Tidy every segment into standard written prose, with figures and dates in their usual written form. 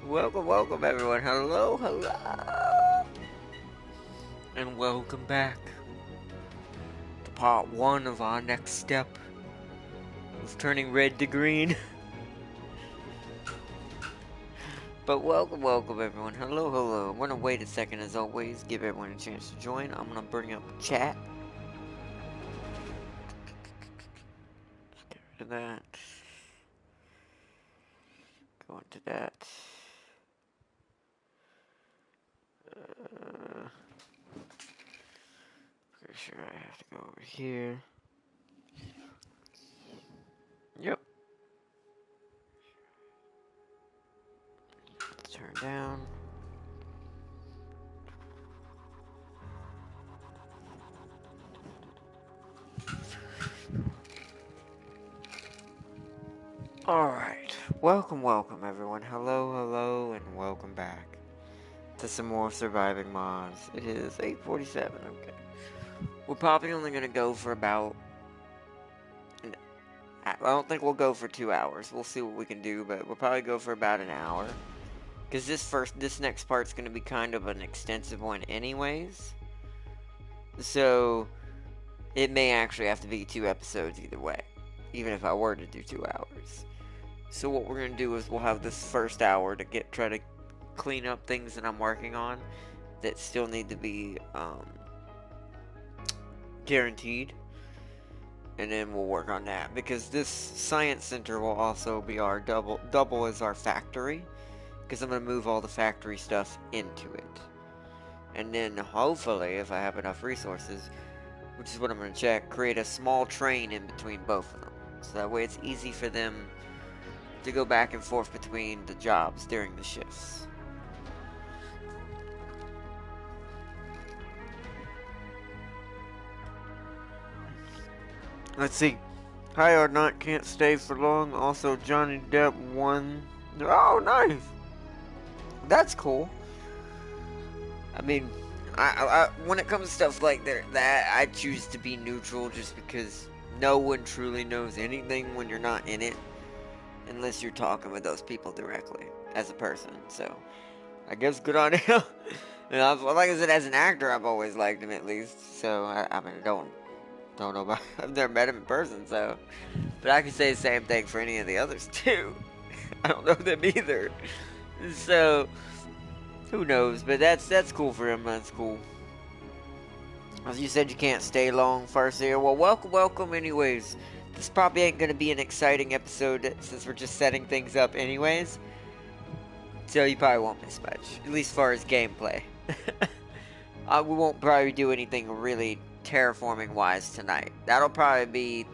Welcome everyone. Hello. And welcome back to part 1 of our next step of turning red to green. But welcome everyone. Hello. I'm gonna wait a second as always, give everyone a chance to join. I'm gonna bring up chat. Let's get rid of that. Go into that. Pretty sure I have to go over here. Yep. Let's turn down. Alright, welcome everyone. Hello, and welcome back to some more surviving mods. It is 8:47, okay. We're probably only gonna go for about... I don't think we'll go for 2 hours. We'll see what we can do, but we'll probably go for about an hour. Because this next part's gonna be kind of an extensive one anyways. So, it may actually have to be 2 episodes either way. Even if I were to do 2 hours. So what we're gonna do is we'll have this first hour to try to clean up things that I'm working on that still need to be guaranteed, and then we'll work on that because this science center will also be our double as our factory, because I'm gonna move all the factory stuff into it, and then hopefully if I have enough resources, which is what I'm gonna check, create a small train in between both of them, so that way it's easy for them to go back and forth between the jobs during the shifts. Let's see. Hi, Ardnot can't stay for long. Also, Johnny Depp won. Oh, nice. That's cool. I mean, I when it comes to stuff like that, I choose to be neutral just because no one truly knows anything when you're not in it. Unless you're talking with those people directly, as a person, so I guess good on him. You know, like I said, as an actor, I've always liked him at least. So I mean, I don't know about. I've never met him in person, so but I can say the same thing for any of the others too. I don't know them either, so who knows? But that's cool for him. That's cool. As you said, you can't stay long, Farseer. Well, welcome anyways. This probably ain't gonna be an exciting episode since we're just setting things up anyways. So you probably won't miss much, at least as far as gameplay. We won't probably do anything really terraforming wise tonight. That'll probably be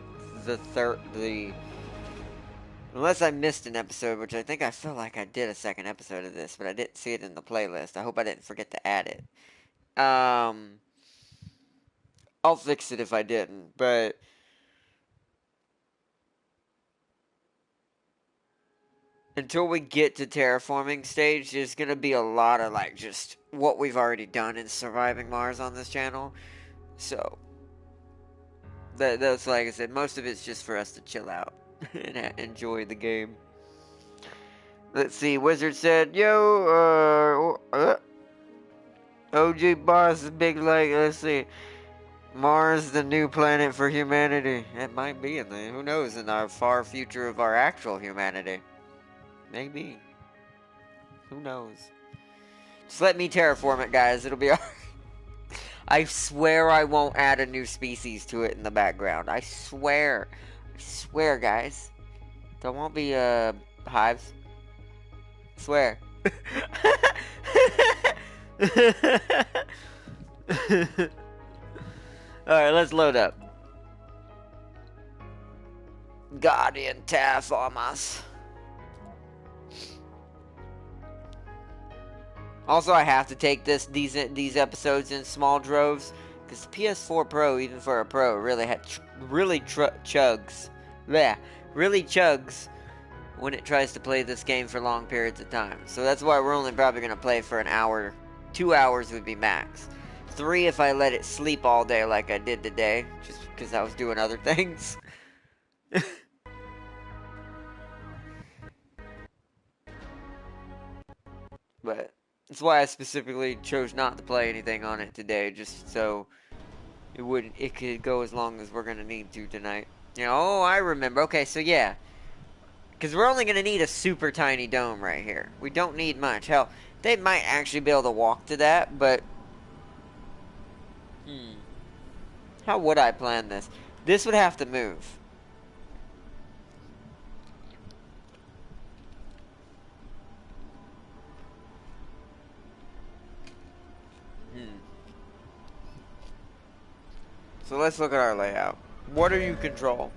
unless I missed an episode, which I think I feel like I did a second episode of this, but I didn't see it in the playlist. I hope I didn't forget to add it. I'll fix it if I didn't, but until we get to terraforming stage, there's gonna be a lot of like just what we've already done in surviving Mars on this channel. So that's like I said, most of it's just for us to chill out and enjoy the game. Let's see. Wizard said, "Yo, OG boss is big like. Let's see. Mars, the new planet for humanity. It might be in there. Who knows? In our far future of our actual humanity." Maybe. Who knows? Just let me terraform it, guys. It'll be alright. I swear I won't add a new species to it in the background. I swear. I swear, guys. There won't be, hives. I swear. Alright, let's load up. Guardian Terraformers. Also, I have to take these episodes in small droves because the PS4 Pro, even for a Pro, really chugs. Yeah, really chugs when it tries to play this game for long periods of time. So that's why we're only probably gonna play for an hour. 2 hours would be max. 3 if I let it sleep all day like I did today, just because I was doing other things. But that's why I specifically chose not to play anything on it today, just so it could go as long as we're gonna need to tonight. You know, oh, I remember. Okay, so yeah. Because we're only gonna need a super tiny dome right here. We don't need much. Hell, they might actually be able to walk to that, but how would I plan this? This would have to move. So let's look at our layout. What do you control?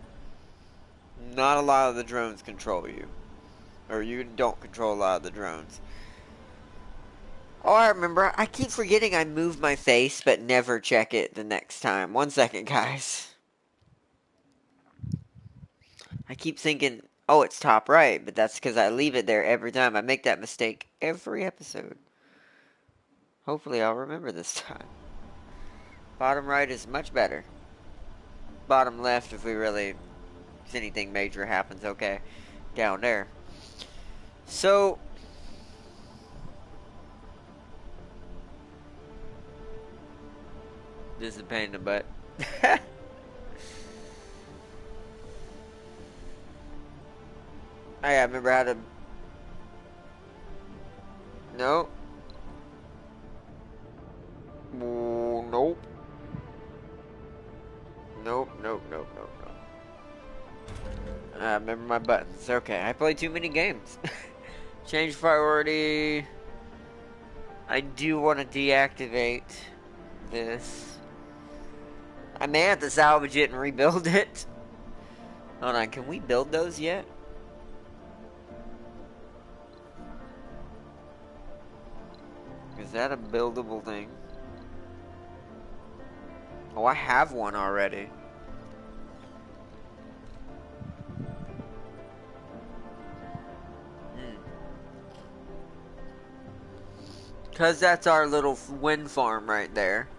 Not a lot of the drones control you. Or you don't control a lot of the drones. Oh, I remember. I keep forgetting I moved my face, but never check it the next time. 1 second, guys. I keep thinking, oh, it's top right, but that's because I leave it there every time. I make that mistake every episode. Hopefully I'll remember this time. Bottom right is much better. Bottom left if if anything major happens, okay. Down there. So, this is a pain in the butt. I gotta remember how to... Nope. Nope. Nope, nope, nope, nope, nope. I remember my buttons. Okay, I play too many games. Change priority. I do want to deactivate this. I may have to salvage it and rebuild it. Hold on, can we build those yet? Is that a buildable thing? Oh, I have one already. Because that's our little wind farm right there.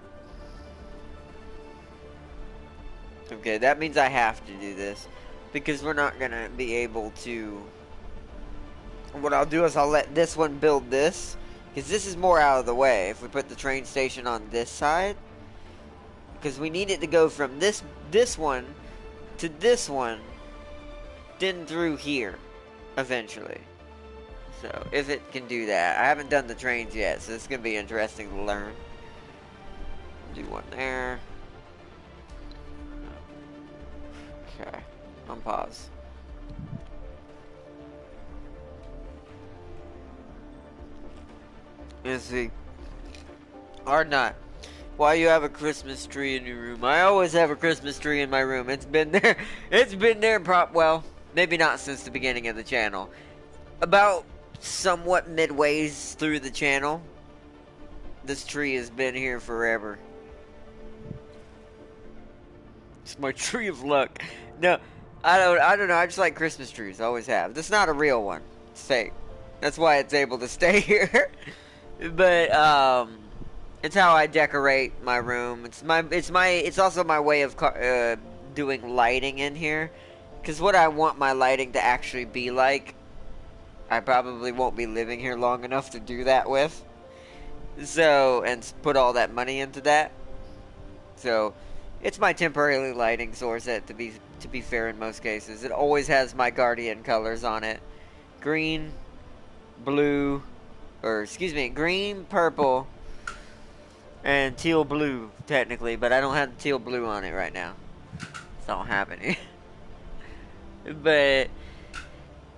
Okay, that means I have to do this. Because we're not going to be able to... What I'll do is I'll let this one build this. Because this is more out of the way. If we put the train station on this side. Because we need it to go from this one to this one. Then through here. Eventually. So, if it can do that. I haven't done the trains yet, so this is going to be interesting to learn. Do one there. Okay. Unpause. Let's see. Or not. Why you have a Christmas tree in your room? I always have a Christmas tree in my room. It's been there. It's been there well, maybe not since the beginning of the channel. About somewhat midways through the channel, this tree has been here forever. It's my tree of luck. No, I don't know. I just like Christmas trees. Always have. This is not a real one. It's fake. That's why it's able to stay here. But it's how I decorate my room. It's also my way of doing lighting in here. Because what I want my lighting to actually be like, I probably won't be living here long enough to do that with. So, and put all that money into that. So, it's my temporary lighting source to be fair in most cases. It always has my Guardian colors on it. Green, blue, green, purple, and teal blue, technically. But I don't have the teal blue on it right now. It's not happening. But,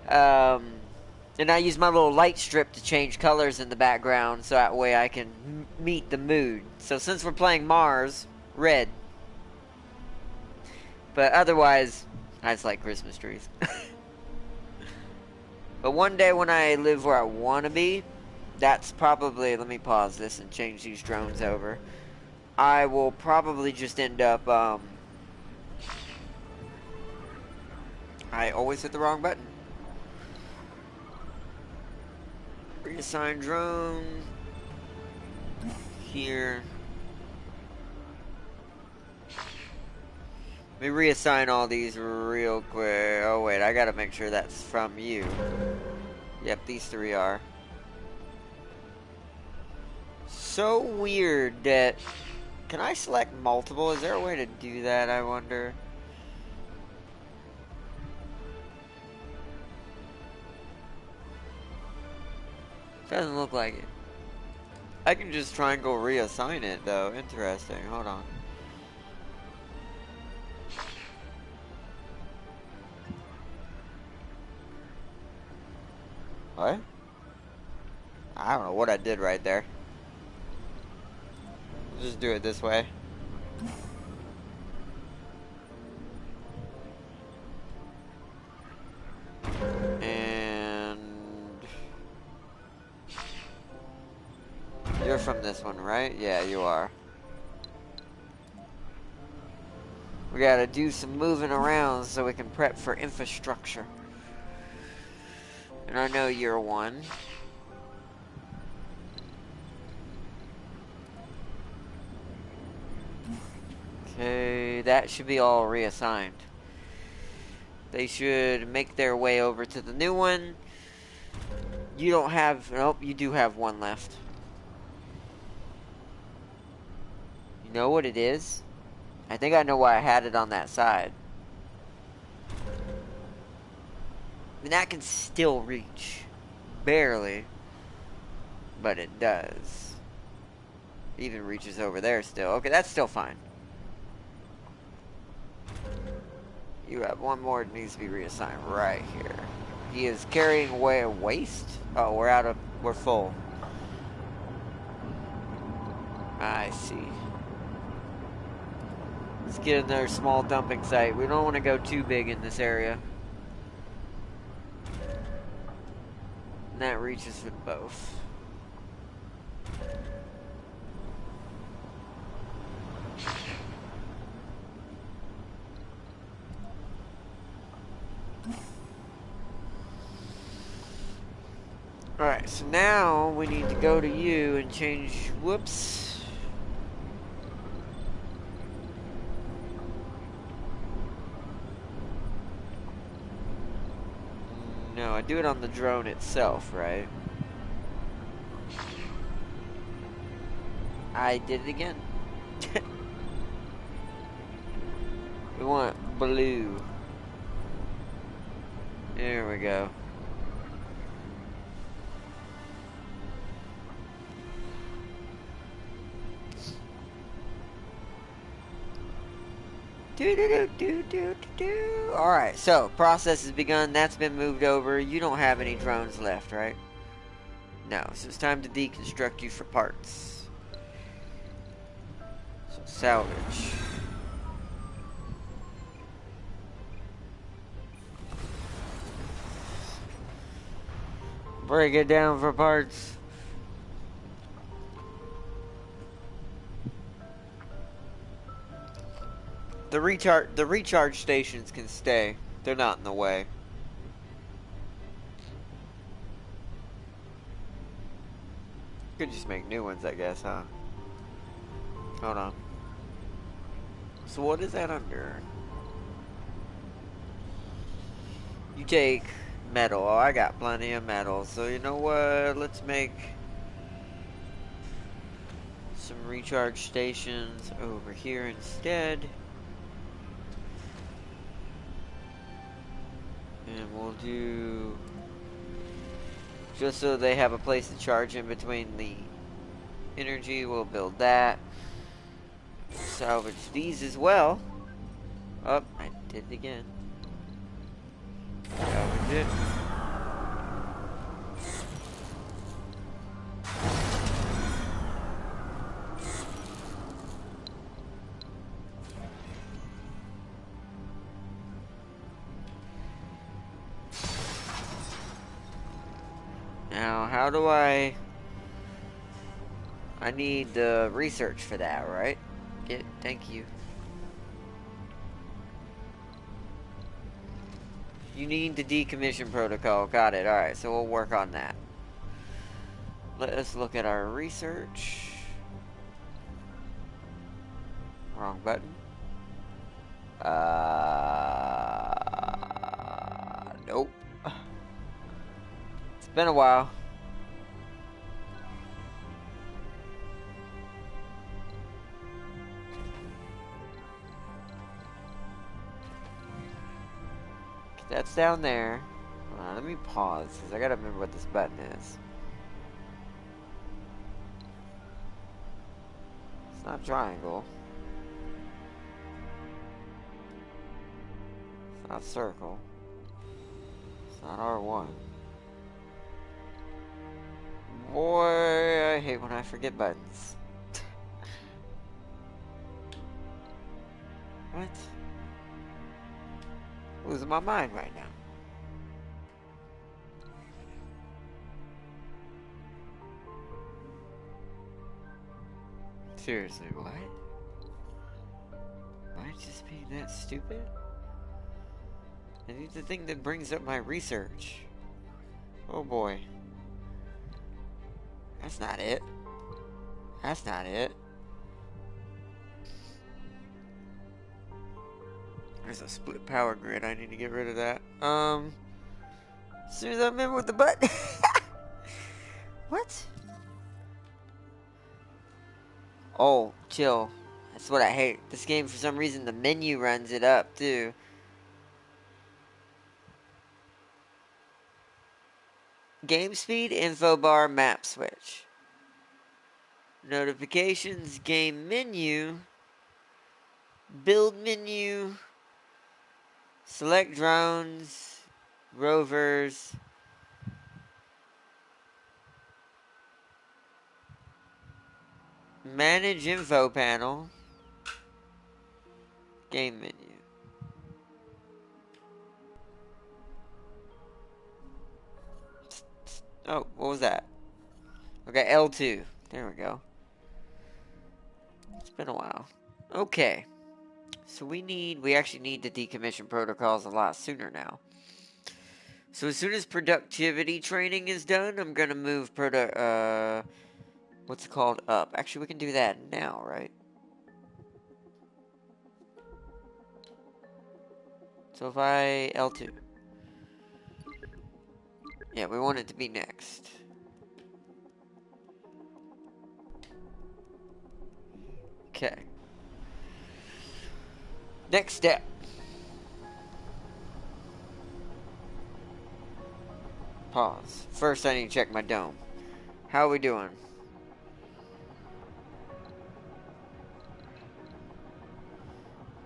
and I use my little light strip to change colors in the background so that way I can meet the mood. So since we're playing Mars, red. But otherwise, I just like Christmas trees. But one day when I live where I want to be, that's probably... Let me pause this and change these drones over. I will probably just end up... I always hit the wrong button. Reassign drone here. Let me reassign all these real quick. Oh wait, I gotta make sure that's from you. Yep, these three are. So weird that... Can I select multiple? Is there a way to do that, I wonder? Doesn't look like it. I can just try and go reassign it, though. Interesting. Hold on. What? I don't know what I did right there. Just do it this way. And... You're from this one, right? Yeah, you are. We gotta do some moving around so we can prep for infrastructure. And I know you're one. Okay, that should be all reassigned. They should make their way over to the new one. You don't have... Nope, you do have one left. You know what it is? I think I know why I had it on that side. And that can still reach. Barely. But it does. Even reaches over there still. Okay, that's still fine. You have one more that needs to be reassigned right here. He is carrying away a waste? Oh, we're full. I see. Let's get another small dumping site. We don't want to go too big in this area. And that reaches for both. Alright, so now we need to go to you and change... Whoops. No, I do it on the drone itself, right? I did it again. We want blue. There we go. Alright, so process has begun. That's been moved over. You don't have any drones left, right? No, so it's time to deconstruct you for parts. So salvage. Break it down for parts. The recharge stations can stay. They're not in the way. Could just make new ones, I guess, huh? Hold on. So what is that under? You take metal. Oh, I got plenty of metal. So you know what? Let's make some recharge stations over here instead. And we'll do... Just so they have a place to charge in between the energy, we'll build that. Salvage these as well. Oh, I did it again. Salvage it. Now, how do I need the research for that, right? Thank you. You need the decommission protocol. Got it. Alright, so we'll work on that. Let us look at our research. Wrong button. Nope. It's been a while. That's down there. Hold on, let me pause, because I gotta remember what this button is. It's not triangle. It's not circle. It's not R1. Boy, I hate when I forget buttons. What? Losing my mind right now. Seriously, what? Am I just being that stupid? I need the thing that brings up my research. Oh boy. That's not it. That's not it. There's a split power grid. I need to get rid of that. As soon as I remember what the button. What? Oh, chill. That's what I hate. This game, for some reason, the menu runs it up, too. Game speed, info bar, map switch. Notifications, game menu. Build menu. Select drones. Rovers. Manage info panel. Game menu. Oh, what was that? Okay, L2. There we go. It's been a while. Okay. So we actually need to decommission protocols a lot sooner now. So as soon as productivity training is done, I'm gonna move what's it called up. Actually, we can do that now, right? So if I L2. Yeah, we want it to be next. Okay. Next step. Pause. First, I need to check my dome. How are we doing?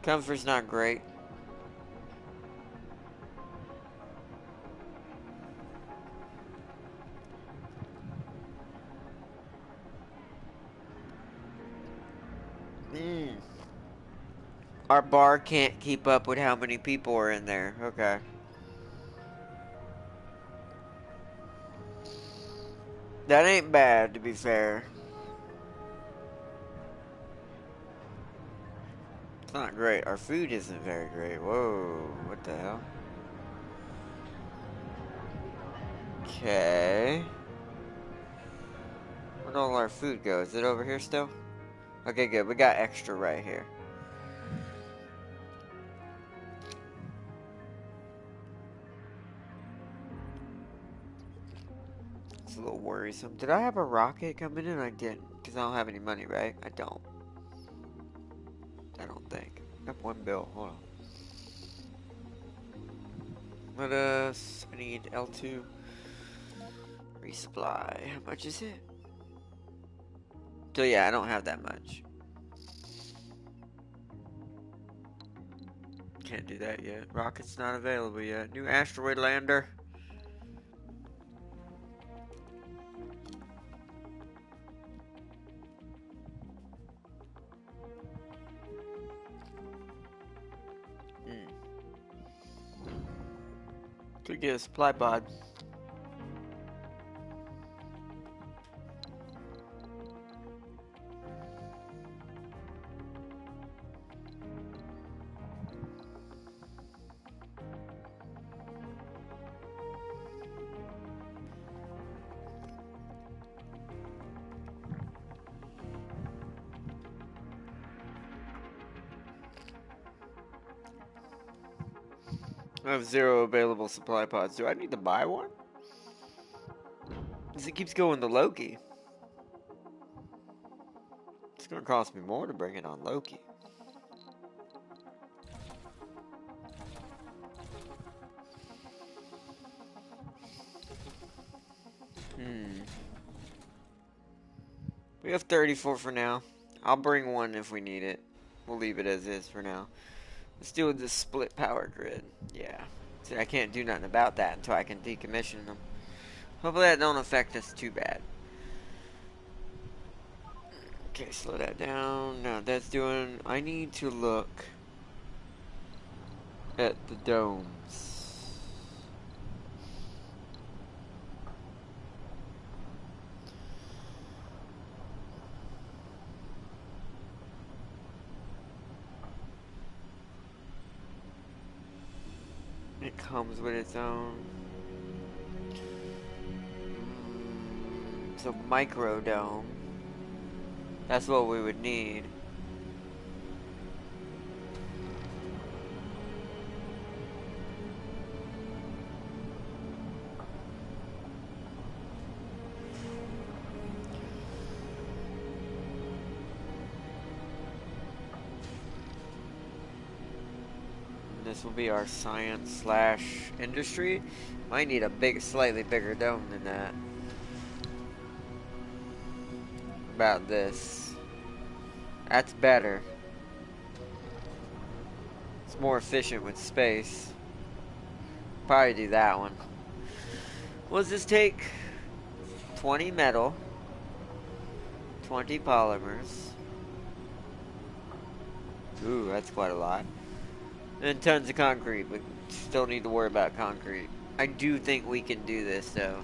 Comfort's not great. Our bar can't keep up with how many people are in there. Okay. That ain't bad, to be fair. It's not great. Our food isn't very great. Whoa, what the hell? Okay. Where'd all our food go? Is it over here still? Okay, good. We got extra right here. It's a little worrisome. Did I have a rocket coming in? I didn't. Because I don't have any money, right? I don't. I don't think. I have one bill. Hold on. Let us... I need L2. Resupply. How much is it? So yeah, I don't have that much. Can't do that yet. Rocket's not available yet. New asteroid lander. Could get a supply pod. I have 0 available supply pods. Do I need to buy one? Because it keeps going to Loki. It's going to cost me more to bring it on Loki. We have 34 for now. I'll bring one if we need it. We'll leave it as is for now. Let's deal with this split power grid. Yeah. See, I can't do nothing about that until I can decommission them. Hopefully that don't affect us too bad. Okay, slow that down. Now that's doing... I need to look at the domes. It comes with its own. So micro dome. That's what we would need. This will be our science / industry. Might need a slightly bigger dome than that. About this. That's better. It's more efficient with space. Probably do that one. What does this take? 20 metal. 20 polymers. Ooh, that's quite a lot. And tons of concrete, but still need to worry about concrete. I do think we can do this, though.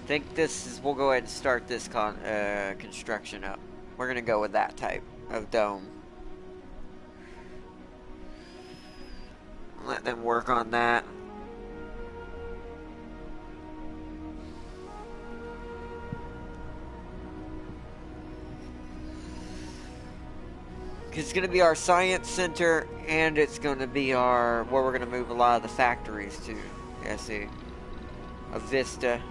I think this is... We'll go ahead and start this construction up. We're going to go with that type of dome. Let them work on that. It's going to be our science center, and it's going to be our... where we're going to move a lot of the factories to. Yeah, see. A vista.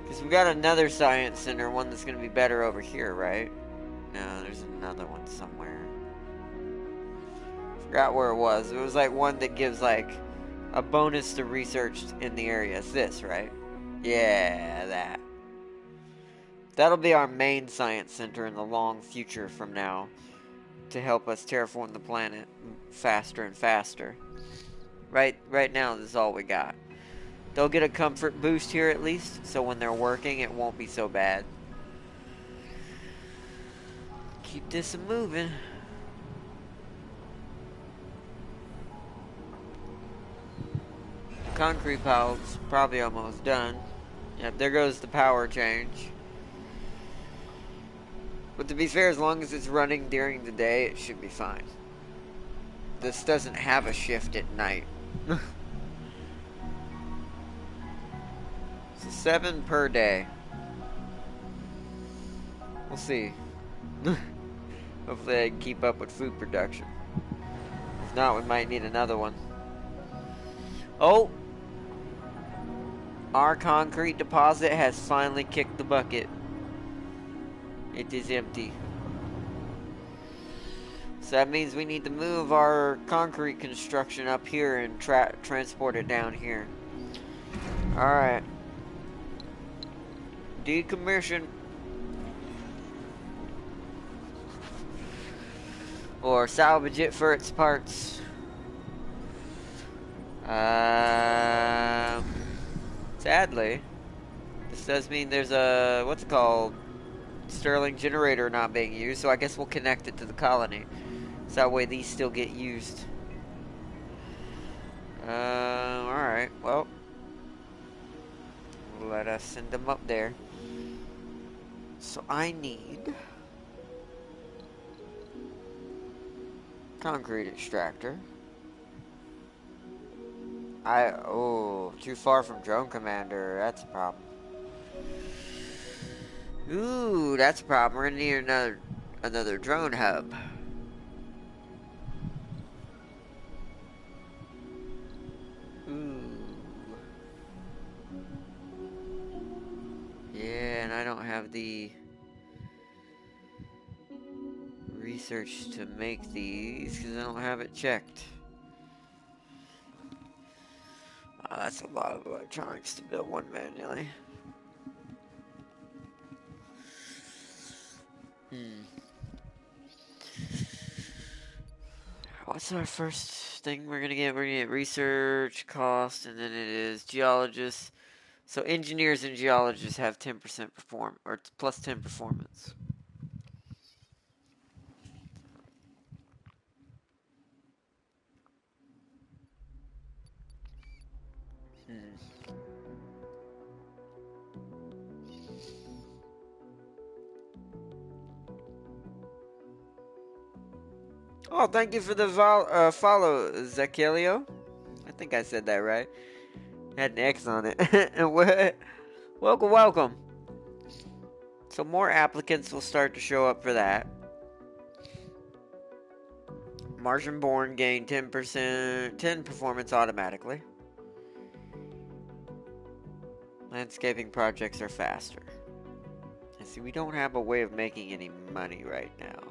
Because we got another science center, one that's going to be better over here, right? No, there's another one somewhere. Forgot where it was. It was like one that gives like a bonus to research in the area. It's this, right? Yeah, that. That'll be our main science center in the long future from now to help us terraform the planet faster and faster. Right now, this is all we got. They'll get a comfort boost here at least, so when they're working, it won't be so bad. Keep this moving. Concrete pile's probably almost done. Yep, there goes the power change. But to be fair, as long as it's running during the day, it should be fine. This doesn't have a shift at night. So 7 per day. We'll see. Hopefully I can keep up with food production. If not, we might need another one. Oh! Our concrete deposit has finally kicked the bucket. It is empty. So that means we need to move our concrete construction up here and transport it down here. Alright. Decommission. Or salvage it for its parts. Sadly, this does mean there's a, what's it called? Sterling generator not being used, so I guess we'll connect it to the colony. So that way these still get used. Alright, well. Let us send them up there. So I need concrete extractor. Oh, too far from drone commander. That's a problem. Ooh, that's a problem. We're gonna need another drone hub. Ooh. Yeah, and I don't have the research to make these because I don't have it checked. That's a lot of electronics to build one manually. What's our first thing we're gonna get? We're gonna get research, cost, and then it is geologists. So engineers and geologists have 10% or plus 10 performance. Oh, thank you for the follow, Zachelio. I think I said that right. Had an X on it. Welcome, welcome. So more applicants will start to show up for that. Martian born gain 10%, 10 performance automatically. Landscaping projects are faster. And see, we don't have a way of making any money right now.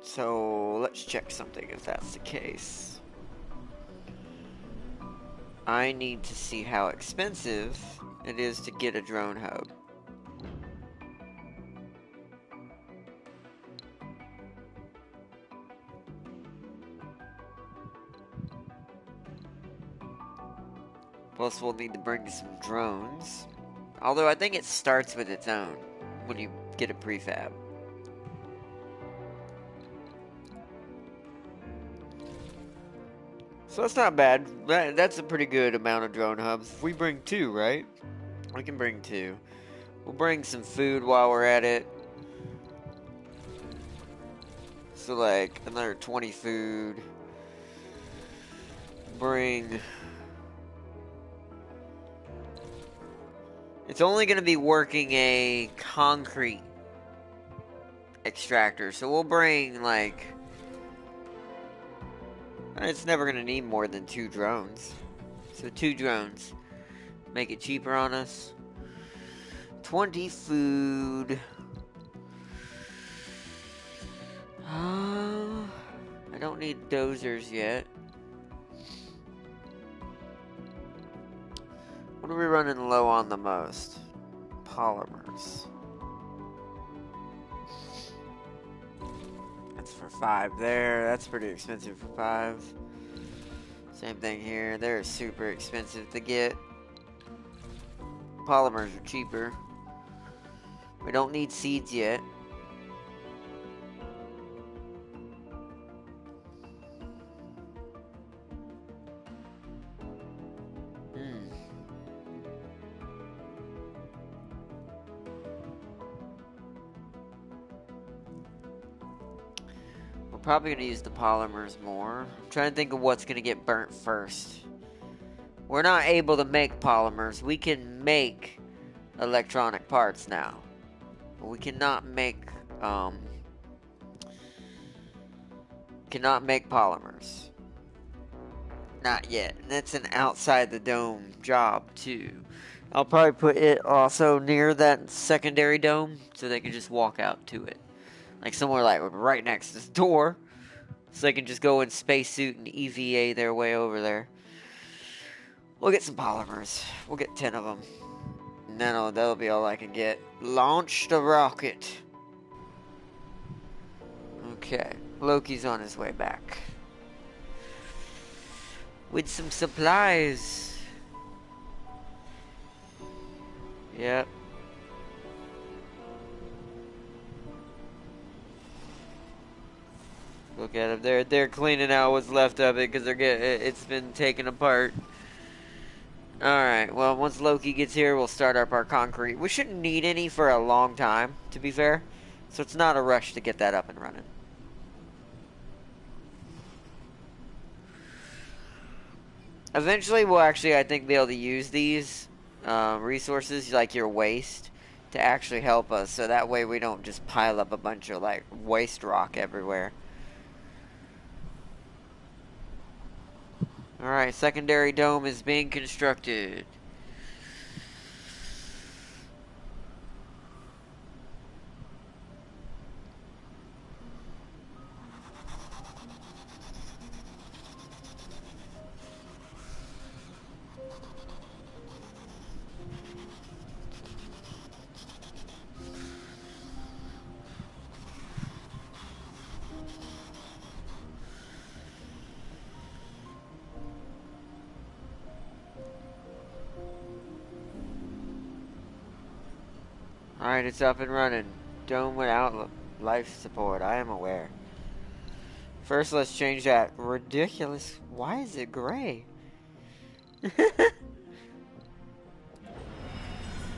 So let's check something if that's the case. I need to see how expensive it is to get a drone hub. Plus we'll need to bring some drones. Although I think it starts with its own when you get a prefab. So that's not bad. That's a pretty good amount of drone hubs. If we bring 2, right? We can bring 2. We'll bring some food while we're at it. So like another 20 food. Bring... It's only going to be working a concrete extractor. So we'll bring like... It's never going to need more than 2 drones. So 2 drones. Make it cheaper on us. 20 food. I don't need dozers yet. What are we running low on the most? Polymers. That's for 5 there. That's pretty expensive for 5. Same thing here. They're super expensive to get. Polymers are cheaper. We don't need seeds yet. We're probably going to use the polymers more. I'm trying to think of what's going to get burnt first. We're not able to make polymers. We can make electronic parts now. But we cannot make polymers. Not yet. And that's an outside the dome job too. I'll probably put it also near that secondary dome so they can just walk out to it. Like somewhere like right next to this door. So they can just go in spacesuit and EVA their way over there. We'll get some polymers. We'll get 10 of them. And then that'll be all I can get. Launch the rocket. Okay. Loki's on his way back. With some supplies. Yep. Look at them. They're cleaning out what's left of it because it's been taken apart. Alright, well, once Loki gets here, we'll start up our concrete. We shouldn't need any for a long time, to be fair. So it's not a rush to get that up and running. Eventually, we'll actually, I think, be able to use these resources, like your waste, to actually help us. So that way we don't just pile up a bunch of, like, waste rock everywhere. Alright, secondary dome is being constructed. Alright, it's up and running. Dome without life support. I am aware. First, let's change that ridiculous... Why is it gray? We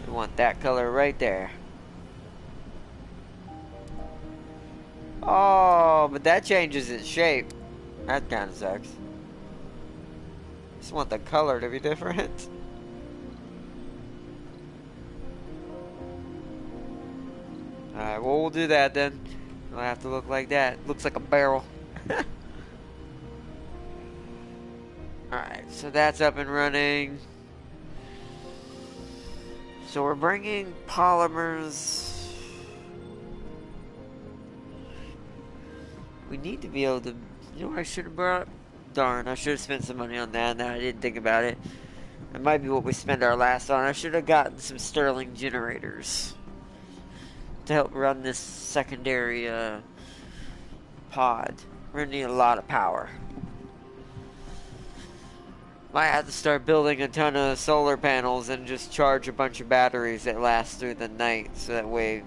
want that color right there. Oh, but that changes its shape. That kind of sucks. Just want the color to be different. Alright, well, we'll do that then. It'll have to look like that. Looks like a barrel. Alright, so that's up and running. So we're bringing polymers. We need to be able to... You know what I should have brought? Darn, I should have spent some money on that. Now I didn't think about it. It might be what we spend our last on. I should have gotten some Sterling generators to help run this secondary pod. We're gonna need a lot of power. Might have to start building a ton of solar panels and just charge a bunch of batteries that last through the night, so that way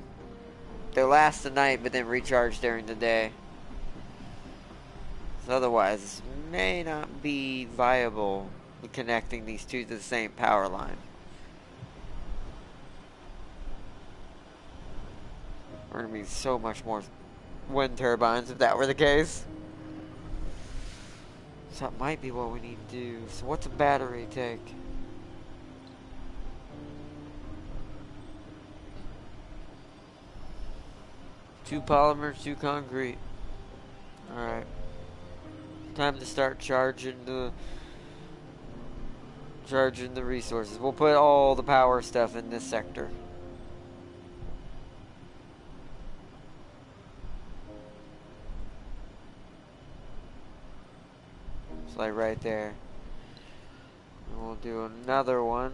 they last the night but then recharge during the day. So otherwise, this may not be viable in connecting these two to the same power line. We're gonna need so much more wind turbines if that were the case. So that might be what we need to do. So what's a battery take? Two polymers, two concrete. Alright. Time to start charging the resources. We'll put all the power stuff in this sector. Like right there. And we'll do another one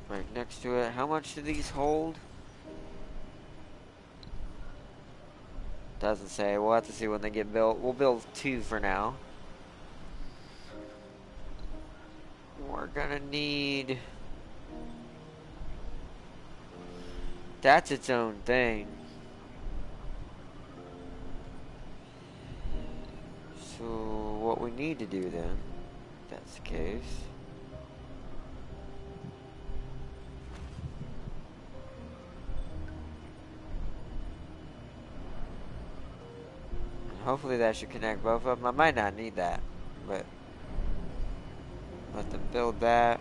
right next to it. How much do these hold? Doesn't say. We'll have to see when they get built. We'll build two for now. We're gonna need... That's its own thing. So what we need to do then, if that's the case, hopefully that should connect both of them. I might not need that, but let them build that.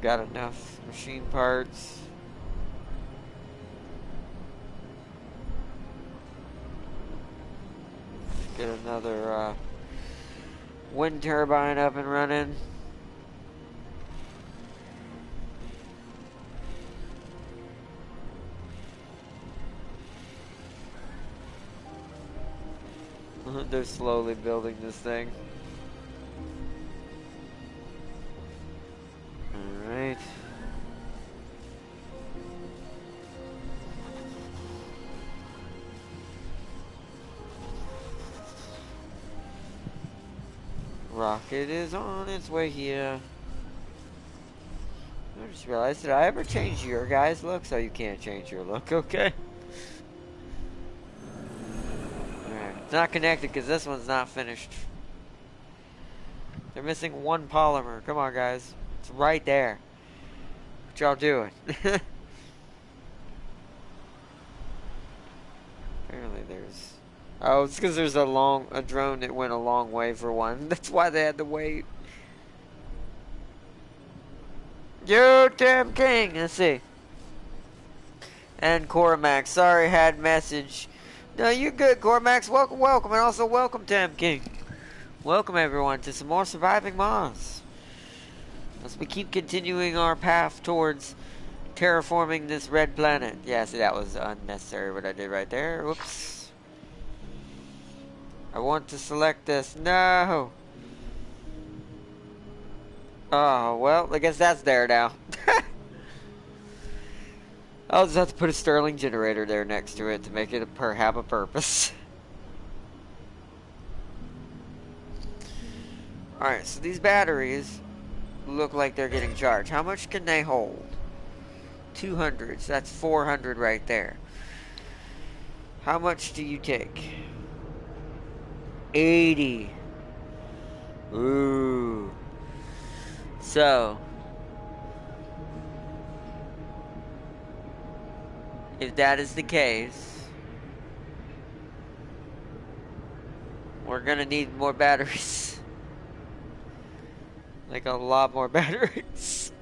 Got enough machine parts. Get another wind turbine up and running. They're slowly building this thing. Alright. Rocket is on its way here. I just realized, did I ever change your guys' look? So you can't change your look, okay? Alright, it's not connected because this one's not finished. They're missing one polymer. Come on, guys. It's right there. What y'all doing? Apparently there's... Oh, it's because there's a drone that went a long way for one. That's why they had to wait. Yo, Tim King. Let's see. And Cormax. Sorry, had message. No, you're good, Cormax. Welcome, welcome. And also welcome, Tim King. Welcome, everyone, to some more Surviving Mars. As we keep continuing our path towards terraforming this red planet. Yeah, see, that was unnecessary what I did right there. Whoops. I want to select this. No! Oh, well, I guess that's there now. I'll just have to put a Sterling generator there next to it to make it have a purpose. Alright, so these batteries look like they're getting charged. How much can they hold? 200, so that's 400 right there. How much do you take? 80. Ooh. So, if that is the case, we're gonna need more batteries. Like a lot more batteries.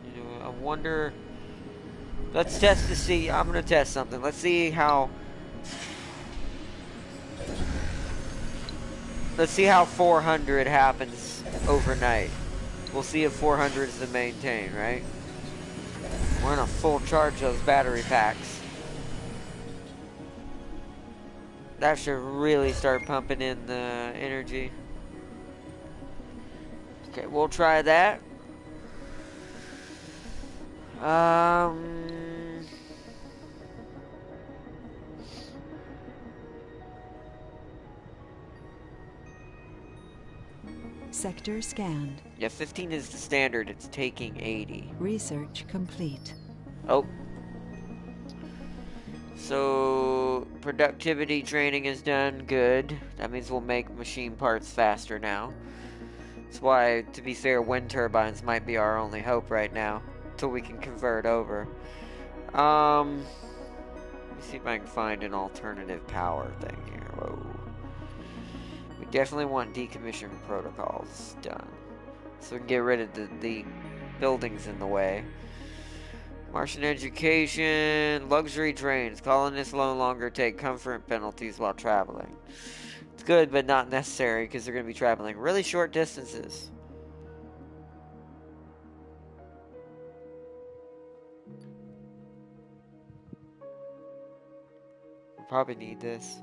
You know, I wonder. Let's test to see. I'm gonna test something. Let's see how. Let's see how 400 happens overnight. We'll see if 400 is the maintain, right? We're gonna full charge those battery packs. That should really start pumping in the energy. Okay, we'll try that. Sector scanned. Yeah, 15 is the standard. It's taking 80. Research complete. Oh. So, productivity training is done. Good. That means we'll make machine parts faster now. That's why, to be fair, wind turbines might be our only hope right now. Until we can convert over. Let me see if I can find an alternative power thing here. Whoa. We definitely want decommission protocols done. So we can get rid of the buildings in the way. Martian education, luxury trains. Colonists no longer take comfort penalties while traveling. It's good, but not necessary because they're going to be traveling really short distances. We'll probably need this.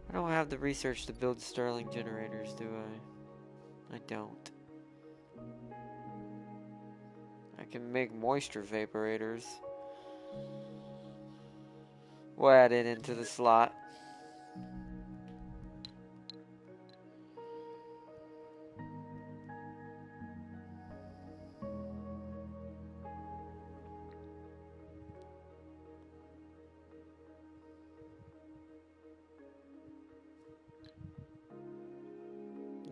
I don't have the research to build Stirling generators, do I? I don't. I can make moisture vaporators. We'll add it into the slot.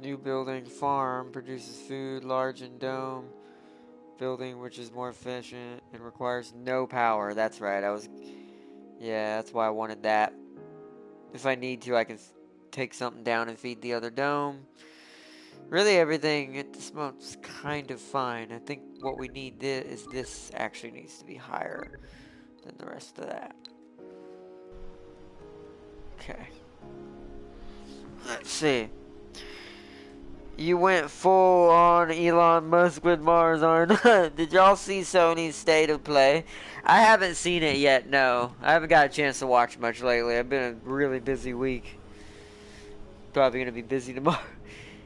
New building farm produces food large in dome. Building which is more efficient and requires no power. That's right. Yeah, that's why I wanted that. If I need to, I can take something down and feed the other dome. Really, everything at this moment's kind of fine. I think what we need is this actually needs to be higher than the rest of that. Okay. Let's see. You went full on Elon Musk with Mars, Arnott. Did y'all see Sony's State of Play? I haven't seen it yet, no. I haven't got a chance to watch much lately. I've been a really busy week. Probably going to be busy tomorrow.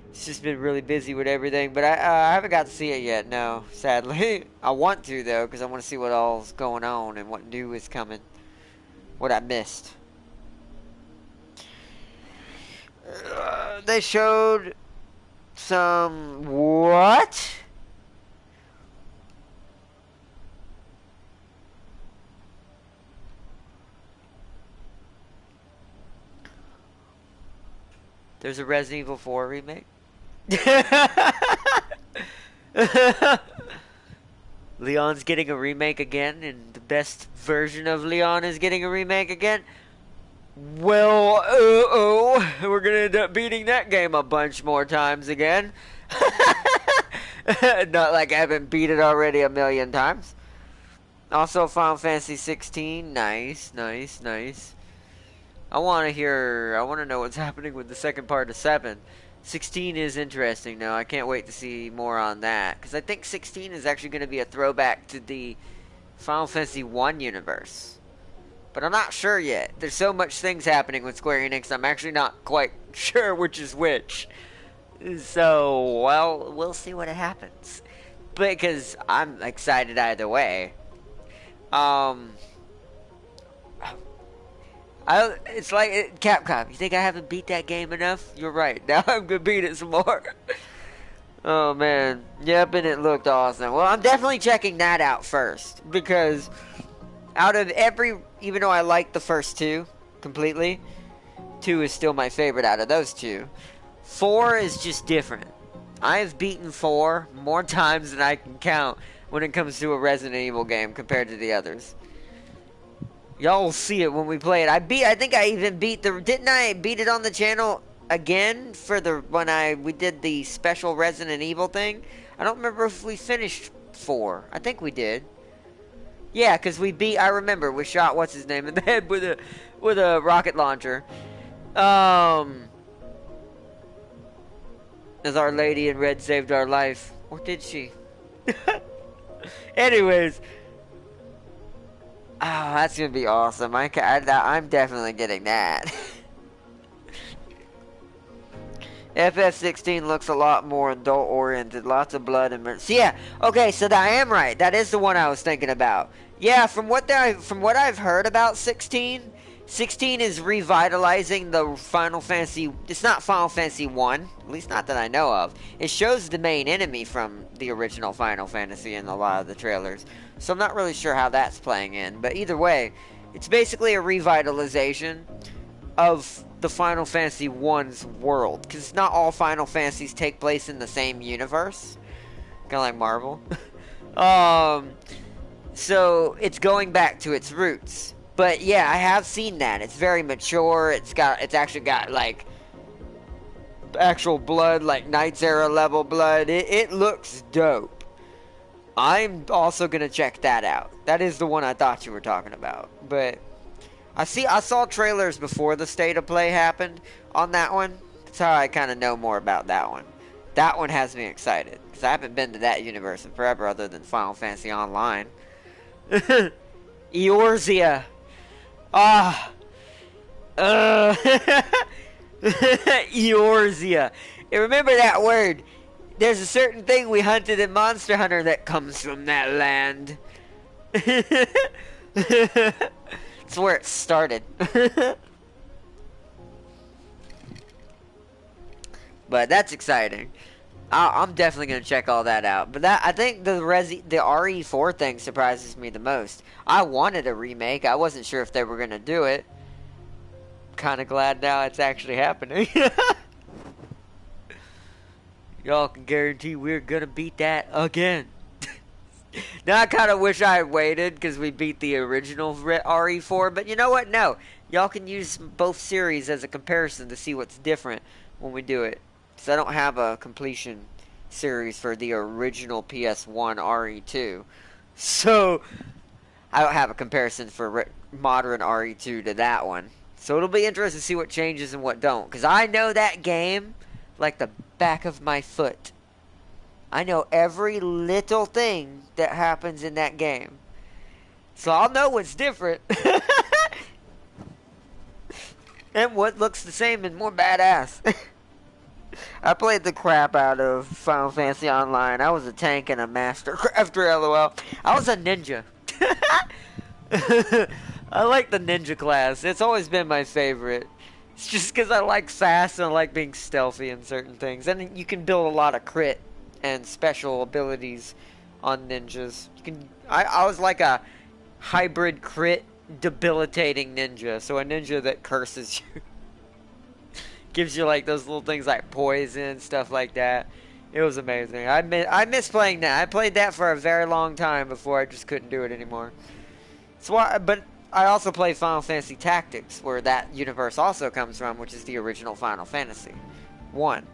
It's just been really busy with everything. But I haven't got to see it yet, no, sadly. I want to, though, because I want to see what all's going on and what new is coming. What I missed. They showed some... What? There's a Resident Evil 4 remake? Leon's getting a remake again, and the best version of Leon is getting a remake again? Well, we're gonna end up beating that game a bunch more times again. Not like I haven't beat it already a million times. Also, Final Fantasy 16, nice. I want to know what's happening with the second part of 7. 16 is interesting, though. I can't wait to see more on that. Because I think 16 is actually going to be a throwback to the Final Fantasy 1 universe. But I'm not sure yet. There's so much things happening with Square Enix, I'm actually not quite sure which is which. So, well, we'll see what happens. Because I'm excited either way. It's like Capcom. You think I haven't beat that game enough? You're right. Now I'm gonna beat it some more. Oh man, yep, and it looked awesome. Well, I'm definitely checking that out first because out of even though I like the first two completely, 2 is still my favorite out of those two. 4 is just different. I have beaten 4 more times than I can count when it comes to a Resident Evil game compared to the others. Y'all will see it when we play it. I think I even beat didn't I beat it on the channel again for when we did the special Resident Evil thing? I don't remember if we finished 4. I think we did. Yeah, because I remember, we shot what's his name in the head with a rocket launcher. As Our Lady in Red saved our life. Or did she? Anyways. Oh, that's gonna be awesome. I'm definitely getting that. FF16 looks a lot more adult-oriented. Lots of blood and murder. So yeah, okay, so I am right. That is the one I was thinking about. Yeah, from what I've heard about 16 is revitalizing the Final Fantasy. It's not Final Fantasy 1, at least not that I know of. It shows the main enemy from the original Final Fantasy in a lot of the trailers. So I'm not really sure how that's playing in, but either way, it's basically a revitalization of the Final Fantasy 1's world, because not all Final Fantasies take place in the same universe, kind of like Marvel. So it's going back to its roots. But yeah, I have seen that. It's very mature. It's actually got like actual blood, like Knights Era level blood. It looks dope. I'm also gonna check that out. That is the one I thought you were talking about. But I saw trailers before the state of play happened on that one. That's how I kind of know more about that one. That one has me excited because I haven't been to that universe in forever, other than Final Fantasy Online. Eorzea. Eorzea. And remember that word. There's a certain thing we hunted in Monster Hunter that comes from that land. It's where it started. But that's exciting. I'm definitely going to check all that out. But I think the RE4 thing surprises me the most. I wanted a remake. I wasn't sure if they were going to do it. Kind of glad now it's actually happening. Y'all can guarantee we're going to beat that again. Now I kind of wish I had waited because we beat the original RE4. But you know what? No. Y'all can use both series as a comparison to see what's different when we do it. So I don't have a completion series for the original PS1 RE2. So I don't have a comparison for modern RE2 to that one. So it'll be interesting to see what changes and what don't. Because I know that game like the back of my foot. I know every little thing that happens in that game. So I'll know what's different. And what looks the same and more badass. I played the crap out of Final Fantasy Online. I was a tank and a master crafter, lol. I was a ninja. I like the ninja class. It's always been my favorite. It's just because I like fast and I like being stealthy in certain things. And you can build a lot of crit and special abilities on ninjas. I was like a hybrid crit debilitating ninja. So a ninja that curses you. Gives you like those little things like poison, stuff like that. It was amazing. I miss playing that. I played that for a very long time before I just couldn't do it anymore. But I also play Final Fantasy Tactics, where that universe also comes from, which is the original Final Fantasy 1.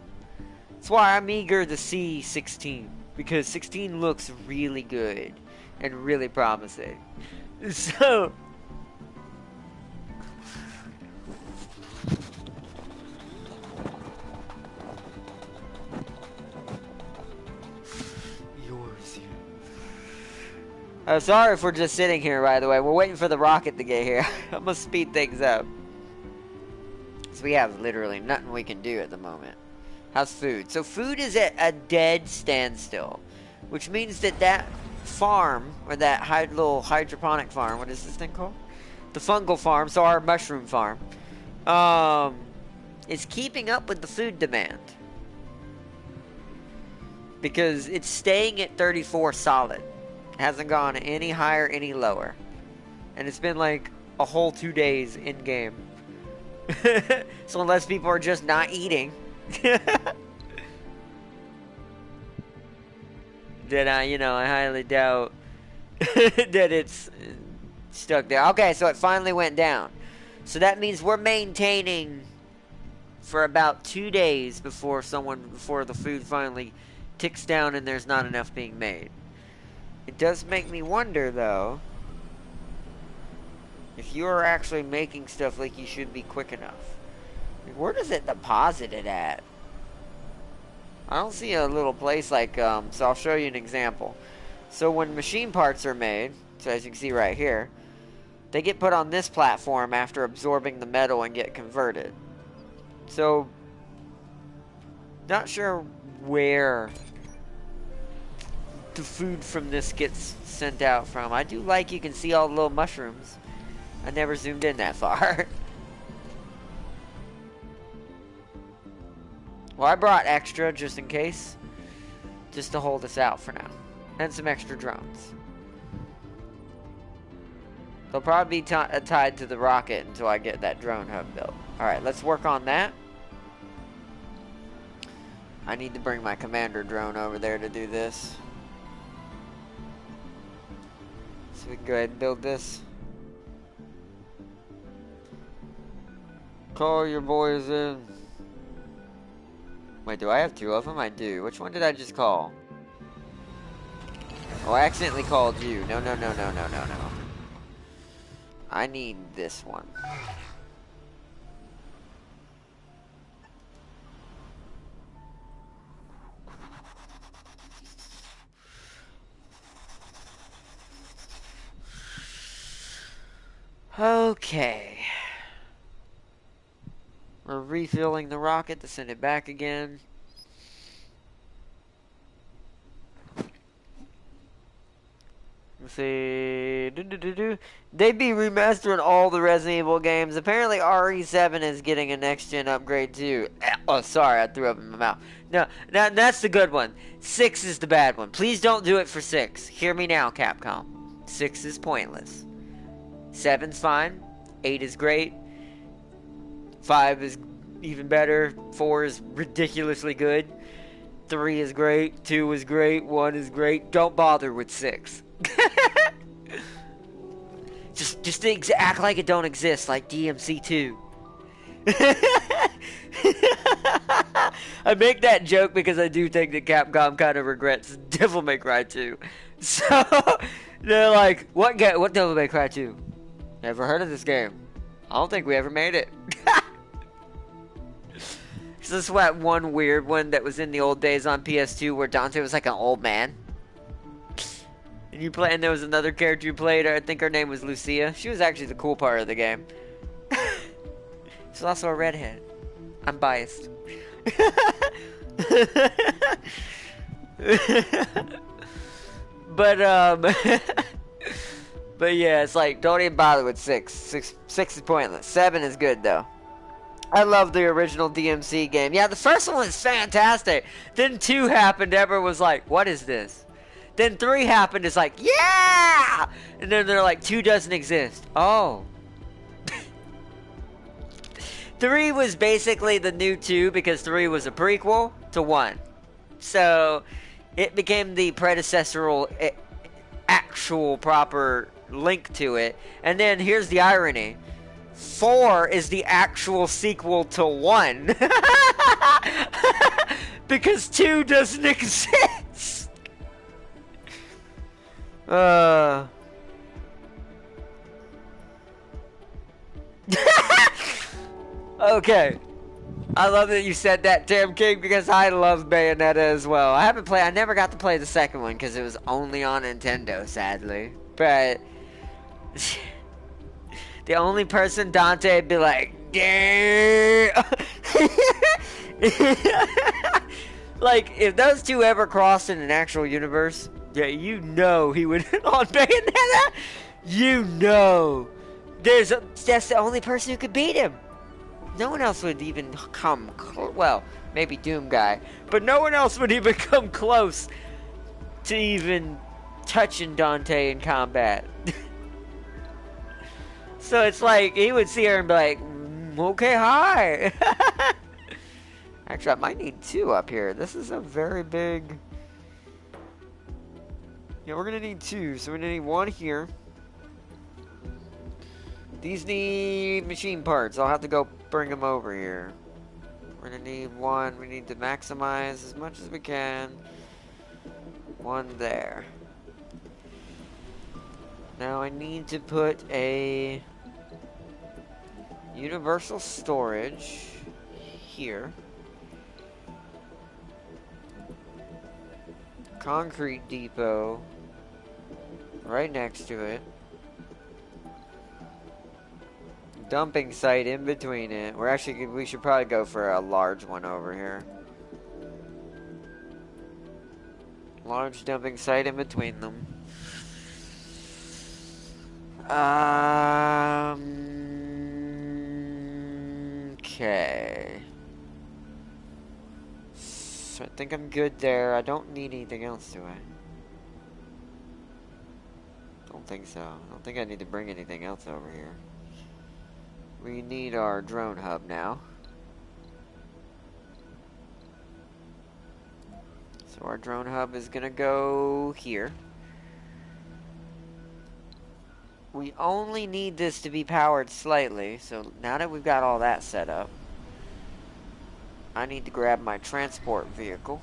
That's why I'm eager to see 16, because 16 looks really good and really promising. So sorry if we're just sitting here, by the way. We're waiting for the rocket to get here. I'm gonna speed things up. So we have literally nothing we can do at the moment. How's food? So food is at a dead standstill. Which means that farm, or that little hydroponic farm, what is this thing called? the fungal farm, so our mushroom farm, is keeping up with the food demand. Because it's staying at 34 solid. It hasn't gone any higher, any lower. And it's been like a whole 2 days in game. So unless people are just not eating, then I highly doubt that it's stuck there. Okay, so it finally went down. So that means we're maintaining for about 2 days before the food finally ticks down and there's not enough being made. It does make me wonder, though, if you are actually making stuff, like, you should be quick enough. Like, where does it deposit it at? I don't see a little place like, so I'll show you an example. So when machine parts are made, so as you can see right here, they get put on this platform after absorbing the metal and get converted. So, not sure where the food from this gets sent out from. I do like you can see all the little mushrooms. I never zoomed in that far. Well, I brought extra just in case. Just to hold us out for now. And some extra drones. They'll probably be tied to the rocket until I get that drone hub built. Alright, let's work on that. I need to bring my commander drone over there to do this. So we can go ahead and build this. Call your boys in. Wait, do I have 2 of them? I do. Which one did I just call? Oh, I accidentally called you. No. I need this one. Okay. We're refilling the rocket to send it back again. Let's see. They'd be remastering all the Resident Evil games. Apparently RE7 is getting a next-gen upgrade too. Oh, sorry, I threw up in my mouth. No, that's the good one. 6 is the bad one. Please don't do it for 6. Hear me now, Capcom. 6 is pointless. 7's fine. 8 is great. 5 is even better. 4 is ridiculously good. 3 is great. 2 is great. 1 is great. Don't bother with 6. just act like it don't exist, like DMC2. I make that joke because I do think that Capcom kind of regrets Devil May Cry 2. So they're like, what Devil May Cry 2? Never heard of this game. I don't think we ever made it. So this is that one weird one that was in the old days on PS2 where Dante was like an old man. And there was another character you played, I think her name was Lucia. She was actually the cool part of the game. She's also a redhead. I'm biased. But but yeah, it's like, don't even bother with 6. 6 is pointless. 7 is good though. I love the original DMC game. Yeah, the first one was fantastic. Then 2 happened, everyone was like, what is this? Then 3 happened, it's like, yeah! And then they're like, 2 doesn't exist. Oh. 3 was basically the new 2 because 3 was a prequel to 1. So, it became the predecessor, actual proper link to it. And then here's the irony. 4 is the actual sequel to 1. Because 2 doesn't exist. Okay. I love that you said that, Tim King, because I love Bayonetta as well. I never got to play the second one because it was only on Nintendo, sadly. But the only person Dante would be like, yeah. Like, if those 2 ever crossed in an actual universe, yeah, you know he would on Bayonetta. You know That's the only person who could beat him. No one else would even come well, maybe Doom Guy, but no one else would even come close to even touching Dante in combat. So it's like, he would see her and be like, okay, hi. Actually, I might need 2 up here. This is a very big... Yeah, we're gonna need 2, so we're gonna need 1 here. These need machine parts. I'll have to go bring them over here. We're gonna need 1. We need to maximize as much as we can. 1 there. Now I need to put a universal storage here. Concrete depot right next to it. Dumping site in between it. We should probably go for a large one over here. Large dumping site in between them. Okay. So I think I'm good there. I don't need anything else, do I? Don't think so. I don't think I need to bring anything else over here. We need our drone hub now. So our drone hub is gonna go here. We only need this to be powered slightly, so now that we've got all that set up, I need to grab my transport vehicle.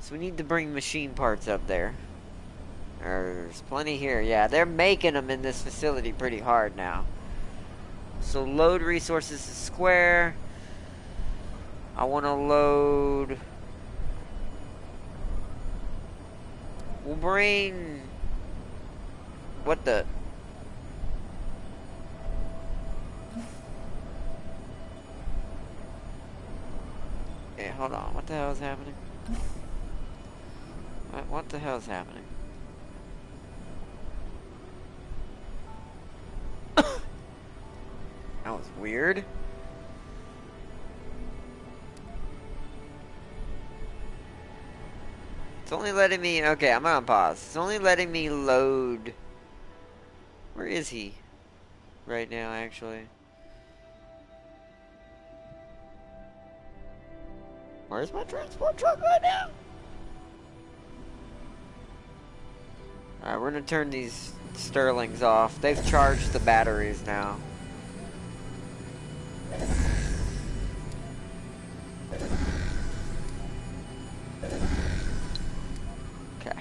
So we need to bring machine parts up there. There's plenty here. Yeah, they're making them in this facility pretty hard now. So load resources is square. I want to load... We'll bring... What the... Hey, hold on. What the hell is happening? What the hell is happening? That was weird. It's only letting me... Okay, I'm on pause. It's only letting me load... Where is he? Right now, actually. Where's my transport truck right now? Alright, we're gonna turn these Sterlings off. They've charged the batteries now. Okay.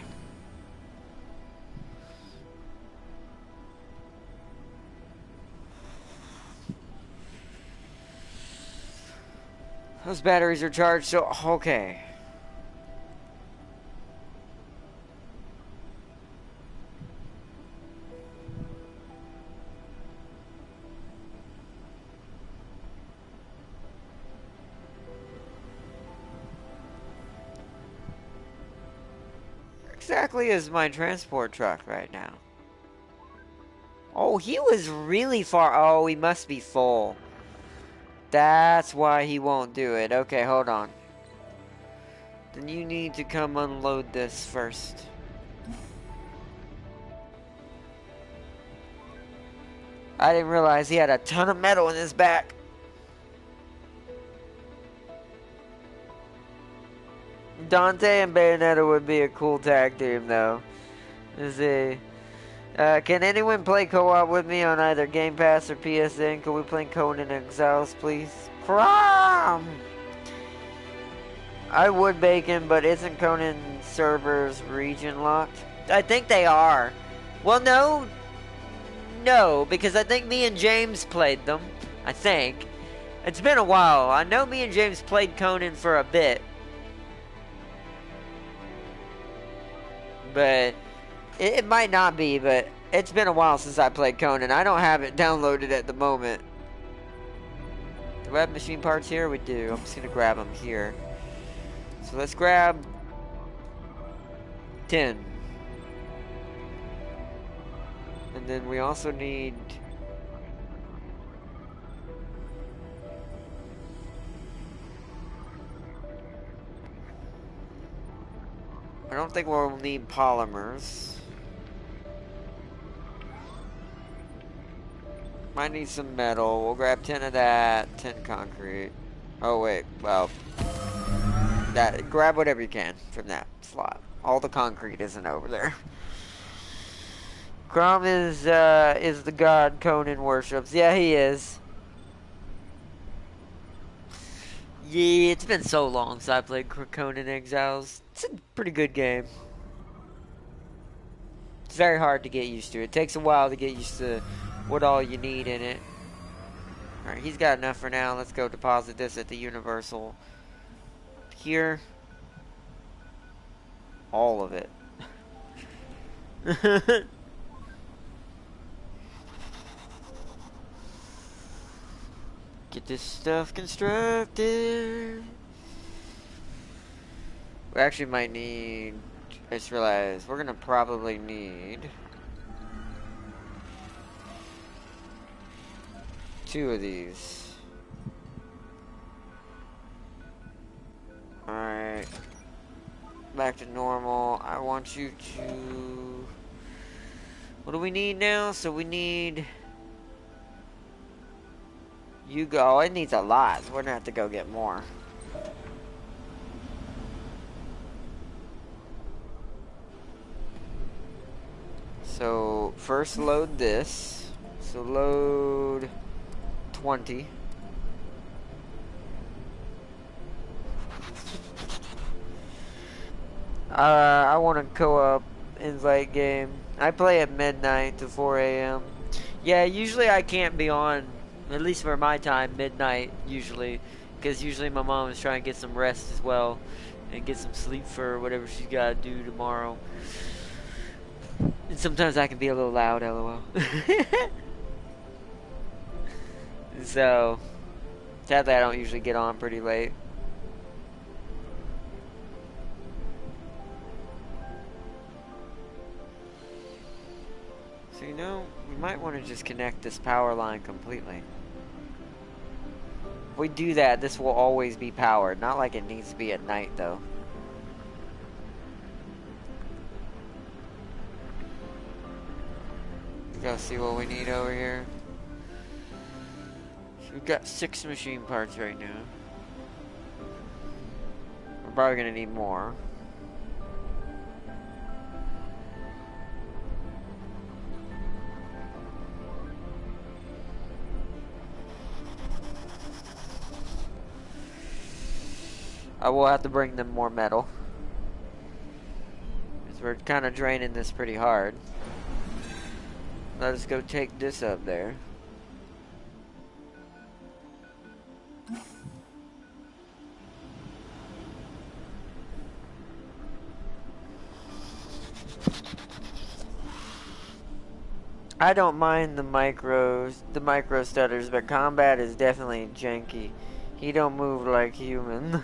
Those batteries are charged, so okay. Exactly is my transport truck right now. Oh, he was really far. Oh, he must be full. That's why he won't do it. Okay, hold on. Then you need to come unload this first. I didn't realize he had a ton of metal in his back. Dante and Bayonetta would be a cool tag team, though. Let's see. Can anyone play co-op with me on either Game Pass or PSN? Can we play Conan Exiles, please? Crom! I would Bacon, but isn't Conan servers region locked? I think they are. Well, no. No, because I think me and James played them. I think. It's been a while. I know me and James played Conan for a bit. But it might not be, but it's been a while since I played Conan. I don't have it downloaded at the moment. Do we have machine parts here? We do. I'm just going to grab them here. So let's grab 10. And then we also need... I don't think we'll need polymers. Might need some metal. We'll grab 10 of that, 10 concrete. Oh wait, well, grab whatever you can from that slot. All the concrete isn't over there. Grom is the god Conan worships. Yeah, he is. Yeah, it's been so long since I played Conan Exiles. It's a pretty good game. It's very hard to get used to. It takes a while to get used to what all you need in it. Alright, he's got enough for now. Let's go deposit this at the Universal. Here. All of it. Get this stuff constructed. We actually might need... I just realized we're gonna probably need 2 of these. Alright. Back to normal. I want you to... What do we need now? So we need... You go. Oh, it needs a lot. So we're gonna have to go get more. So first load this. So load 20. I want to co-op invite game. I play at midnight to 4 a.m. Yeah, usually I can't be on, at least for my time, midnight usually. Because usually my mom is trying to get some rest as well. And get some sleep for whatever she's got to do tomorrow. And sometimes I can be a little loud, lol. So, sadly I don't usually get on pretty late. So, you know, we might want to just connect this power line completely. If we do that, this will always be powered. Not like it needs to be at night, though. Let's go see what we need over here. So we've got 6 machine parts right now. We're probably going to need more. I will have to bring them more metal. Because we're kind of draining this pretty hard. Let us go take this up there. I don't mind the micro stutters, but combat is definitely janky. He don't move like human.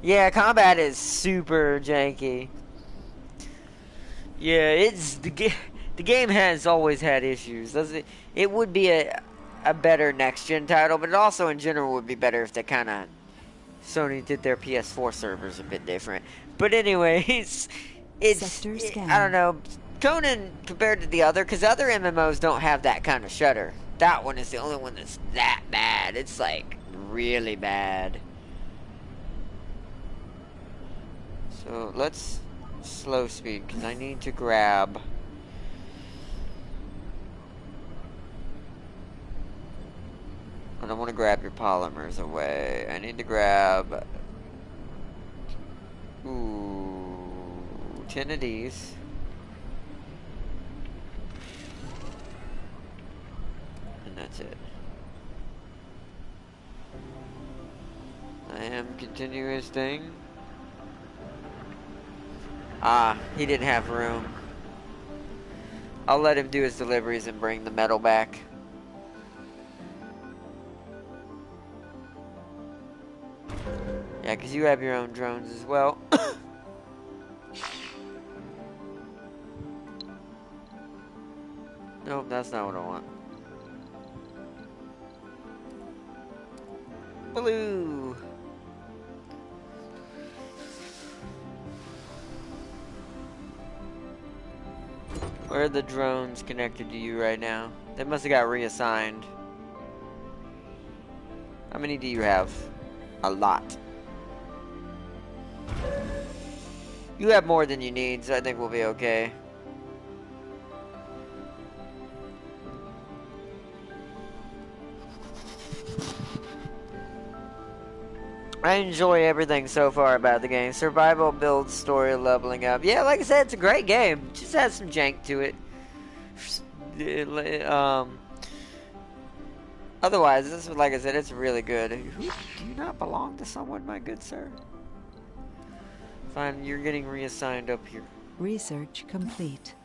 Yeah, combat is super janky. Yeah, it's the game has always had issues. It would be a better next gen title, but it also in general would be better if they kind of Sony did their PS4 servers a bit different. But anyways, it's I don't know. Conan compared to the other, because other MMOs don't have that kind of shutter. That one is the only one that's that bad. It's like really bad. So let's slow speed, because I need to grab. I don't want to grab your polymers away. I need to grab 10 of these. And that's it. I am continuous thing. Ah, he didn't have room. I'll let him do his deliveries and bring the metal back. Yeah, because you have your own drones as well. Nope, that's not what I want. Blue. Where are the drones connected to you right now? They must have got reassigned. How many do you have? A lot. You have more than you need, so I think we'll be okay. I enjoy everything so far about the game. Survival, build, story, leveling up. Yeah, like I said, it's a great game. It just has some jank to it. Otherwise, this is, like I said, it's really good. Do you not belong to someone, my good sir? Fine, you're getting reassigned up here. Research complete.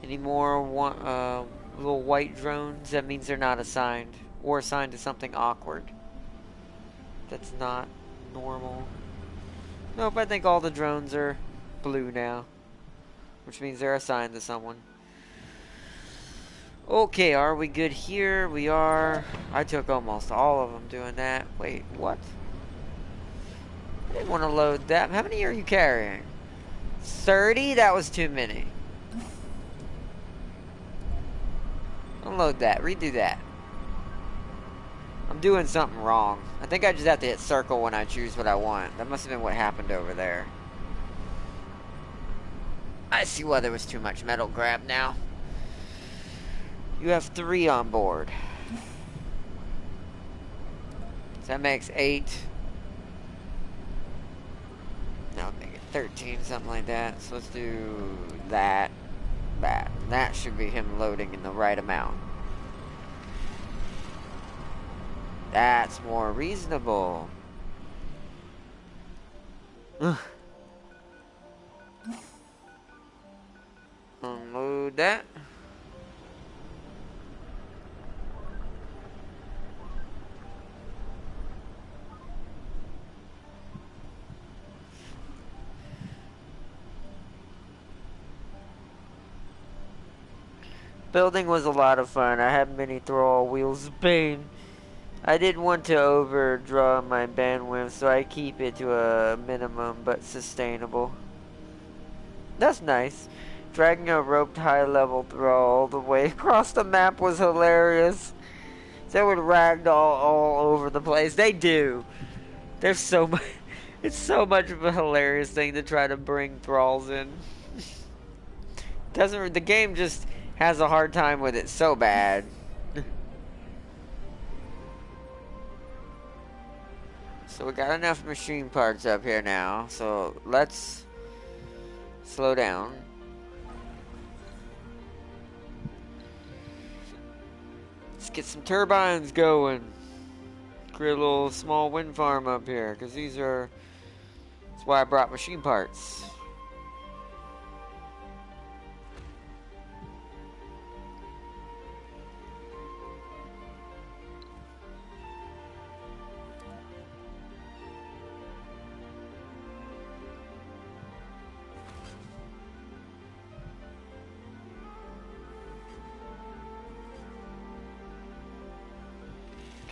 Any more little white drones? That means they're not assigned. Or assigned to something awkward. That's not normal. Nope, I think all the drones are blue now. Which means they're assigned to someone. Okay, are we good here? We are. I took almost all of them doing that. Wait, what? I didn't want to load that. How many are you carrying? 30? That was too many. Unload that. Redo that. I'm doing something wrong. I think I just have to hit circle when I choose what I want. That must have been what happened over there. I see why there was too much metal grab now. You have 3 on board. So that makes 8. No, make it 13, something like that. So let's do that. That. And that should be him loading in the right amount. That's more reasonable. Unload that. Building was a lot of fun. I had many thrall wheels of pain. I didn't want to overdraw my bandwidth, so I keep it to a minimum but sustainable. That's nice. Dragging a roped high-level thrall all the way across the map was hilarious. They would ragdoll all over the place. They do. There's so much. It's so much of a hilarious thing to try to bring thralls in. The game just has a hard time with it so bad. So we got enough machine parts up here now. So let's slow down. Let's get some turbines going. Create a little small wind farm up here, because that's why I brought machine parts.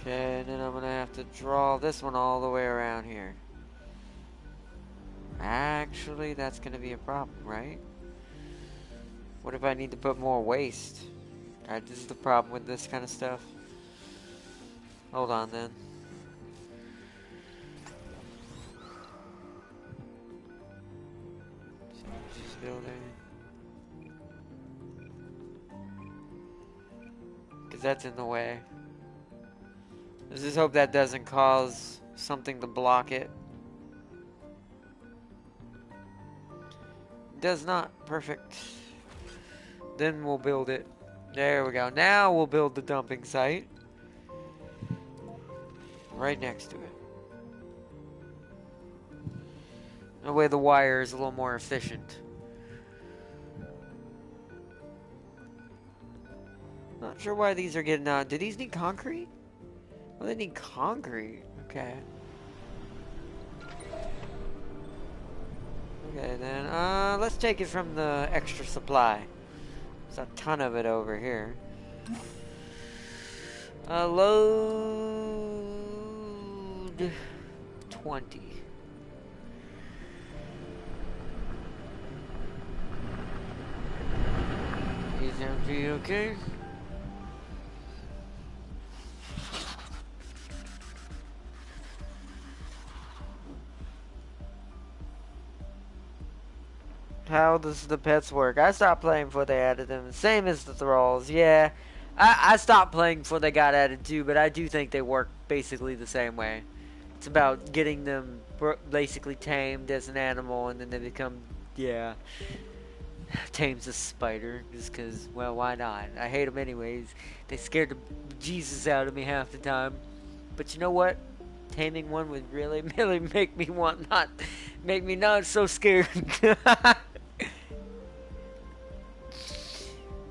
Okay, and then I'm gonna have to draw this one all the way around here. Actually, that's gonna be a problem, right? What if I need to put more waste? Alright, this is the problem with this kind of stuff. Hold on then. Just building. Because that's in the way. Let's just hope that doesn't cause something to block it. Does not. Perfect. Then we'll build it. There we go. Now we'll build the dumping site. Right next to it. That way the wire is a little more efficient. Not sure why these are getting on. Do these need concrete? Oh, they need concrete. Okay. Okay, then, let's take it from the extra supply. There's a ton of it over here. Load 20. He's empty, okay? How does the pets work? I stopped playing before they added them. Same as the thralls, yeah. I stopped playing before they got added too, but I do think they work basically the same way. It's about getting them basically tamed as an animal, and then they become, yeah, tames a spider. Just because, well, why not? I hate them anyways. They scared the Jesus out of me half the time. But you know what? Taming one would really, really make me not so scared.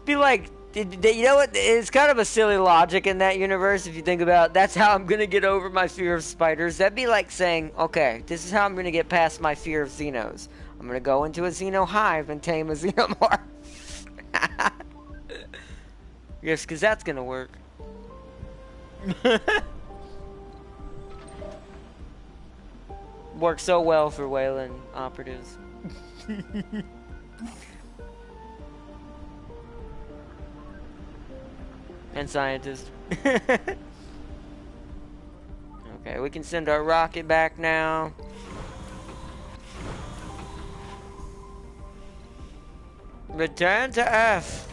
Be like, you know what? It's kind of a silly logic in that universe if you think about. That's how I'm gonna get over my fear of spiders. That'd be like saying, okay, this is how I'm gonna get past my fear of xenos. I'm gonna go into a xeno hive and tame a xenomorph. Yes, because that's gonna work. Works so well for Wayland operatives. And scientists. Okay, we can send our rocket back now. Return to Earth.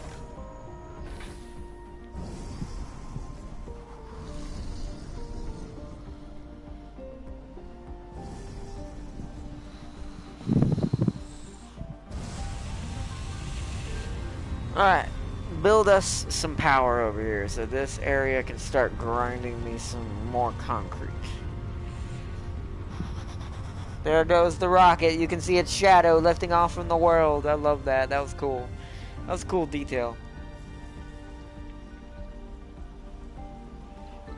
Alright, build us some power over here so this area can start grinding me some more concrete. There goes the rocket. You can see its shadow lifting off from the world. I love that. That was cool. That was a cool detail.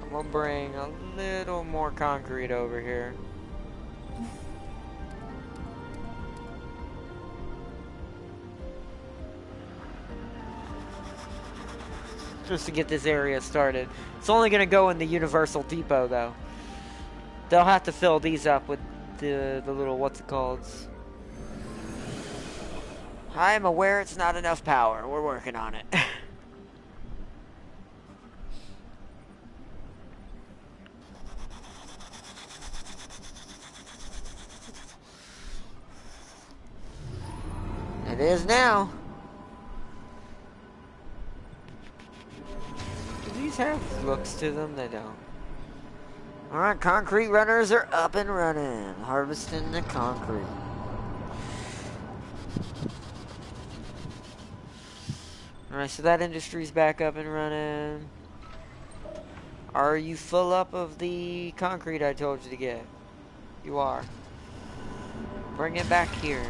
I'm gonna bring a little more concrete over here. Just to get this area started. It's only gonna go in the Universal Depot though. They'll have to fill these up with the little, what's it called? I am aware it's not enough power. We're working on it. It is now. Do these have looks to them? They don't. Alright, concrete runners are up and running. Harvesting the concrete. Alright, so that industry's back up and running. Are you full up of the concrete I told you to get? You are. Bring it back here.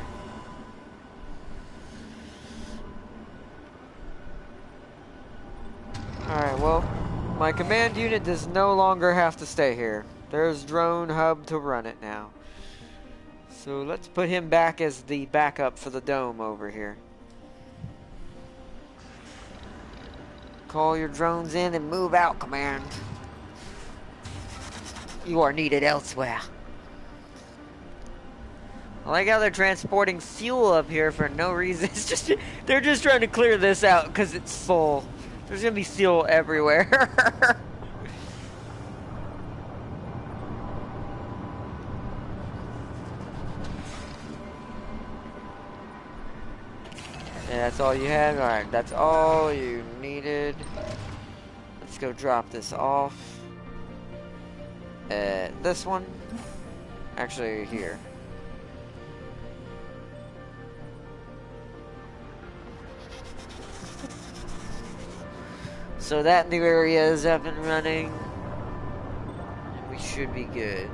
Alright, well, my command unit does no longer have to stay here. There's drone hub to run it now. So let's put him back as the backup for the dome over here. Call your drones in and move out, command. You are needed elsewhere. I like how they're transporting fuel up here for no reason. It's just, they're just trying to clear this out because it's full. There's gonna be fuel everywhere. Yeah, that's all you had? Alright, that's all you needed. Let's go drop this off. This one? Actually, here. So that new area is up and running. We should be good.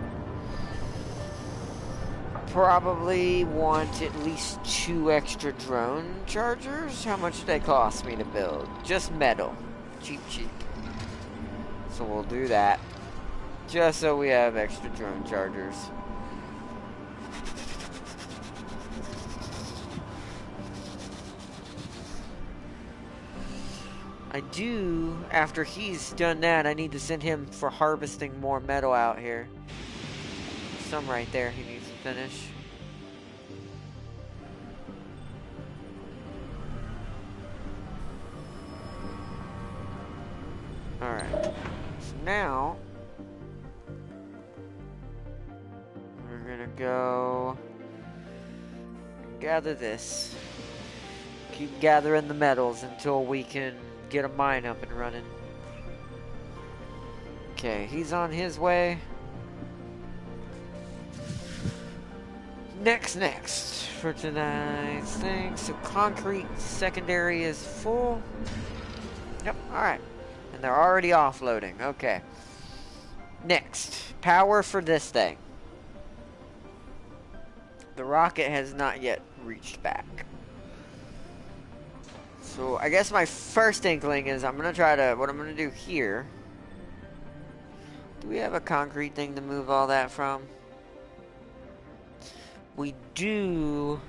Probably want at least 2 extra drone chargers. How much do they cost me to build? Just metal. Cheap, cheap. So we'll do that. Just so we have extra drone chargers. I do, after he's done that, I need to send him for harvesting more metal out here. Some right there he needs to finish. Alright. So now, we're gonna go gather this. Keep gathering the metals until we can get a mine up and running. Okay, he's on his way. Next for tonight's thing. So concrete secondary is full. Yep, alright. And they're already offloading. Okay. Next, power for this thing. The rocket has not yet reached back. So I guess my first inkling is I'm gonna try to, what I'm gonna do here. Do we have a concrete thing to move all that from? We do.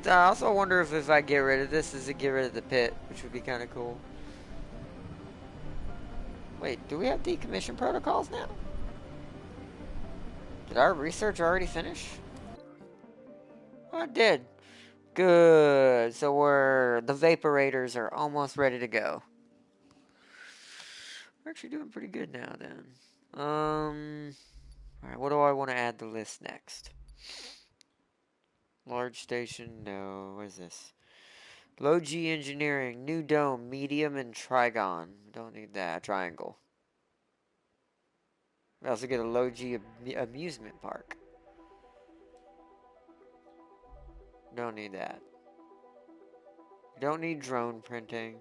I also wonder if I get rid of this, does it get rid of the pit, which would be kind of cool. Wait, do we have decommission protocols now? Did our research already finish? Oh, it did. Good. So the vaporators are almost ready to go. We're actually doing pretty good now then. Alright, what do I want to add to the list next? Large station, no. What is this? Low G engineering, new dome, medium, and trigon. Don't need that. Triangle. We also get a low G amusement park. Don't need that. Don't need drone printing.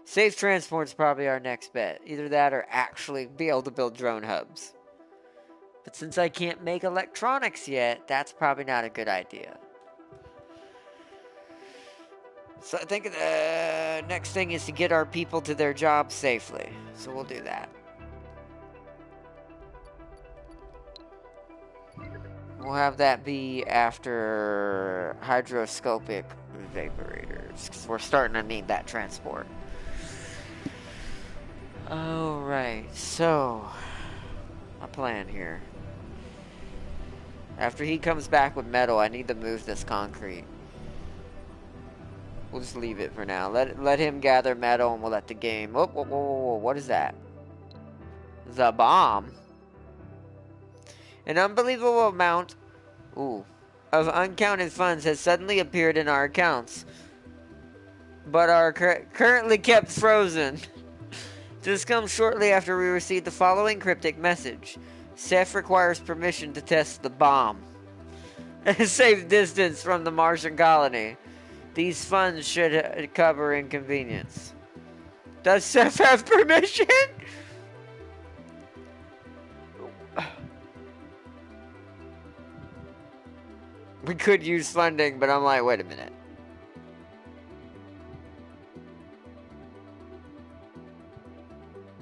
Safe transport's probably our next bet. Either that or actually be able to build drone hubs. But since I can't make electronics yet, that's probably not a good idea. So I think the next thing is to get our people to their jobs safely. So we'll do that. We'll have that be after hydroscopic evaporators, because we're starting to need that transport. Alright, so my plan here. After he comes back with metal, I need to move this concrete. We'll just leave it for now. Let him gather metal and we'll let the game... Whoa, whoa, whoa, whoa, what is that? The bomb. An unbelievable amount of uncounted funds has suddenly appeared in our accounts, but are currently kept frozen. This comes shortly after we received the following cryptic message. Seth requires permission to test the bomb. A safe distance from the Martian colony. These funds should cover inconvenience. Does Seth have permission? We could use funding, but I'm like, wait a minute.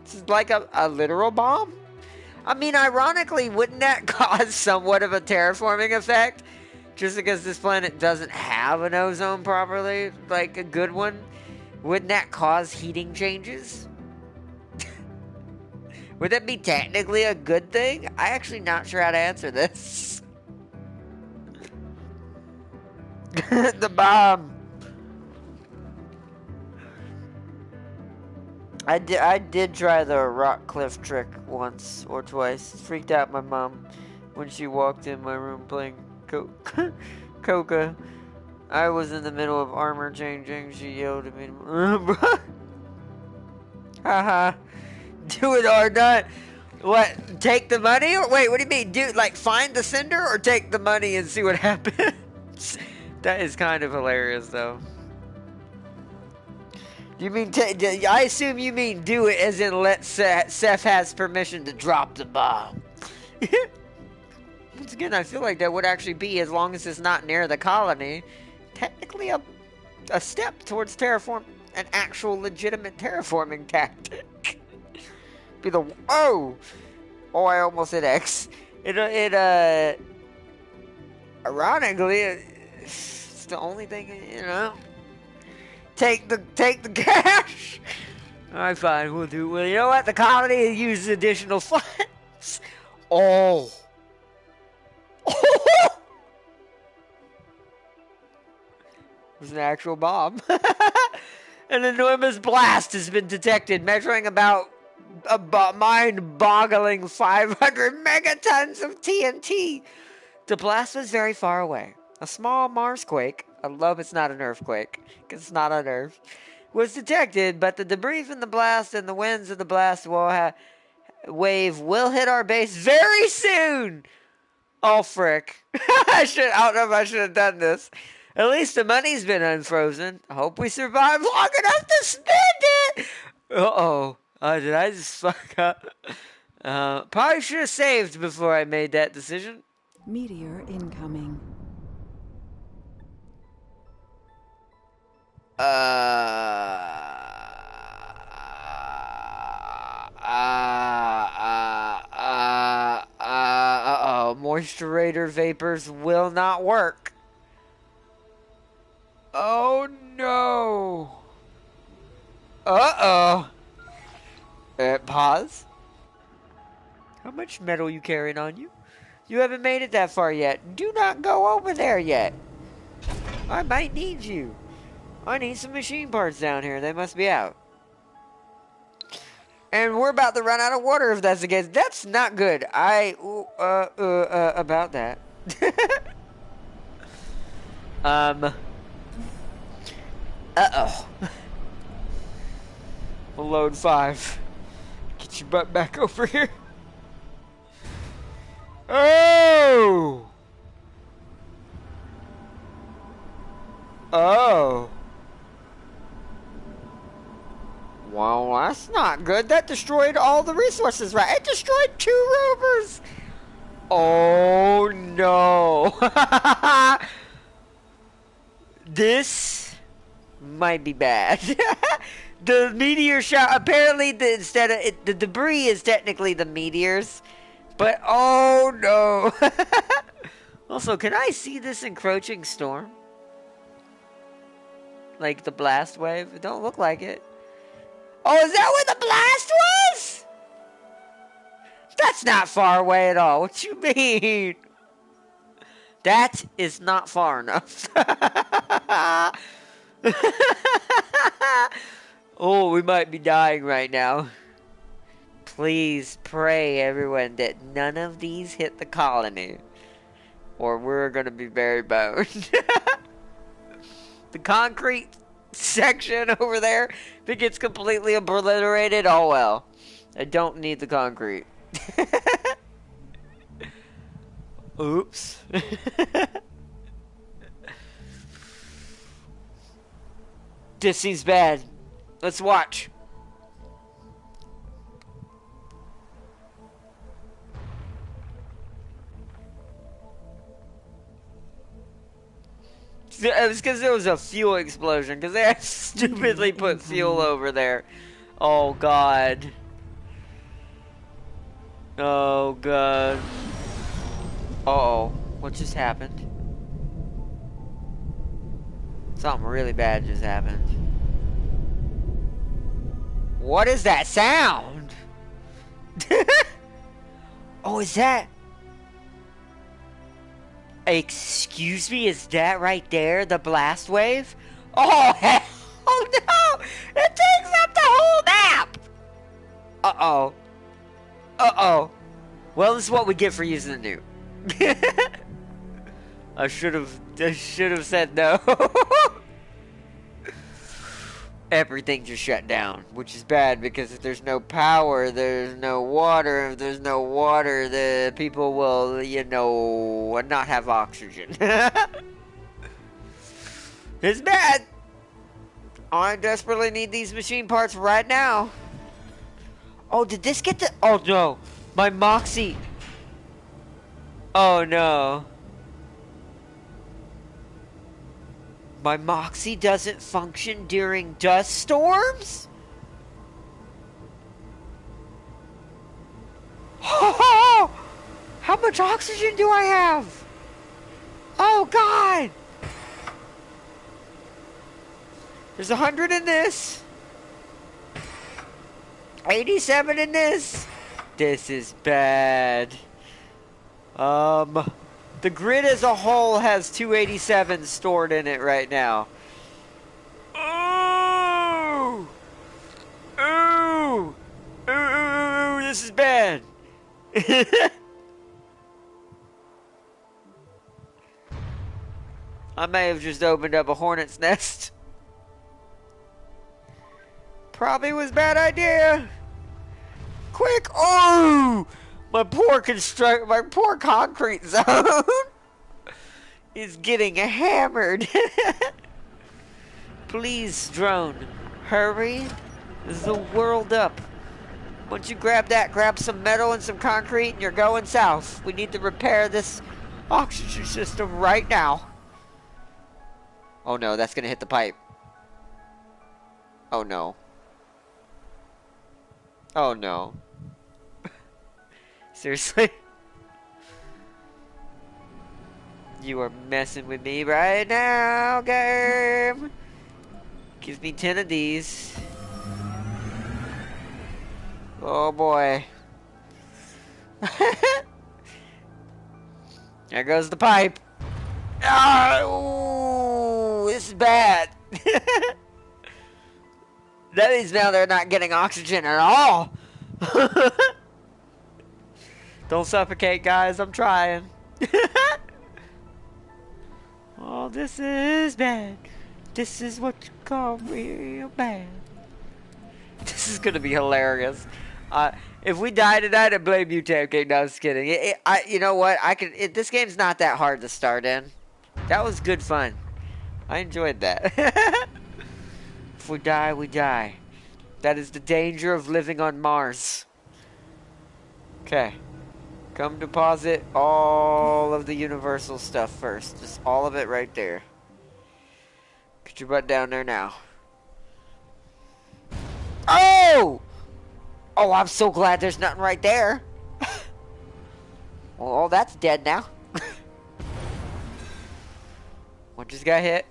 This is like a literal bomb? I mean, ironically, wouldn't that cause somewhat of a terraforming effect? Just because this planet doesn't have an ozone properly, like a good one, wouldn't that cause heating changes? Would that be technically a good thing? I'm actually not sure how to answer this. The bomb. I did try the rock cliff trick once or twice. It freaked out my mom when she walked in my room playing Coca. I was in the middle of armor changing. She yelled at me. Haha. Do it or not. What? Take the money? Or wait, what do you mean? Do like find the sender or take the money and see what happens? That is kind of hilarious, though. You mean? I assume you mean do it as in let Seth has permission to drop the bomb. Once again, I feel like that would actually be, as long as it's not near the colony, technically a step towards an actual legitimate terraforming tactic. Be the oh, I almost hit X. Ironically, It's the only thing, you know. Take the cash. All right, fine. We'll do. Well, you know what? The colony uses additional funds. Oh. It was an actual bomb. An enormous blast has been detected, measuring about a mind-boggling 500 megatons of TNT. The blast was very far away. A small Marsquake, I love it's not an earthquake, because it's not on Earth, was detected, but the debris from the blast and the winds of the blast wave will hit our base very soon. Oh, frick. I don't know if I should have done this. At least the money's been unfrozen. I hope we survive long enough to spend it. Uh-oh. Did I just fuck up? Probably should have saved before I made that decision. Meteor incoming. Moisturator vapors will not work. Oh no. Uh-oh. Pause. How much metal you carrying on you? You haven't made it that far yet. Do not go over there yet. I might need you. I need some machine parts down here. They must be out. And we're about to run out of water if that's the case. That's not good. About that. Uh-oh. Load 5. Get your butt back over here. Oh! Oh. Well, that's not good. That destroyed all the resources, right? It destroyed 2 rovers. Oh, no. This might be bad. The meteor shot, apparently the debris is technically the meteors. But, oh, no. Also, can I see this encroaching storm? Like the blast wave? It don't look like it. Oh, is that where the blast was? That's not far away at all. What you mean? That is not far enough. Oh, we might be dying right now. Please pray, everyone, that none of these hit the colony. Or we're going to be very boned. The concrete section over there, if it gets completely obliterated, oh well. I don't need the concrete. Oops. This seems bad. Let's watch. It was because there was a fuel explosion. Because they stupidly put fuel over there. Oh, God. Oh, God. Uh-oh. What just happened? Something really bad just happened. What is that sound? Oh, is that... Excuse me, is that right there the blast wave? Oh, hell no! It takes up the whole map! Uh-oh. Uh-oh. Well, this is what we get for using the nuke. I should have said no. Everything just shut down, which is bad because if there's no power, there's no water. If there's no water, the people will, you know, not have oxygen. It's bad. I desperately need these machine parts right now. Oh, did this get the... Oh, no. My Moxie. Oh, no. My Moxie doesn't function during dust storms? How much oxygen do I have? Oh, God. There's 100 in this. 87 in this. This is bad. The grid as a whole has 287 stored in it right now. Ooh! Ooh! Ooh! This is bad. I may have just opened up a hornet's nest. Probably was a bad idea. Quick! Oh! My poor concrete zone is getting hammered. Please, drone, hurry the world up. Once you grab that, grab some metal and some concrete, and you're going south. We need to repair this oxygen system right now. Oh no, that's gonna hit the pipe. Oh no. Oh no. Seriously? You are messing with me right now, game. Gives me 10 of these. Oh boy. There goes the pipe. Oh, this is bad. That means now they're not getting oxygen at all. Don't suffocate, guys. I'm trying. Oh, this is bad. This is what you call real bad. This is gonna be hilarious. If we die tonight, I blame you, Tam. Okay, no, I was kidding. You know what? This game's not that hard to start in. That was good fun. I enjoyed that. If we die, we die. That is the danger of living on Mars. Okay. Come deposit all of the universal stuff first. Just all of it right there. Get your butt down there now. Oh! Oh, I'm so glad there's nothing right there. Well, that's dead now. What just got hit?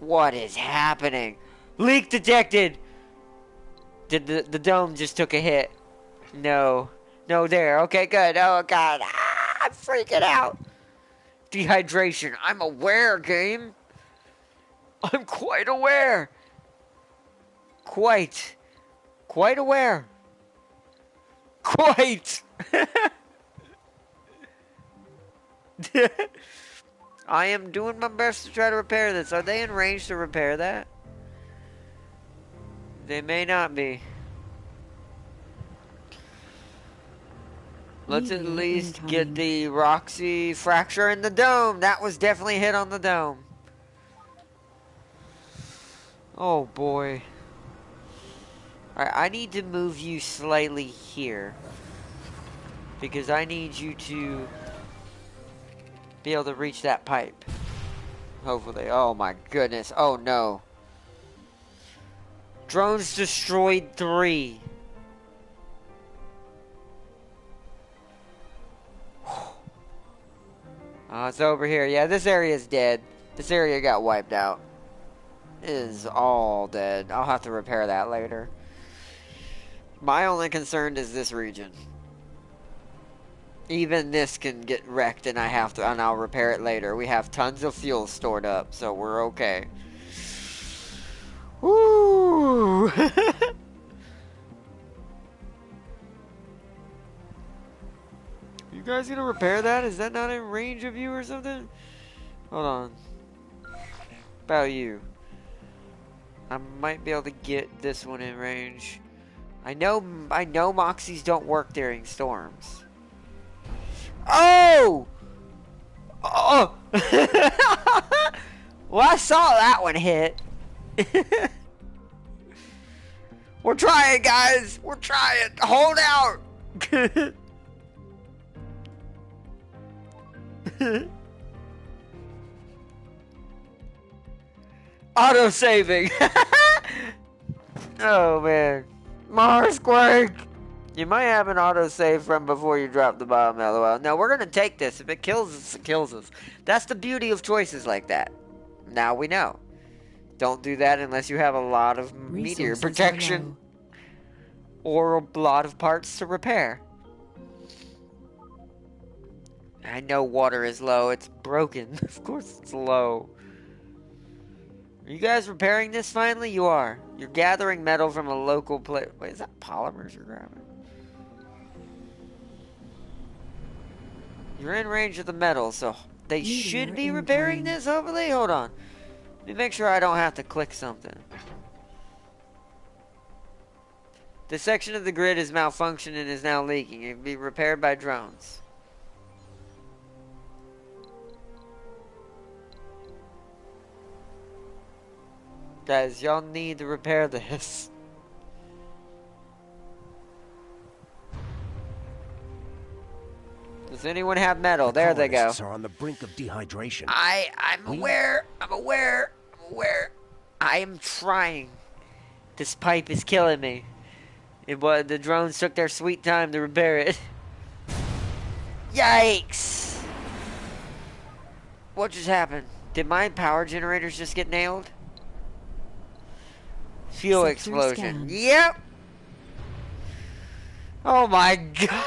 What is happening? Leak detected! The dome just took a hit. No. No, there. Okay, good. Oh, God. Ah, I'm freaking out. Dehydration. I'm aware, game. I'm quite aware. Quite aware. Quite. I am doing my best to try to repair this. Are they in range to repair that? They may not be. Let's at least get the Roxy fracture in the dome. That was definitely hit on the dome. Oh boy. Alright, I need to move you slightly here. Because I need you to be able to reach that pipe. Hopefully. Oh my goodness. Oh no. Drones destroyed 3. Oh, it's over here. Yeah, this area is dead. This area got wiped out. It is all dead. I'll have to repair that later. My only concern is this region. Even this can get wrecked and I'll repair it later. We have tons of fuel stored up, so we're okay. Woo! You guys gonna repair that? Is that not in range of you or something? Hold on. About you. I might be able to get this one in range. I know Moxies don't work during storms. Oh! Oh! Well, I saw that one hit. We're trying, guys. We're trying. Hold out. Auto saving. Oh man, Marsquake. You might have an auto save from before you drop the bomb. LOL. No, we're gonna take this. If it kills us, it kills us. That's the beauty of choices like that. Now we know. Don't do that unless you have a lot of meteor Resources protection or a lot of parts to repair. I know water is low. It's broken. Of course it's low. Are you guys repairing this finally? You are. You're gathering metal from a local place. Wait, is that polymers you're grabbing? You're in range of the metal, so they should be repairing this, hopefully. Hold on. Let me make sure I don't have to click something. The section of the grid is malfunctioning and is now leaking. It can be repaired by drones. Guys, y'all need to repair this. Does anyone have metal? There they go. Are on the brink of dehydration. I'm aware. I am trying. This pipe is killing me. The drones took their sweet time to repair it. Yikes! What just happened? Did my power generators just get nailed? Fuel explosion. Yep. Oh my god.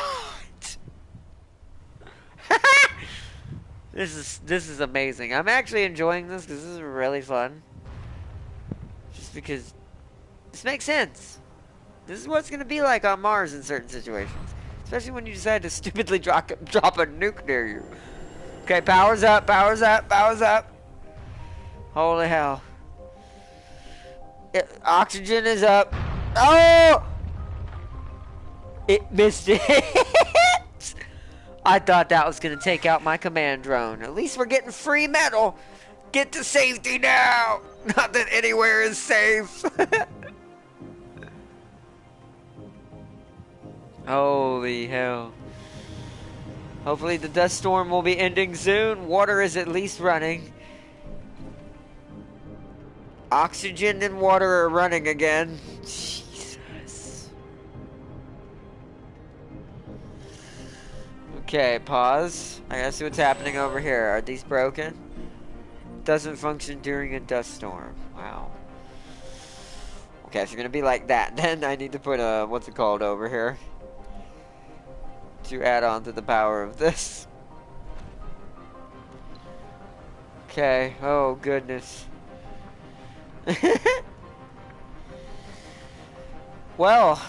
This is amazing. I'm actually enjoying this because this is really fun. Just because this makes sense. This is what it's gonna be like on Mars in certain situations. Especially when you decide to stupidly drop a nuke near you. Okay, power's up, power's up, power's up. Holy hell. Oxygen is up. Oh! It missed it. I thought that was going to take out my command drone. At least we're getting free metal. Get to safety now. Not that anywhere is safe. Holy hell. Hopefully the dust storm will be ending soon. Water is at least running. Oxygen and water are running again. Jesus. Okay, pause. I gotta see what's happening over here. Are these broken? Doesn't function during a dust storm. Wow. Okay, if you're gonna be like that, then I need to put a, what's it called over here? To add on to the power of this. Okay, oh goodness. Well,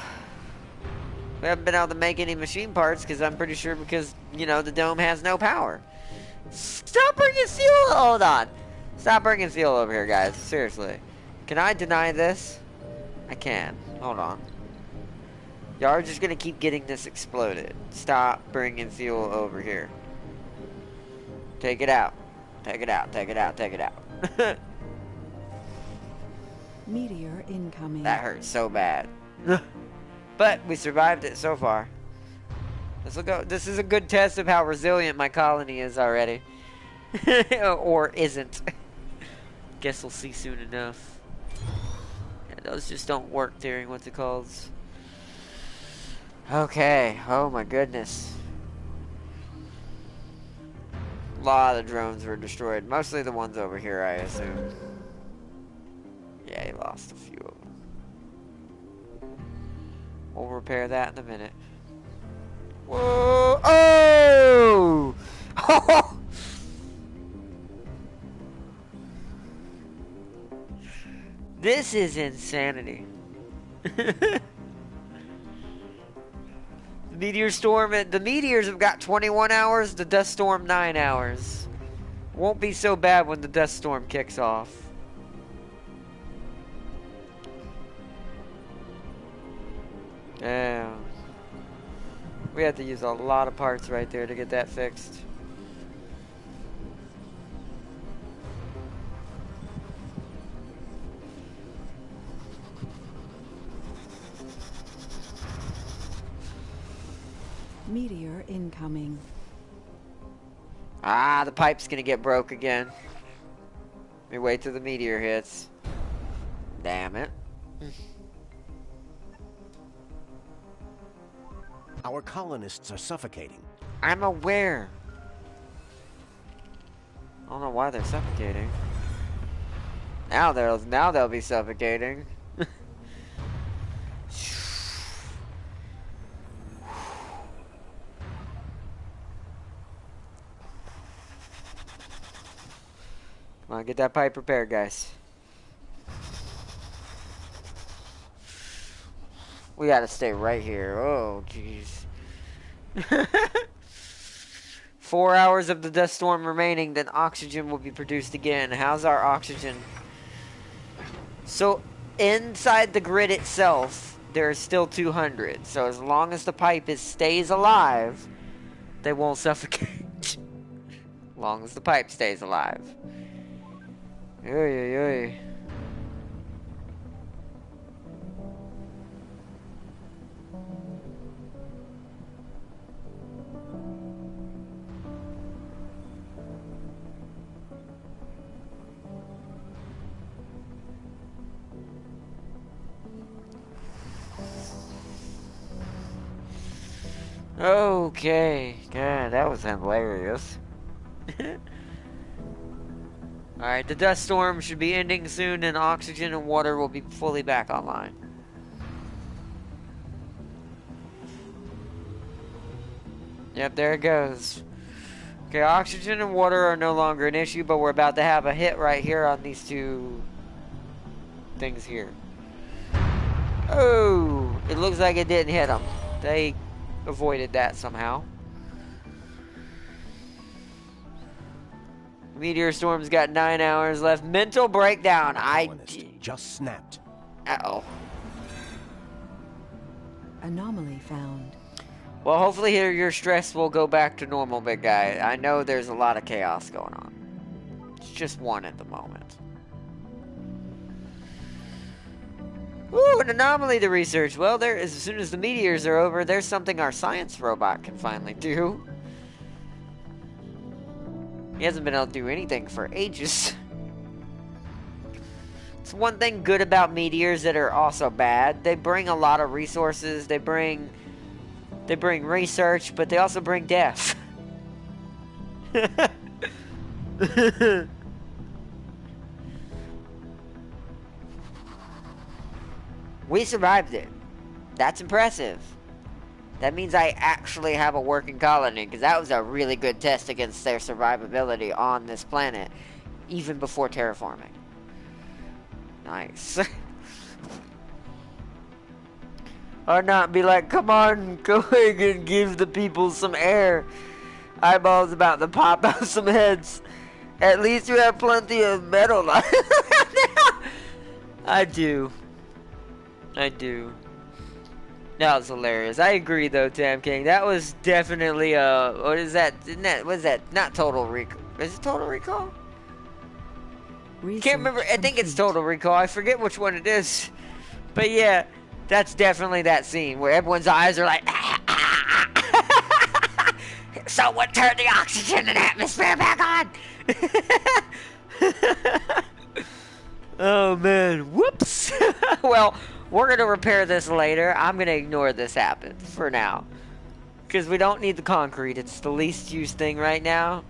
we haven't been able to make any machine parts because I'm pretty sure you know, the dome has no power. Stop bringing fuel! Hold on. Stop bringing fuel over here, guys. Seriously. Can I deny this? I can. Hold on. Y'all are just gonna keep getting this exploded. Stop bringing fuel over here. Take it out. Take it out. Take it out. Take it out. Meteor incoming. That hurts so bad. But we survived it so far. This is a good test of how resilient my colony is already. Or isn't. Guess we'll see soon enough. Yeah, those just don't work during what's it called. Okay. Oh my goodness. A lot of drones were destroyed. Mostly the ones over here, I assume. Yeah, he lost a few of them. We'll repair that in a minute. Whoa! Oh! This is insanity. The meteor storm, the meteors have got 21 hours, the dust storm 9 hours. Won't be so bad when the dust storm kicks off. Damn. We had to use a lot of parts right there to get that fixed. Meteor incoming. Ah, the pipe's gonna get broke again. Let me wait till the meteor hits. Damn it. Our colonists are suffocating. I'm aware. I don't know why they're suffocating. Now they'll be suffocating. Come on, get that pipe repaired, guys. We gotta stay right here. Oh, jeez. 4 hours of the dust storm remaining, then oxygen will be produced again. How's our oxygen? So, inside the grid itself, there's still 200. So, as long as the pipe stays alive, they won't suffocate. As long as the pipe stays alive. Oy, oy, oy. Okay. God, that was hilarious. Alright, the dust storm should be ending soon and oxygen and water will be fully back online. Yep, there it goes. Okay, oxygen and water are no longer an issue, but we're about to have a hit right here on these two things here. Oh, it looks like it didn't hit them. They avoided that somehow. Meteor storm's got 9 hours left. Mental breakdown. Just snapped. Uh-oh. Anomaly found. Well, hopefully here your stress will go back to normal, big guy. I know there's a lot of chaos going on. It's just one at the moment. Ooh, an anomaly to research. Well, as soon as the meteors are over, there's something our science robot can finally do. He hasn't been able to do anything for ages. It's one thing good about meteors that are also bad. They bring a lot of resources. They bring research, but they also bring death. We survived it. That's impressive. That means I actually have a working colony, because that was a really good test against their survivability on this planet, even before terraforming. Nice. Or not be like, come on, go and give the people some air. Eyeballs about to pop out some heads. At least you have plenty of metal. I do. That was hilarious. I agree, though, Tam King. That was definitely what is that? What is that? Not Total Recall. Is it Total Recall? Can't remember. I think it's Total Recall. I forget which one it is. But yeah, that's definitely that scene where everyone's eyes are like, someone turn the oxygen and atmosphere back on. Oh man, whoops. Well, we're going to repair this later. I'm going to ignore this happen for now. Because we don't need the concrete. It's the least used thing right now.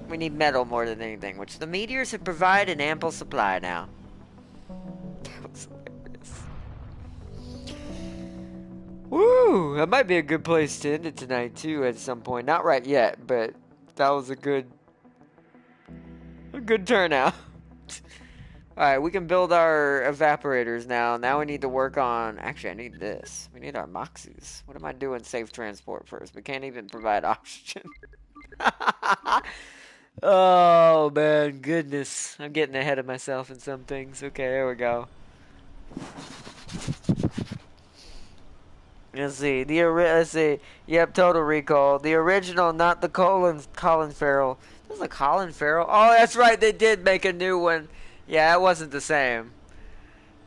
We need metal more than anything. Which the meteors have provided an ample supply now. That was hilarious. Woo! That might be a good place to end it tonight too at some point. Not right yet, but that was a good turnout. Alright, we can build our evaporators now. Now we need to work on... Actually, I need this. We need our Moxus. What am I doing safe transport first? We can't even provide oxygen. Oh, man. Goodness. I'm getting ahead of myself in some things. Okay, there we go. Let's see. Let's see. Yep, Total Recall. The original, not the Colin Farrell. That was a Colin Farrell? Oh, that's right. They did make a new one. Yeah, it wasn't the same.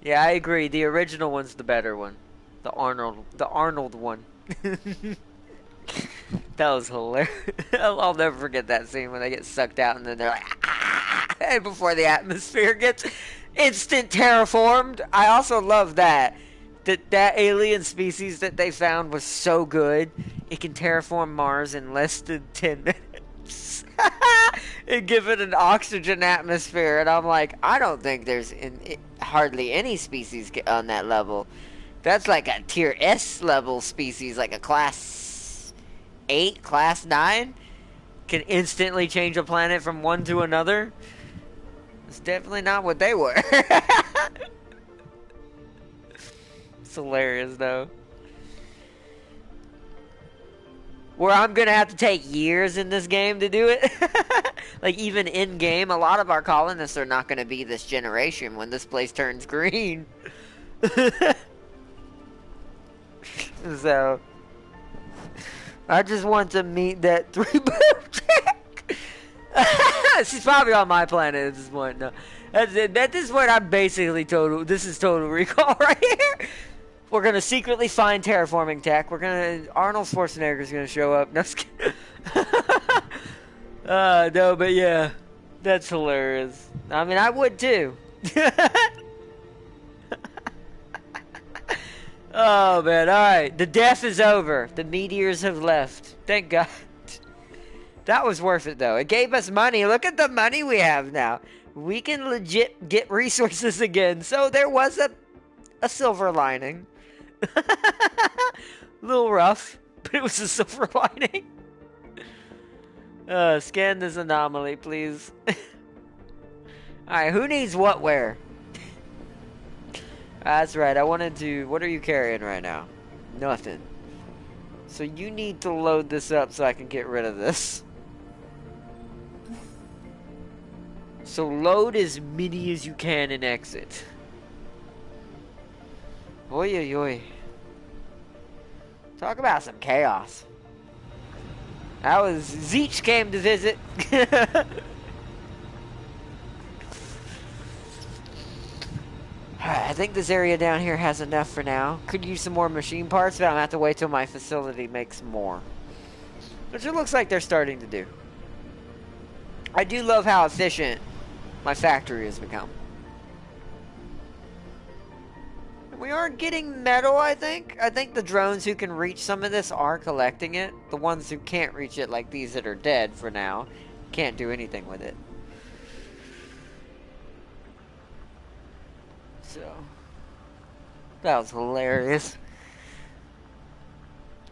Yeah, I agree. The original one's the better one. The Arnold one. That was hilarious. I'll never forget that scene when they get sucked out and then they're like, ah! And before the atmosphere gets instant terraformed. I also love that. That alien species that they found was so good. It can terraform Mars in less than 10 minutes. this and give it an oxygen atmosphere. And I'm like, I don't think there's hardly any species on that level. That's like a tier S level species, like a class 8, class 9. Can instantly change a planet from one to another. It's definitely not what they were. It's hilarious, though. Where I'm gonna have to take years in this game to do it. Like, even in game, a lot of our colonists are not gonna be this generation when this place turns green. So, I just want to meet that 3-boob chick. She's probably on my planet at this point. No, that's it. At this point, I'm basically total. This is Total Recall right here. We're gonna secretly find terraforming tech. Arnold Schwarzenegger's gonna show up. No, just kidding. No, but yeah, that's hilarious. I mean, I would too. Oh man, alright. The death is over. The meteors have left. Thank God. That was worth it though. It gave us money. Look at the money we have now. We can legit get resources again. So there was a silver lining. A little rough, but it was a silver lining. Scan this anomaly, please. Alright, who needs what where? That's right, I wanted to... What are you carrying right now? Nothing. So you need to load this up so I can get rid of this. So load as many as you can and exit. Oi, oi, oi. Talk about some chaos. That was... Zeech came to visit. I think this area down here has enough for now. Could use some more machine parts, but I'm going to have to wait till my facility makes more. Which it looks like they're starting to do. I do love how efficient my factory has become. We are getting metal, I think. I think the drones who can reach some of this are collecting it. The ones who can't reach it, like these that are dead for now, can't do anything with it. So, that was hilarious.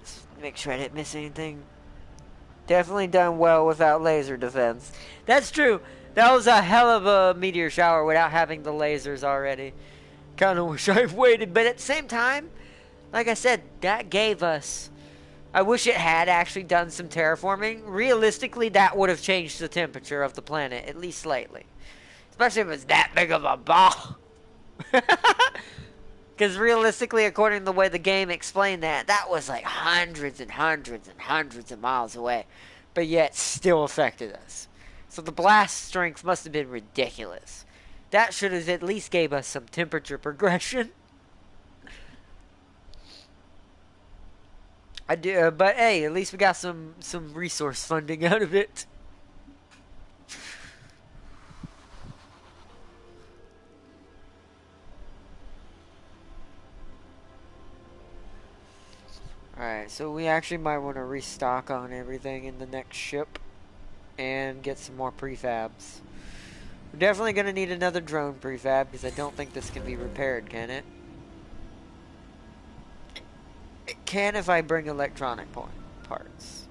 Just make sure I didn't miss anything. Definitely done well without laser defense. That's true. That was a hell of a meteor shower without having the lasers already. Kind of wish I'd waited, but at the same time, like I said, that gave us... I wish it had actually done some terraforming. Realistically, that would have changed the temperature of the planet, at least slightly. Especially if it was that big of a ball. Because realistically, according to the way the game explained that was like hundreds and hundreds and hundreds of miles away. But yet, still affected us. So the blast strength must have been ridiculous. That should have at least gave us some temperature progression. I do, but hey, at least we got some resource funding out of it. Alright, so we actually might want to restock on everything in the next ship and get some more prefabs. We're definitely going to need another drone prefab because I don't think this can be repaired, can it? It can if I bring electronic parts.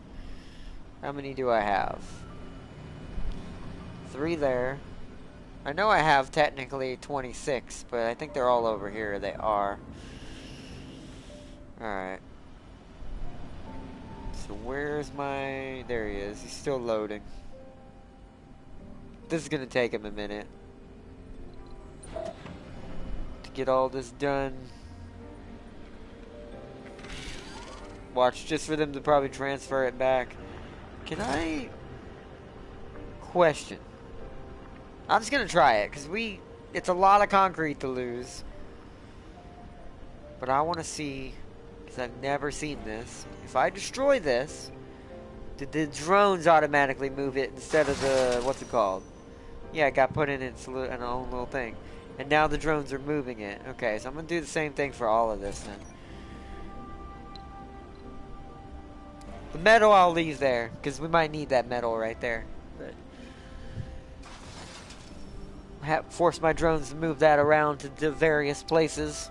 How many do I have? 3 there. I know I have technically 26, but I think they're all over here. They are. Alright. So where's my... There he is. He's still loading. This is going to take him a minute to get all this done. Watch, just for them to probably transfer it back. Can I... Question. I'm just going to try it, because it's a lot of concrete to lose. But I want to see, because I've never seen this. If I destroy this, did the drones automatically move it instead of the, what's it called? Yeah, it got put in its own little thing. And now the drones are moving it. Okay, so I'm going to do the same thing for all of this then. The metal I'll leave there, because we might need that metal right there. But force my drones to move that around to the various places.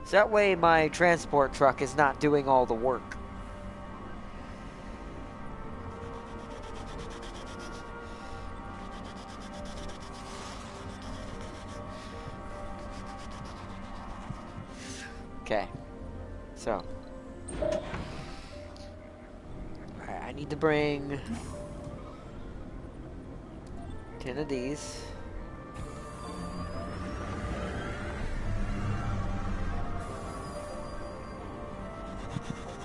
So that way my transport truck is not doing all the work. Okay. So. Alright, I need to bring 10 of these.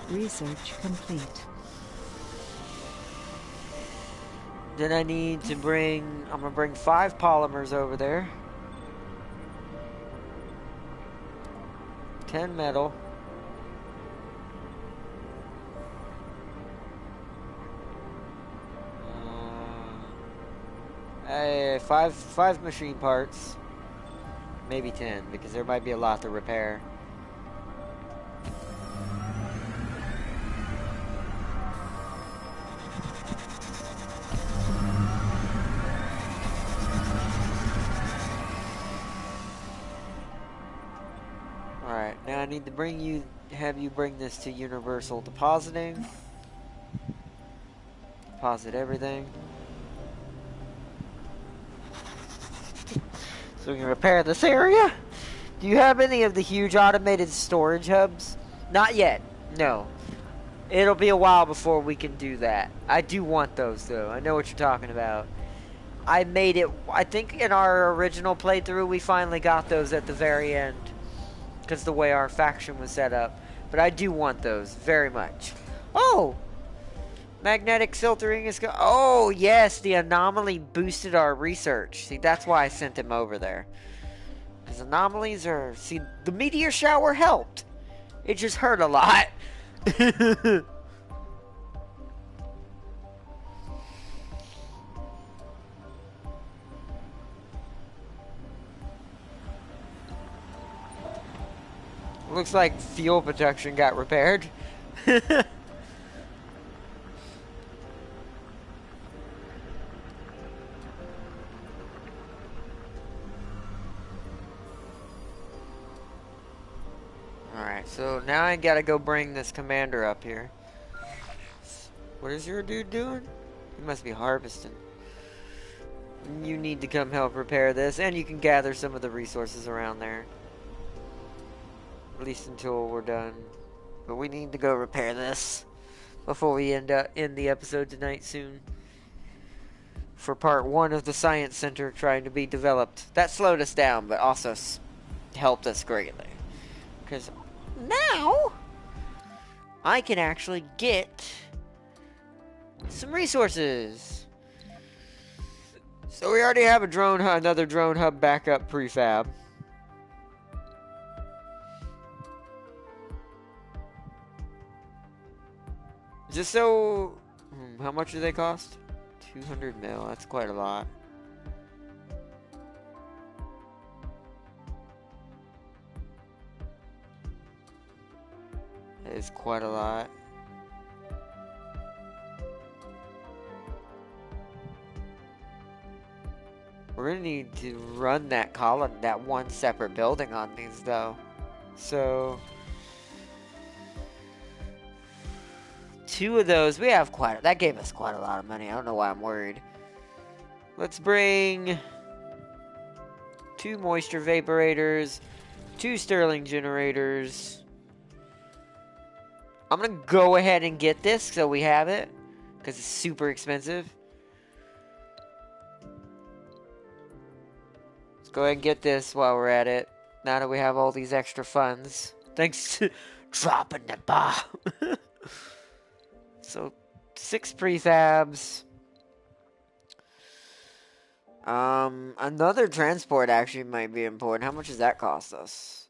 Research complete. Then I need to bring, I'm gonna bring 5 polymers over there. 10 metal. Five machine parts. Maybe 10, because there might be a lot to repair. Alright, now I need to have you bring this to universal depositing. Deposit everything. So we can repair this area. Do you have any of the huge automated storage hubs? Not yet. No. It'll be a while before we can do that. I do want those though. I know what you're talking about. I made it, I think in our original playthrough we finally got those at the very end. Because the way our faction was set up. But I do want those very much. Oh! Magnetic filtering is go. Oh, yes, the anomaly boosted our research. See, that's why I sent him over there. Because anomalies are... See, the meteor shower helped. It just hurt a lot. Looks like fuel protection got repaired. Alright, so now I gotta go bring this commander up here. What is your dude doing? He must be harvesting. You need to come help repair this, and you can gather some of the resources around there. At least until we're done. But we need to go repair this before we end the episode tonight soon. For part 1 of the Science Center trying to be developed. That slowed us down, but also helped us greatly. Because now I can actually get some resources. So we already have another drone hub backup prefab. Just so... how much do they cost? 200 mil, that's quite a lot. That is quite a lot. We're gonna need to run that column, that one separate building on these though. So... 2 of those, we have that gave us quite a lot of money. I don't know why I'm worried. Let's bring 2 moisture vaporators, 2 Stirling generators. I'm gonna go ahead and get this so we have it, because it's super expensive. Let's go ahead and get this while we're at it, now that we have all these extra funds. Thanks to dropping the bomb. So, 6 prefabs. Another transport actually might be important. How much does that cost us?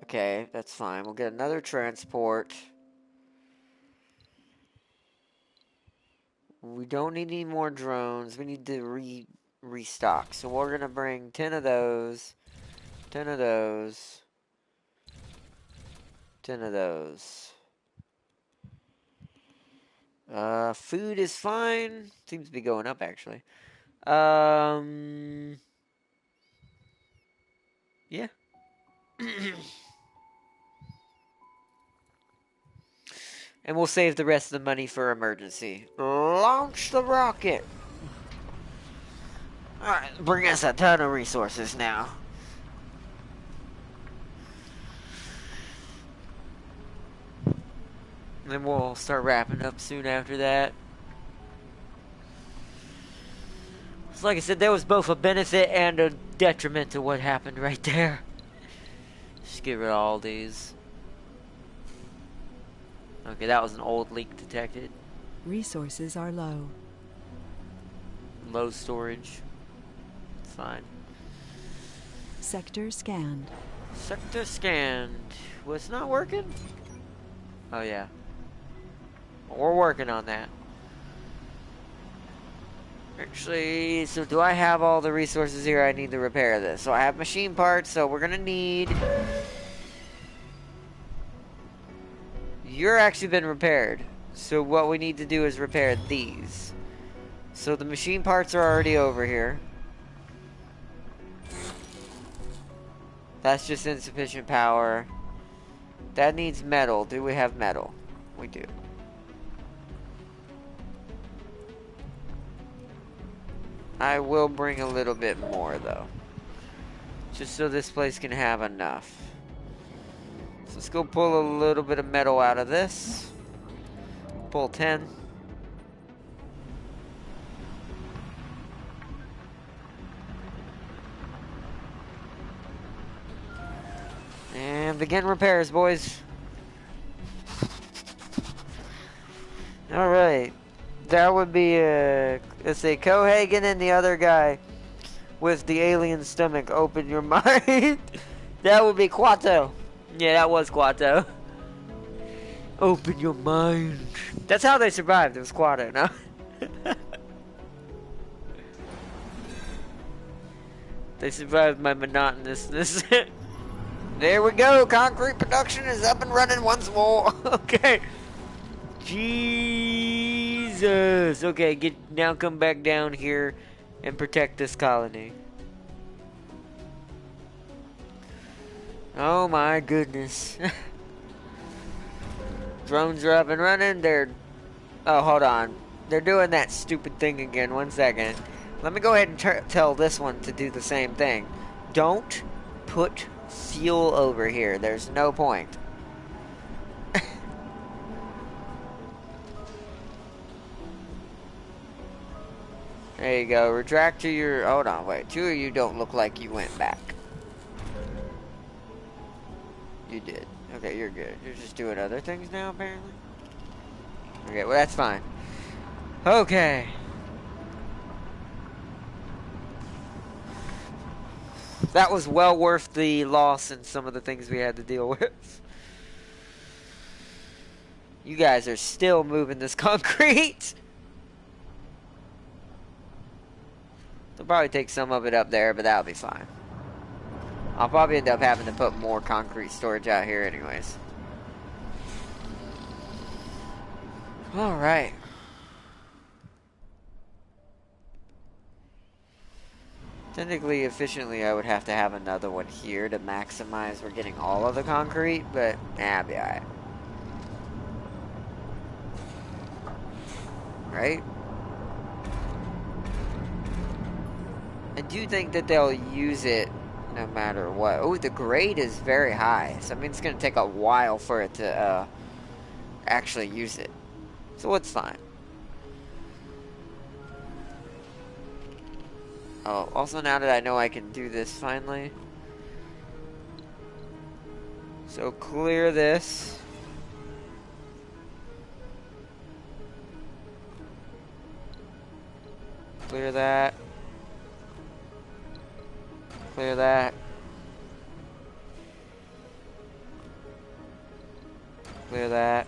Okay, that's fine. We'll get another transport. We don't need any more drones. We need to restock. So we're going to bring 10 of those. 10 of those. 10 of those. Food is fine. Seems to be going up, actually. Yeah. And we'll save the rest of the money for emergency. Launch the rocket! Alright, bring us a ton of resources now. And then we'll start wrapping up soon after that. So like I said, there was both a benefit and a detriment to what happened right there. Just get rid of all these. Okay, that was an old leak detected. Resources are low. Low storage. It's fine. Sector scanned. Sector scanned. Well, it's not working? Oh, yeah. We're working on that. Actually, so do I have all the resources here I need to repair this? So I have machine parts, so we're gonna need... You're actually been repaired. So what we need to do is repair these. So the machine parts are already over here. That's just insufficient power. That needs metal. Do we have metal? We do. I will bring a little bit more though. Just so this place can have enough. So let's go pull a little bit of metal out of this. Pull 10. And begin repairs, boys. Alright. That would be, let's say, Cohagen and the other guy with the alien stomach. Open your mind. That would be Quato. Yeah, that was Quato. Open your mind. That's how they survived. It was Quato, no? They survived my monotonousness. There we go. Concrete production is up and running once more. Okay. Jesus. Okay, now come back down here and protect this colony. Oh my goodness. Drones are up and running. Oh, hold on. They're doing that stupid thing again. 1 second. Let me go ahead and tell this one to do the same thing. Don't put fuel over here. There's no point. There you go. Retract to your... Hold on, wait. 2 of you don't look like you went back. You did. Okay, you're good. You're just doing other things now, apparently? Okay, well, that's fine. Okay. That was well worth the loss and some of the things we had to deal with. You guys are still moving this concrete. They'll probably take some of it up there, but that'll be fine. I'll probably end up having to put more concrete storage out here anyways. Alright. Technically, efficiently, I would have to have another one here to maximize we're getting all of the concrete, but nah, be alright. Right? I do think that they'll use it no matter what. Oh, the grade is very high, so I mean it's going to take a while for it to actually use it. So it's fine. Oh, also now that I know I can do this finally. So clear this. Clear that. Clear that. Clear that.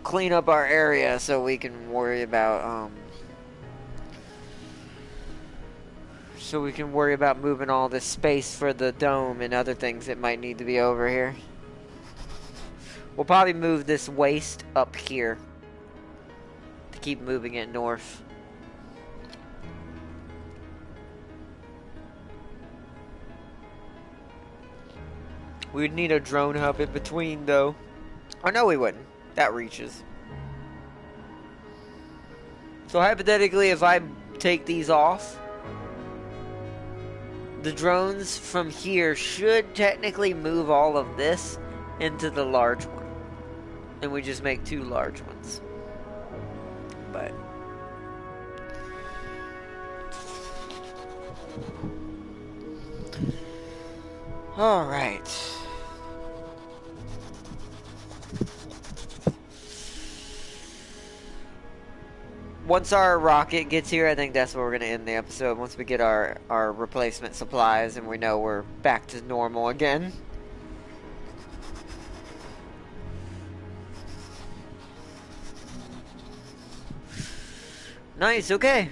Clean up our area so we can worry about moving all this space for the dome and other things that might need to be over here. We'll probably move this waste up here to keep moving it north. We'd need a drone hub in between, though. Oh, no, we wouldn't. That reaches. So, hypothetically, if I take these off, the drones from here should technically move all of this into the large one. And we just make 2 large ones. But... alright. Once our rocket gets here, I think that's where we're going to end the episode. Once we get our replacement supplies and we know we're back to normal again. Nice, okay.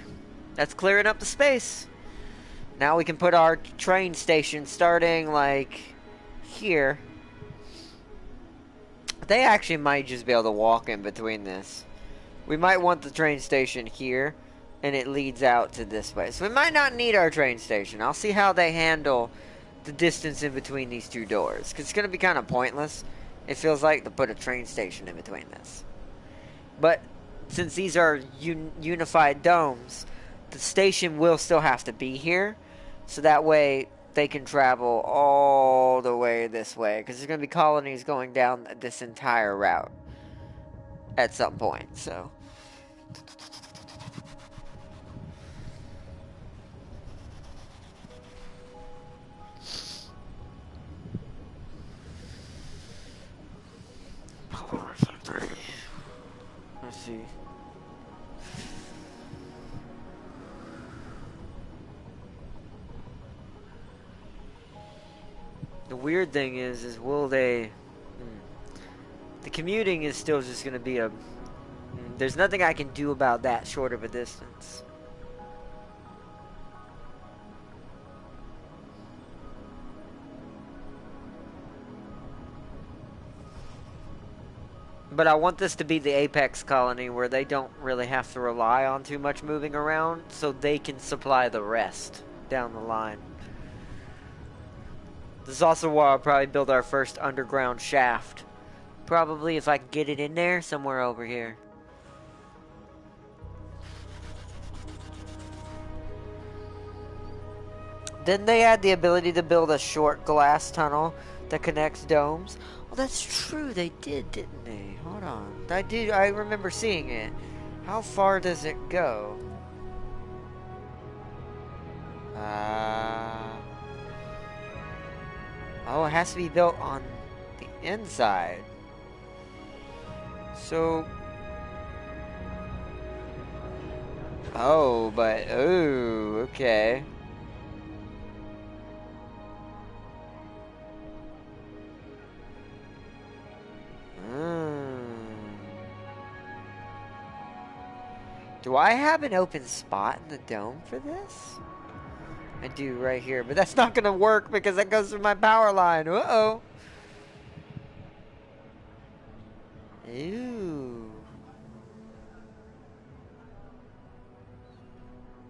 That's clearing up the space. Now we can put our train station starting, like, here. They actually might just be able to walk in between this. We might want the train station here, and it leads out to this way. So we might not need our train station. I'll see how they handle the distance in between these 2 doors. Because it's going to be kind of pointless, it feels like, to put a train station in between this. But since these are unified domes, the station will still have to be here. So that way they can travel all the way this way. Because there's going to be colonies going down this entire route at some point, so. Let's see. The weird thing is will they... The commuting is still just going to be a... There's nothing I can do about that short of a distance. But I want this to be the apex colony where they don't really have to rely on too much moving around, so they can supply the rest down the line. This is also where I'll probably build our first underground shaft. Probably, if I can get it in there, somewhere over here. Didn't they add the ability to build a short glass tunnel that connects domes? Well, that's true, they did, didn't they? Hold on. I remember seeing it. How far does it go? Oh, it has to be built on the inside. So... Oh, but... Ooh, okay. Do I have an open spot in the dome for this? I do right here, but that's not gonna work because that goes through my power line. Uh-oh. Ew.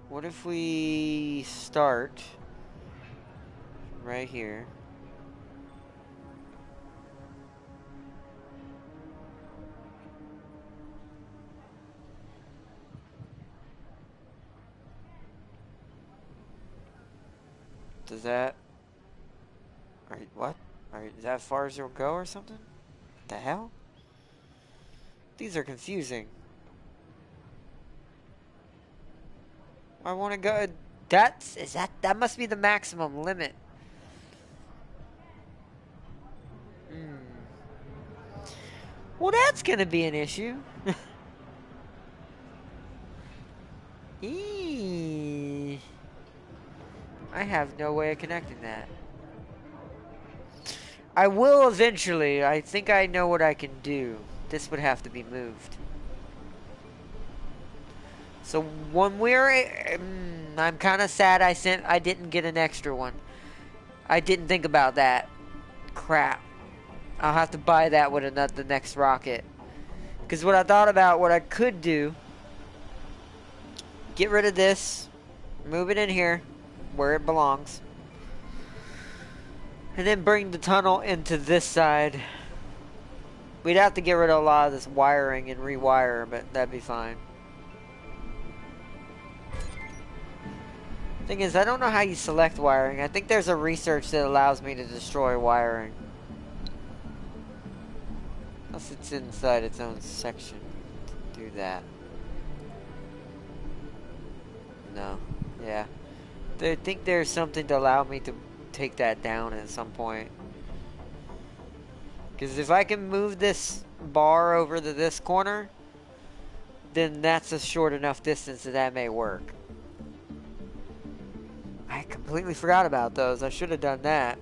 What if we start right here? Does that... Alright, what? Alright, is that as far as you'll go or something? What the hell? These are confusing. I want to go... That must be the maximum limit. Well, that's gonna be an issue. Eee. I have no way of connecting that. I will eventually. I think I know what I can do. This would have to be moved. So when we're... I'm kind of sad I didn't get an extra one. I didn't think about that. Crap. I'll have to buy that with the next rocket. Because what I thought about, what I could do, get rid of this, move it in here, where it belongs, and then bring the tunnel into this side. We'd have to get rid of a lot of this wiring and rewire, but that'd be fine. Thing is, I don't know how you select wiring. I think there's a research that allows me to destroy wiring. Unless it's inside its own section to do that. No. Yeah. I think there's something to allow me to take that down at some point. Because if I can move this bar over to this corner, then that's a short enough distance that may work. I completely forgot about those. I should have done that.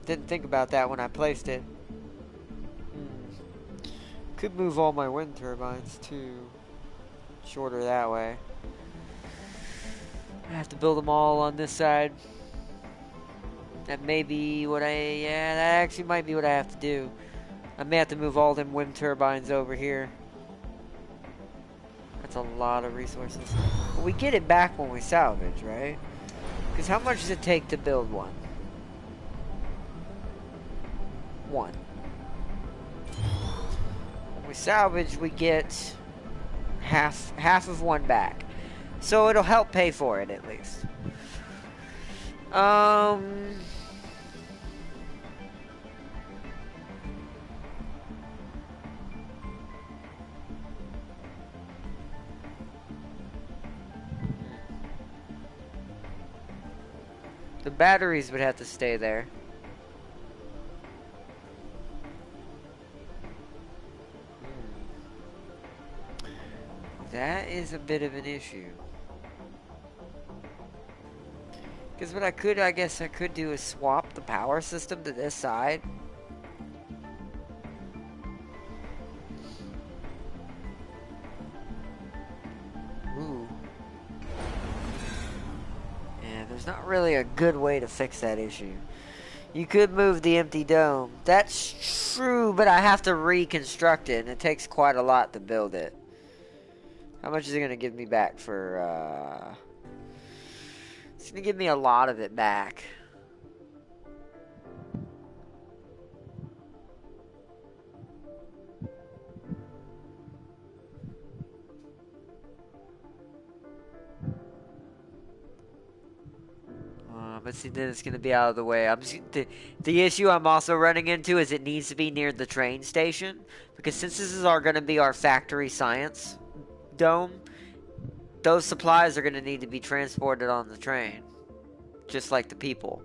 Didn't think about that when I placed it. Could move all my wind turbines too. Shorter that way. I have to build them all on this side. That may be what yeah, that actually might be what I have to do. I may have to move all them wind turbines over here. That's a lot of resources. But we get it back when we salvage, right? Because how much does it take to build one? One. When we salvage, we get half of one back. So it'll help pay for it at least. The batteries would have to stay there. That is a bit of an issue. Because what I guess I could do is swap the power system to this side. Ooh. Yeah, there's not really a good way to fix that issue. You could move the empty dome. That's true, but I have to reconstruct it, and it takes quite a lot to build it. How much is it going to give me back for, It's going to give me a lot of it back. But see, then it's going to be out of the way. The issue I'm also running into is it needs to be near the train station. Because since this is going to be our factory science dome, those supplies are going to need to be transported on the train. Just like the people.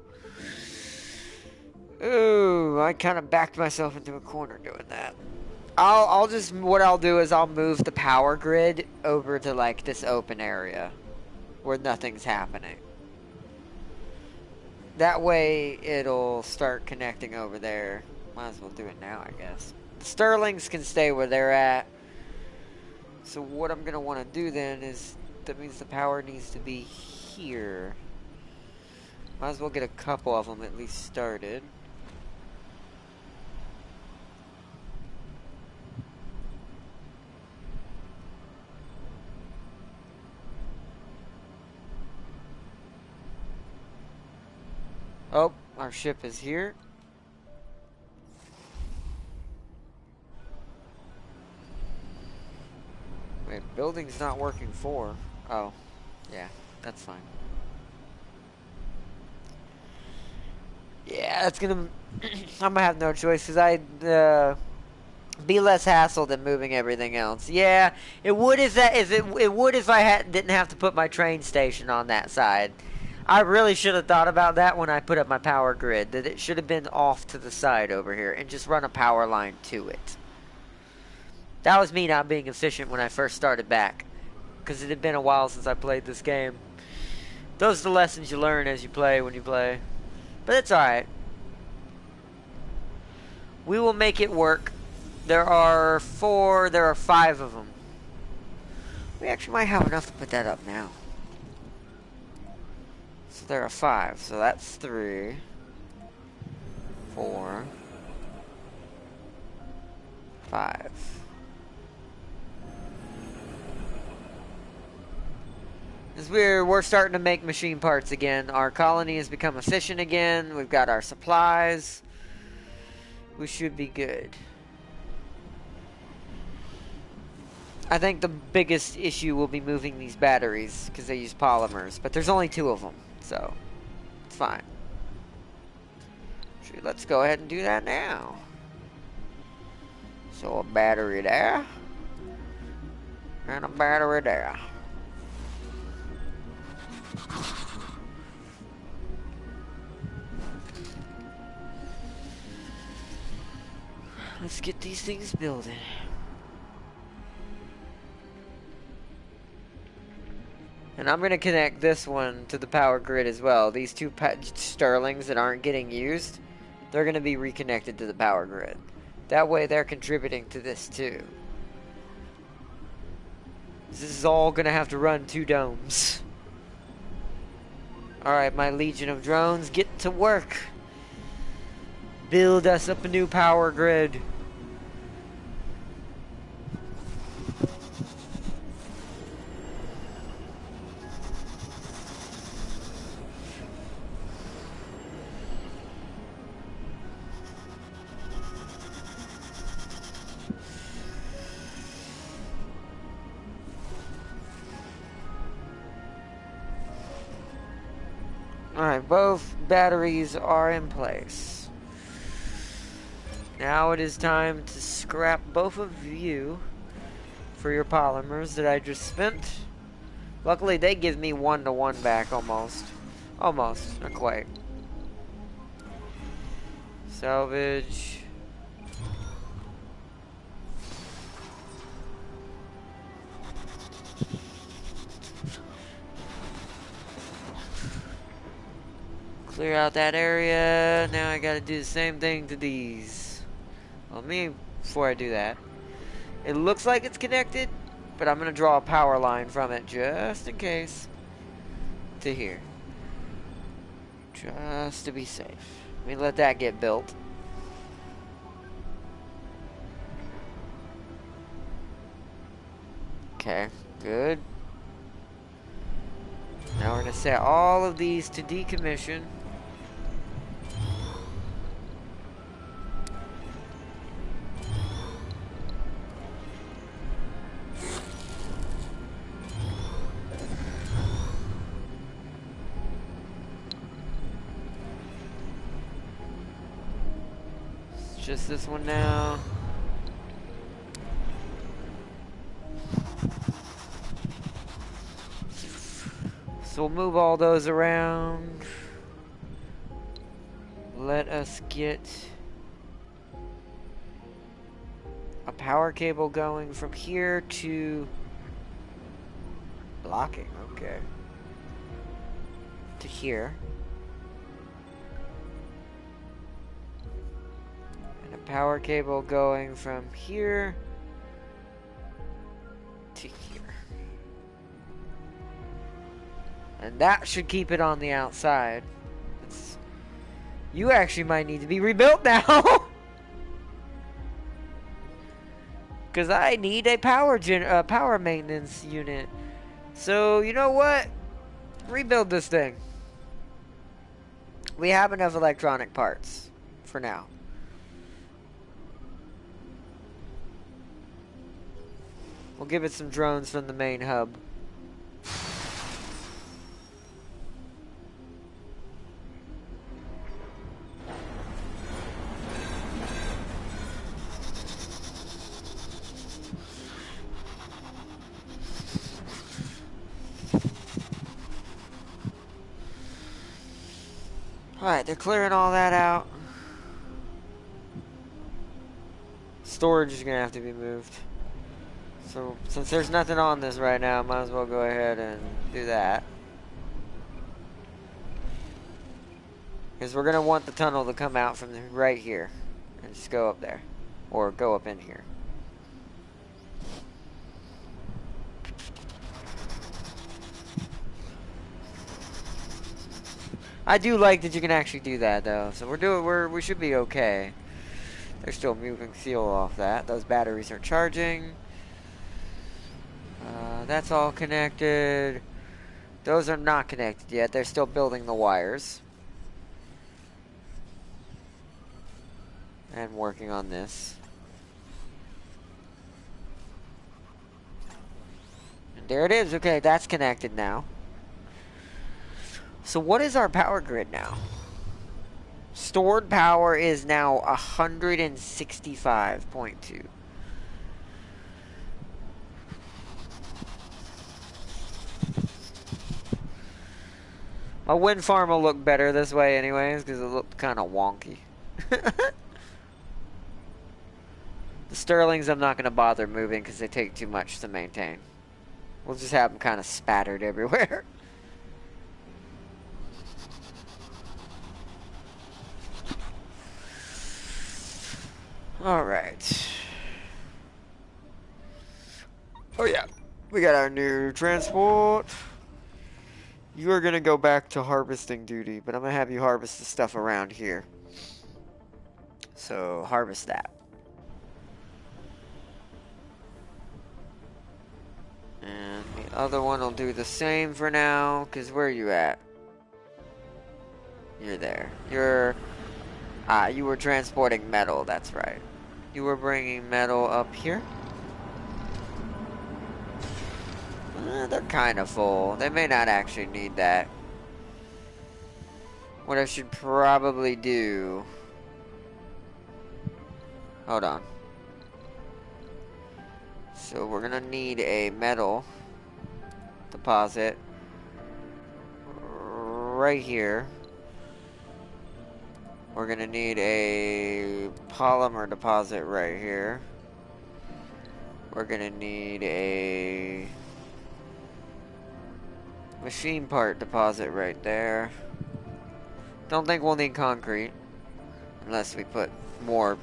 Ooh, I kind of backed myself into a corner doing that. What I'll do is I'll move the power grid over to like this open area. Where nothing's happening. That way, it'll start connecting over there. Might as well do it now, I guess. The Sterlings can stay where they're at. So what I'm going to want to do then is... That means the power needs to be here. Might as well get a couple of them at least started. Oh, our ship is here. Wait, building's not working for. Oh, yeah, that's fine. Yeah, that's gonna. I'm gonna have no choice because I'd be less hassle than moving everything else. Yeah, it would if I didn't have to put my train station on that side. I really should have thought about that when I put up my power grid, that it should have been off to the side over here and just run a power line to it. That was me not being efficient when I first started back, because it had been a while since I played this game. Those are the lessons you learn as you play when you play. But it's alright. We will make it work. There are 5 of them. We actually might have enough to put that up now. So there are 5, so that's 3, 4, 5. As we're starting to make machine parts again. Our colony has become efficient again. We've got our supplies. We should be good. I think the biggest issue will be moving these batteries because they use polymers, but there's only 2 of them, so it's fine. Sure, let's go ahead and do that now. So a battery there, and a battery there. Let's get these things building. And I'm going to connect this one to the power grid as well. These 2 Sterlings that aren't getting used, they're going to be reconnected to the power grid. That way they're contributing to this too. This is all going to have to run 2 domes. Alright, my legion of drones, get to work. Build us up a new power grid. Alright, both batteries are in place. Now it is time to scrap both of you for your polymers that I just spent. Luckily, they give me 1-to-1 back almost. Almost, not quite. Salvage. Clear out that area. Now I gotta do the same thing to these. Well, before I do that, it looks like it's connected, but I'm gonna draw a power line from it just in case to here. Just to be safe. Let me let that get built. Okay, good. Now we're gonna set all of these to decommission. Just this one now. So we'll move all those around. Let us get a power cable going from here to blocking, okay. To here. Power cable going from here to here. And that should keep it on the outside. You actually might need to be rebuilt now. Because I need a power maintenance unit. So, you know what? Rebuild this thing. We have enough electronic parts for now. We'll give it some drones from the main hub. Alright, they're clearing all that out. Storage is going to have to be moved. So, since there's nothing on this right now, might as well go ahead and do that. Because we're going to want the tunnel to come out from right here. And just go up there. Or go up in here. I do like that you can actually do that, though. So we should be okay. They're still moving fuel off that. Those batteries are charging. That's all connected. Those are not connected yet. They're still building the wires. And working on this. And there it is. Okay, that's connected now. So what is our power grid now? Stored power is now 165.2. My wind farm will look better this way anyways, because it looked kind of wonky. The Sterlings I'm not going to bother moving because they take too much to maintain. We'll just have them kind of spattered everywhere. Alright. Oh yeah, we got our new transport. You are going to go back to harvesting duty, but I'm going to have you harvest the stuff around here. So, harvest that. And the other one will do the same for now, because where are you at? You're there. You were transporting metal, that's right. You were bringing metal up here. They're kind of full. They may not actually need that. What I should probably do... Hold on. So we're gonna need a metal deposit right here. We're gonna need a polymer deposit right here. We're gonna need a machine part deposit right there. Don't think we'll need concrete unless we put more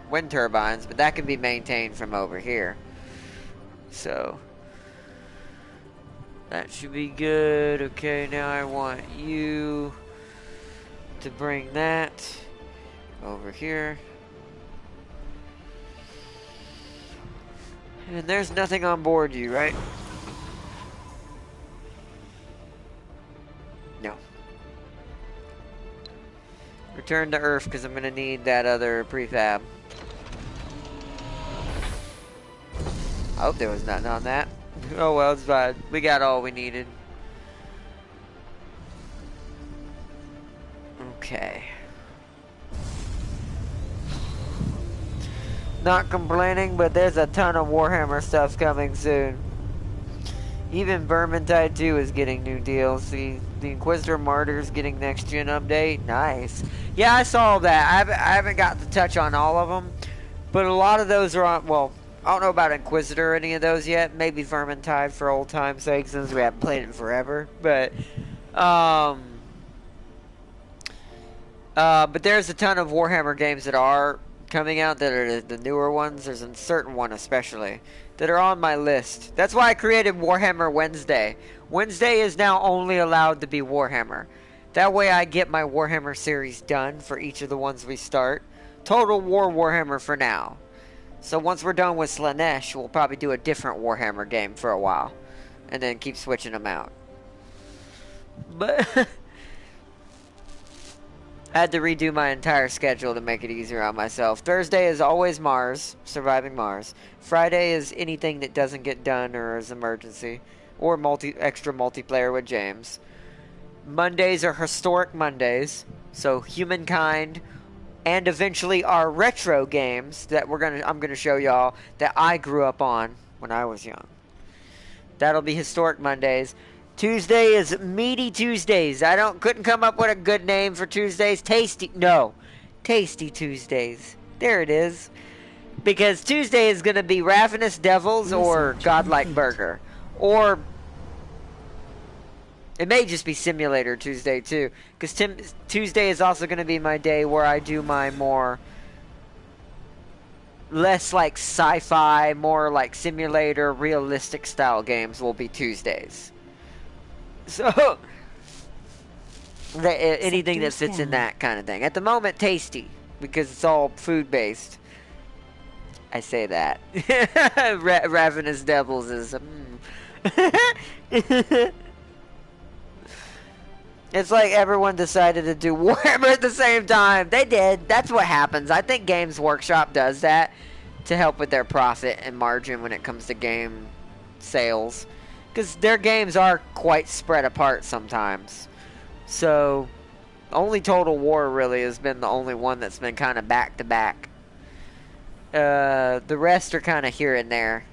wind turbines, but that can be maintained from over here. So that should be good. Okay, now I want you to bring that over here. And there's nothing on board you, right? No. Return to Earth because I'm going to need that other prefab. I hope there was nothing on that. Oh well, it's fine. We got all we needed. Okay. Not complaining, but there's a ton of Warhammer stuff coming soon. Even Vermintide 2 is getting new DLC. The Inquisitor Martyr's getting next gen update. Nice. Yeah, I saw that. I haven't got to touch on all of them, but a lot of those are on. Well, I don't know about Inquisitor or any of those yet. Maybe Vermintide for old time's sake, since we haven't played it in forever. But there's a ton of Warhammer games that are coming out that are the newer ones. There's a certain one especially that are on my list. That's why I created Warhammer Wednesday. Wednesday is now only allowed to be Warhammer. That way I get my Warhammer series done for each of the ones we start. Total War Warhammer for now. So once we're done with Slaanesh, we'll probably do a different Warhammer game for a while. And then keep switching them out. But I had to redo my entire schedule to make it easier on myself. Thursday is always Mars, Surviving Mars. Friday is anything that doesn't get done or is emergency. Or extra multiplayer with James. Mondays are Historic Mondays. So Humankind and eventually our retro games that I'm gonna show y'all that I grew up on when I was young. That'll be Historic Mondays. Tuesday is Meaty Tuesdays. Couldn't come up with a good name for Tuesdays. Tasty Tuesdays. There it is. Because Tuesday is going to be Ravenous Devils or Godlike Burger. Or it may just be Simulator Tuesday too. Because Tuesday is also going to be my day where I do my less like sci-fi, more like simulator, realistic style games will be Tuesdays. So, anything that fits in that kind of thing. At the moment, Tasty. because it's all food-based. I say that. Ravenous Devils is... It's like everyone decided to do Warhammer at the same time. They did. That's what happens. I think Games Workshop does that to help with their profit and margin when it comes to game sales. Because their games are quite spread apart sometimes. So, only Total War really has been the only one that's been kind of back-to-back. The rest are kind of here and there.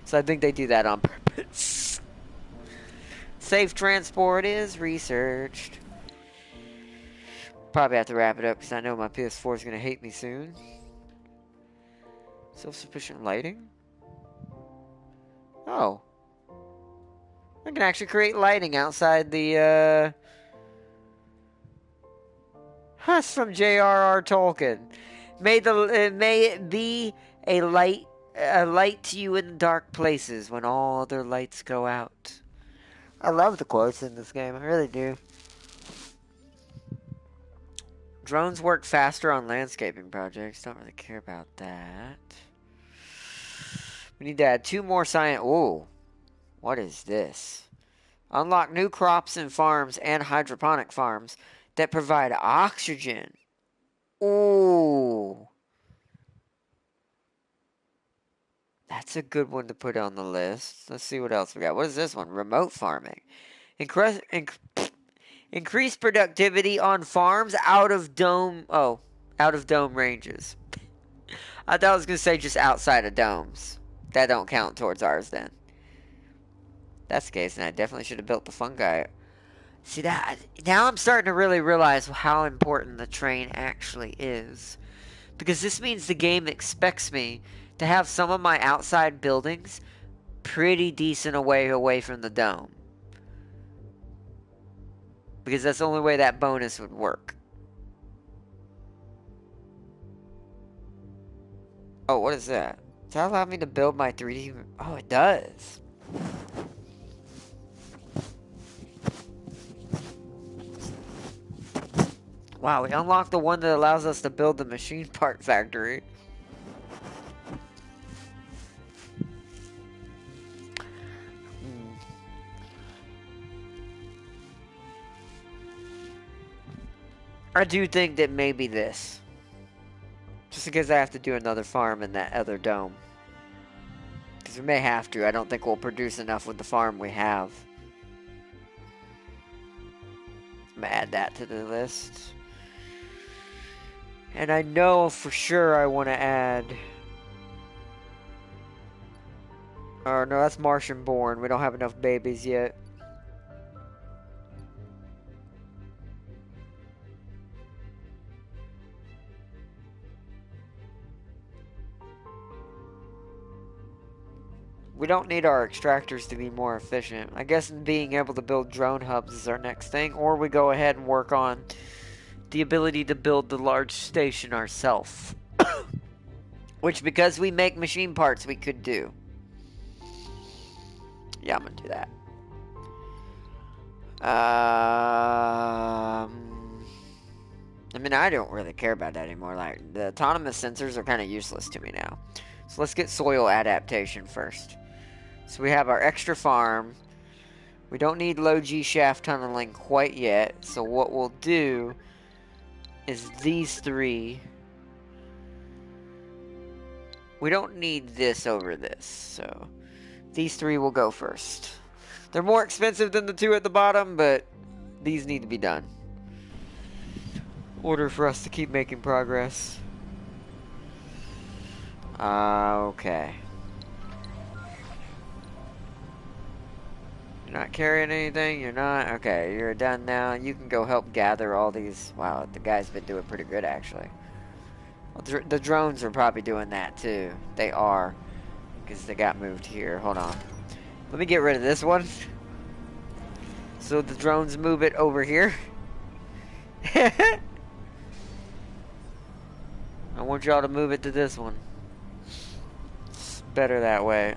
So I think they do that on purpose. Safe transport is researched. Probably have to wrap it up because I know my PS4 is going to hate me soon. Self-sufficient lighting? Oh. I can actually create lighting outside the, That's from J.R.R. Tolkien. May it be a light to you in dark places when all other lights go out. I love the quotes in this game. I really do. Drones work faster on landscaping projects. Don't really care about that. We need to add 2 more science. Ooh. What is this? Unlock new crops and farms and hydroponic farms that provide oxygen. Ooh. That's a good one to put on the list. Let's see what else we got. What is this one? Remote farming. Increase productivity on farms out of dome ranges. I thought I was going to say just outside of domes. That don't count towards ours then. That's the case, and I definitely should have built the fungi. See that? Now I'm starting to really realize how important the train actually is. Because this means the game expects me to have some of my outside buildings pretty decent away from the dome. Because that's the only way that bonus would work. Oh, what is that? Does that allow me to build my 3D? Oh, it does. Wow, we unlocked the one that allows us to build the machine part factory. I do think that maybe this. Just because I have to do another farm in that other dome. Because we may have to. I don't think we'll produce enough with the farm we have. I'm going to add that to the list. And I know for sure I want to add... Oh, no, that's Martian born. We don't have enough babies yet. We don't need our extractors to be more efficient. I guess being able to build drone hubs is our next thing. Or we go ahead and work on the ability to build the large station ourselves. Which, because we make machine parts, we could do. Yeah, I'm going to do that. I mean, I don't really care about that anymore. Like, the autonomous sensors are kind of useless to me now. So let's get soil adaptation first. So we have our extra farm. We don't need low G shaft tunneling quite yet. So what we'll do is these 3. We don't need this over this. So these 3 will go first. They're more expensive than the 2 at the bottom, but these need to be done. In order for us to keep making progress. Okay. You're not carrying anything? You're not? Okay, you're done now. You can go help gather all these. Wow, the guy's been doing pretty good, actually. Well, the drones are probably doing that, too. They are. Because they got moved here. Hold on. Let me get rid of this one. So the drones move it over here. I want y'all to move it to this one. It's better that way.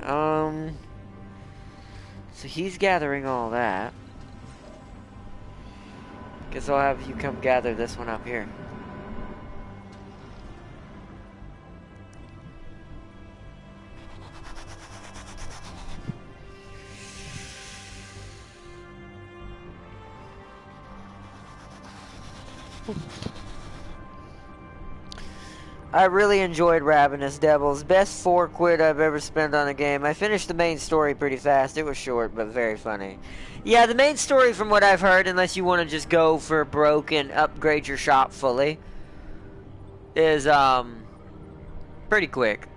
So he's gathering all that. Guess I'll have you come gather this one up here. I really enjoyed Ravenous Devils. Best 4 quid I've ever spent on a game. I finished the main story pretty fast. It was short, but very funny. Yeah, the main story, from what I've heard, unless you want to just go for broke and upgrade your shop fully, is, pretty quick.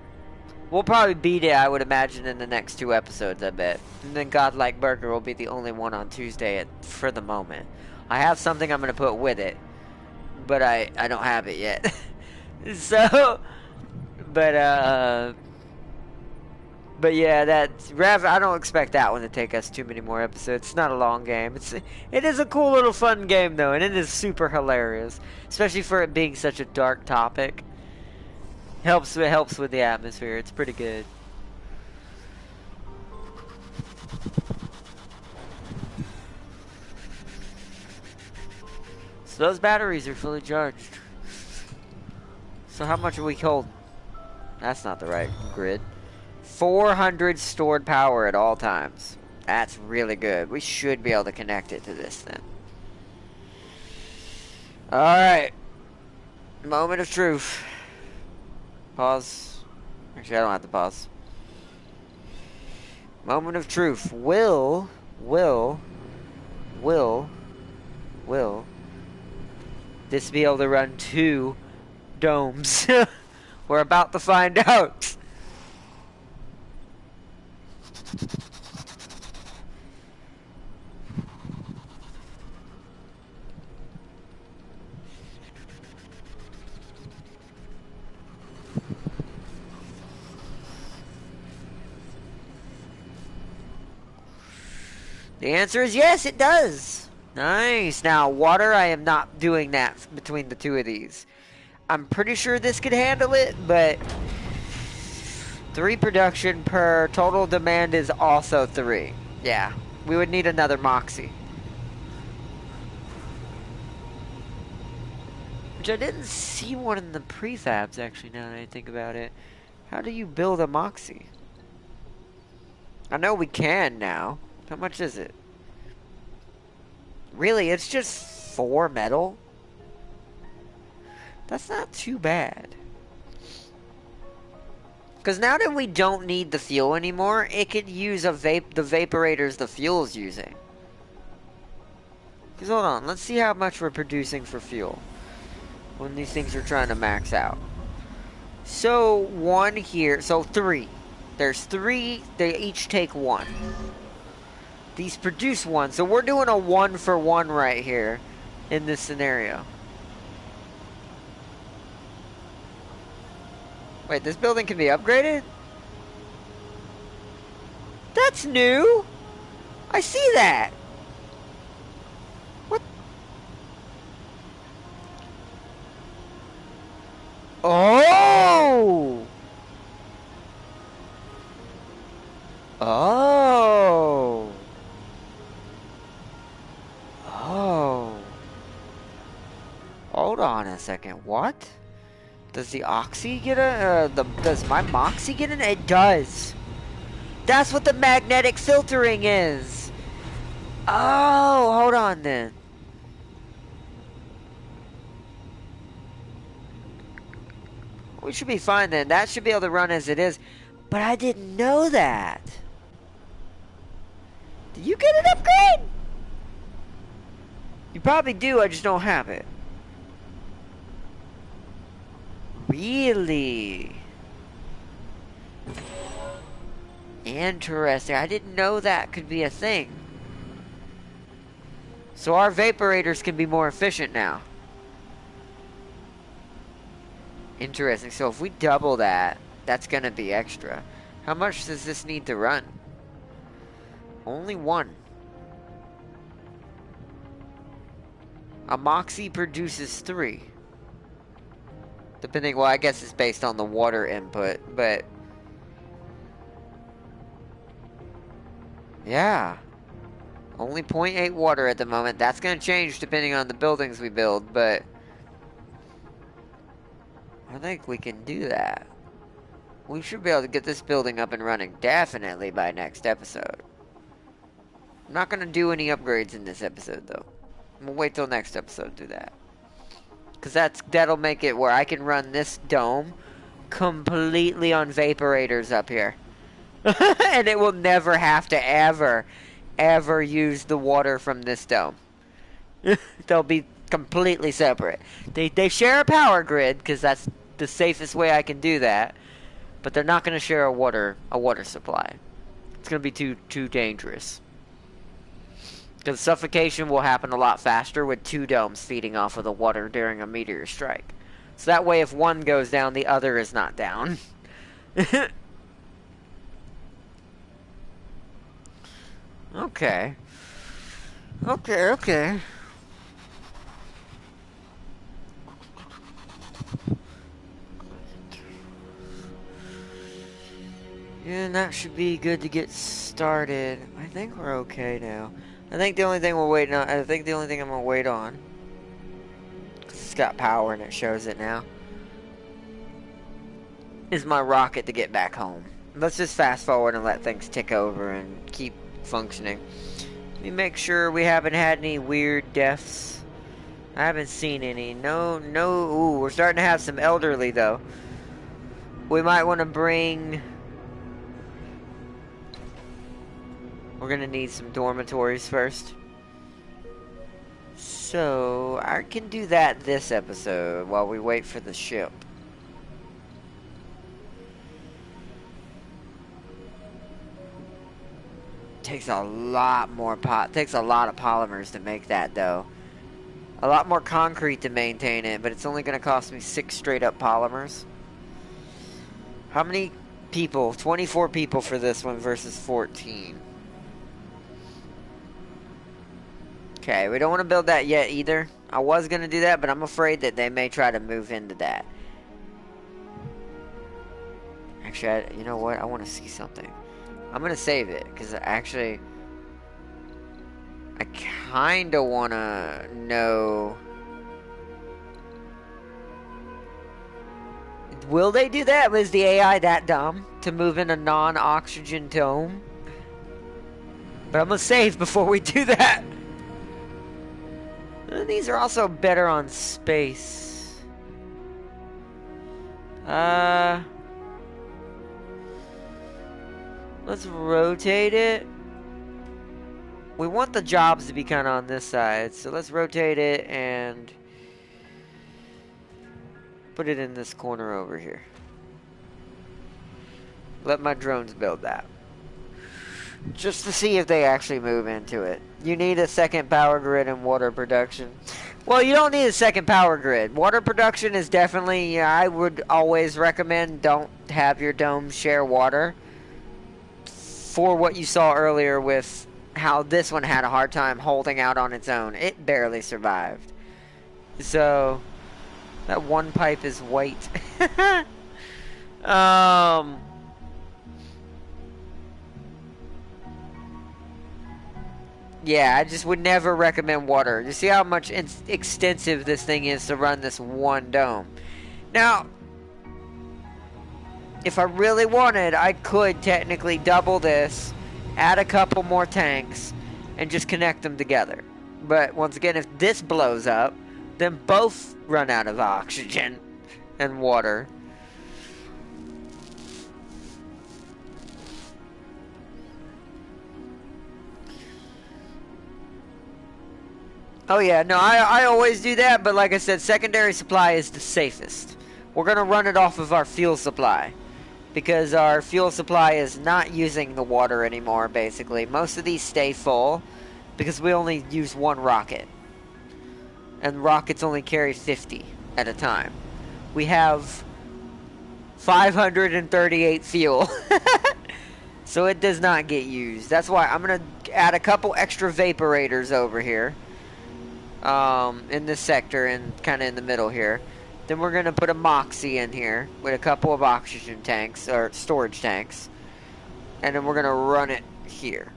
We'll probably beat it, I would imagine, in the next 2 episodes, I bet. And then Godlike Burger will be the only one on Tuesday for the moment. I have something I'm going to put with it, but I don't have it yet. So, but yeah, I don't expect that one to take us too many more episodes. It's not a long game. It is a cool little fun game, though, and it is super hilarious, especially for it being such a dark topic. It helps with the atmosphere. It's pretty good. So those batteries are fully charged. So how much are we holding? That's not the right grid. 400 stored power at all times. That's really good. We should be able to connect it to this then. Alright. Moment of truth. Pause. Actually, I don't have to pause. Moment of truth. Will this be able to run 2 domes? We're about to find out. The answer is yes, it does. Nice. Now, water, I am not doing that between the 2 of these. I'm pretty sure this could handle it, but 3 production per total demand is also 3. Yeah, we would need another Moxie. Which I didn't see one in the prefabs, actually, now that I think about it. How do you build a Moxie? I know we can now. How much is it? Really, it's just 4 metal? That's not too bad. Because now that we don't need the fuel anymore, it could use the vaporators the fuel's using. Because hold on, let's see how much we're producing for fuel when these things are trying to max out. So 1 here, so 3. There's 3, they each take 1. These produce 1, so we're doing a 1-for-1 right here in this scenario. Wait, this building can be upgraded? That's new! I see that! What? Oh! Oh! Oh! Hold on a second, what? Does the Oxy get does my Moxie get an? It does. That's what the magnetic filtering is. Oh, hold on then. We should be fine then. That should be able to run as it is. But I didn't know that. Did you get an upgrade? You probably do, I just don't have it. Really? Interesting. I didn't know that could be a thing. So our vaporators can be more efficient now. Interesting. So if we double that, that's going to be extra. How much does this need to run? Only 1. A Moxie produces 3. Depending, well, I guess it's based on the water input, but... yeah. Only 0.8 water at the moment. That's going to change depending on the buildings we build, but... I think we can do that. We should be able to get this building up and running definitely by next episode. I'm not going to do any upgrades in this episode, though. I'm going to wait till next episode to do that. Because that'll make it where I can run this dome completely on vaporators up here. And it will never have to ever use the water from this dome. They'll be completely separate. They share a power grid because that's the safest way I can do that. But they're not going to share a water supply. It's going to be too dangerous. Because suffocation will happen a lot faster with two domes feeding off of the water during a meteor strike. So that way if one goes down, the other is not down. Okay. Okay. Yeah, that should be good to get started. I think we're okay now. I think the only thing I'm gonna wait on, because it's got power and it shows it now, is my rocket to get back home. Let's just fast forward and let things tick over and keep functioning. Let me make sure we haven't had any weird deaths. I haven't seen any. No. Ooh, we're starting to have some elderly though. We might want to bring... We're gonna need some dormitories first. So, I can do that this episode while we wait for the ship. Takes a lot of polymers to make that though. A lot more concrete to maintain it, but it's only gonna cost me 6 straight up polymers. How many people? 24 people for this one versus 14. Okay, we don't want to build that yet either. I was going to do that, but I'm afraid that they may try to move into that. Actually, you know what? I want to see something. I'm going to save it, because actually, I kind of want to know... Will they do that? Was the AI that dumb to move in a non-oxygen dome? But I'm going to save before we do that. These are also better on space. Let's rotate it. We want the jobs to be kind of on this side, so let's rotate it and put it in this corner over here. Let my drones build that. Just to see if they actually move into it. You need a second power grid and water production. Well, you don't need a second power grid. Water production is definitely, I would always recommend don't have your domes share water. For what you saw earlier with how this one had a hard time holding out on its own. It barely survived. So, that one pipe is white. Yeah, I just would never recommend water. You see how much extensive this thing is to run this one dome. Now, if I really wanted, I could technically double this, add a couple more tanks, and just connect them together. But once again, if this blows up, then both run out of oxygen and water. Oh yeah, no, I always do that, but like I said, secondary supply is the safest. We're going to run it off of our fuel supply, because our fuel supply is not using the water anymore, basically. Most of these stay full, because we only use one rocket. And rockets only carry 50 at a time. We have 538 fuel. So it does not get used. That's why I'm going to add a couple extra vaporators over here. In this sector and kind of in the middle here. Then we're going to put a Moxie in here with a couple of oxygen tanks or storage tanks. And then we're going to run it here.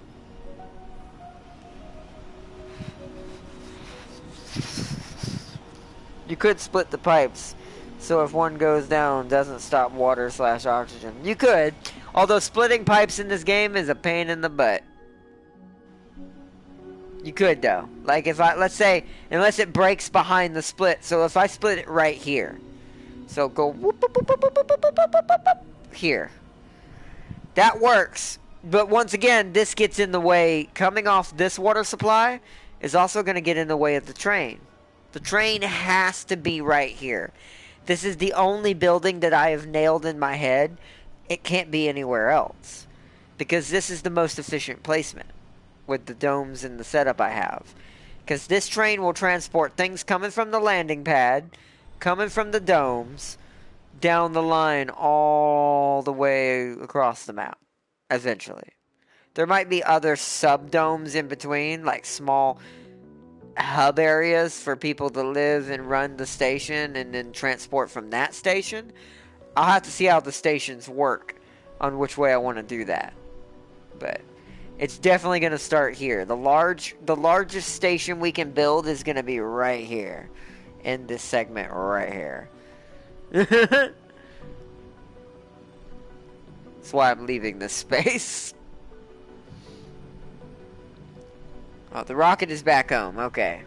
You could split the pipes so if one goes down, doesn't stop water / oxygen. You could, although splitting pipes in this game is a pain in the butt. You could, though. Like, if I, let's say, unless it breaks behind the split. So if I split it right here. So go whoop, whoop, whoop, whoop, whoop, whoop, whoop, whoop, whoop, whoop, here. That works. But once again, this gets in the way. Coming off this water supply is also going to get in the way of the train. The train has to be right here. This is the only building that I have nailed in my head. It can't be anywhere else. Because this is the most efficient placement with the domes and the setup I have. Because this train will transport things coming from the landing pad, coming from the domes, down the line all the way across the map, eventually. There might be other sub-domes in between, like small hub areas for people to live and run the station and then transport from that station. I'll have to see how the stations work on which way I want to do that. But it's definitely going to start here. The largest station we can build is going to be right here. In this segment right here. That's why I'm leaving this space. Oh, the rocket is back home. Okay.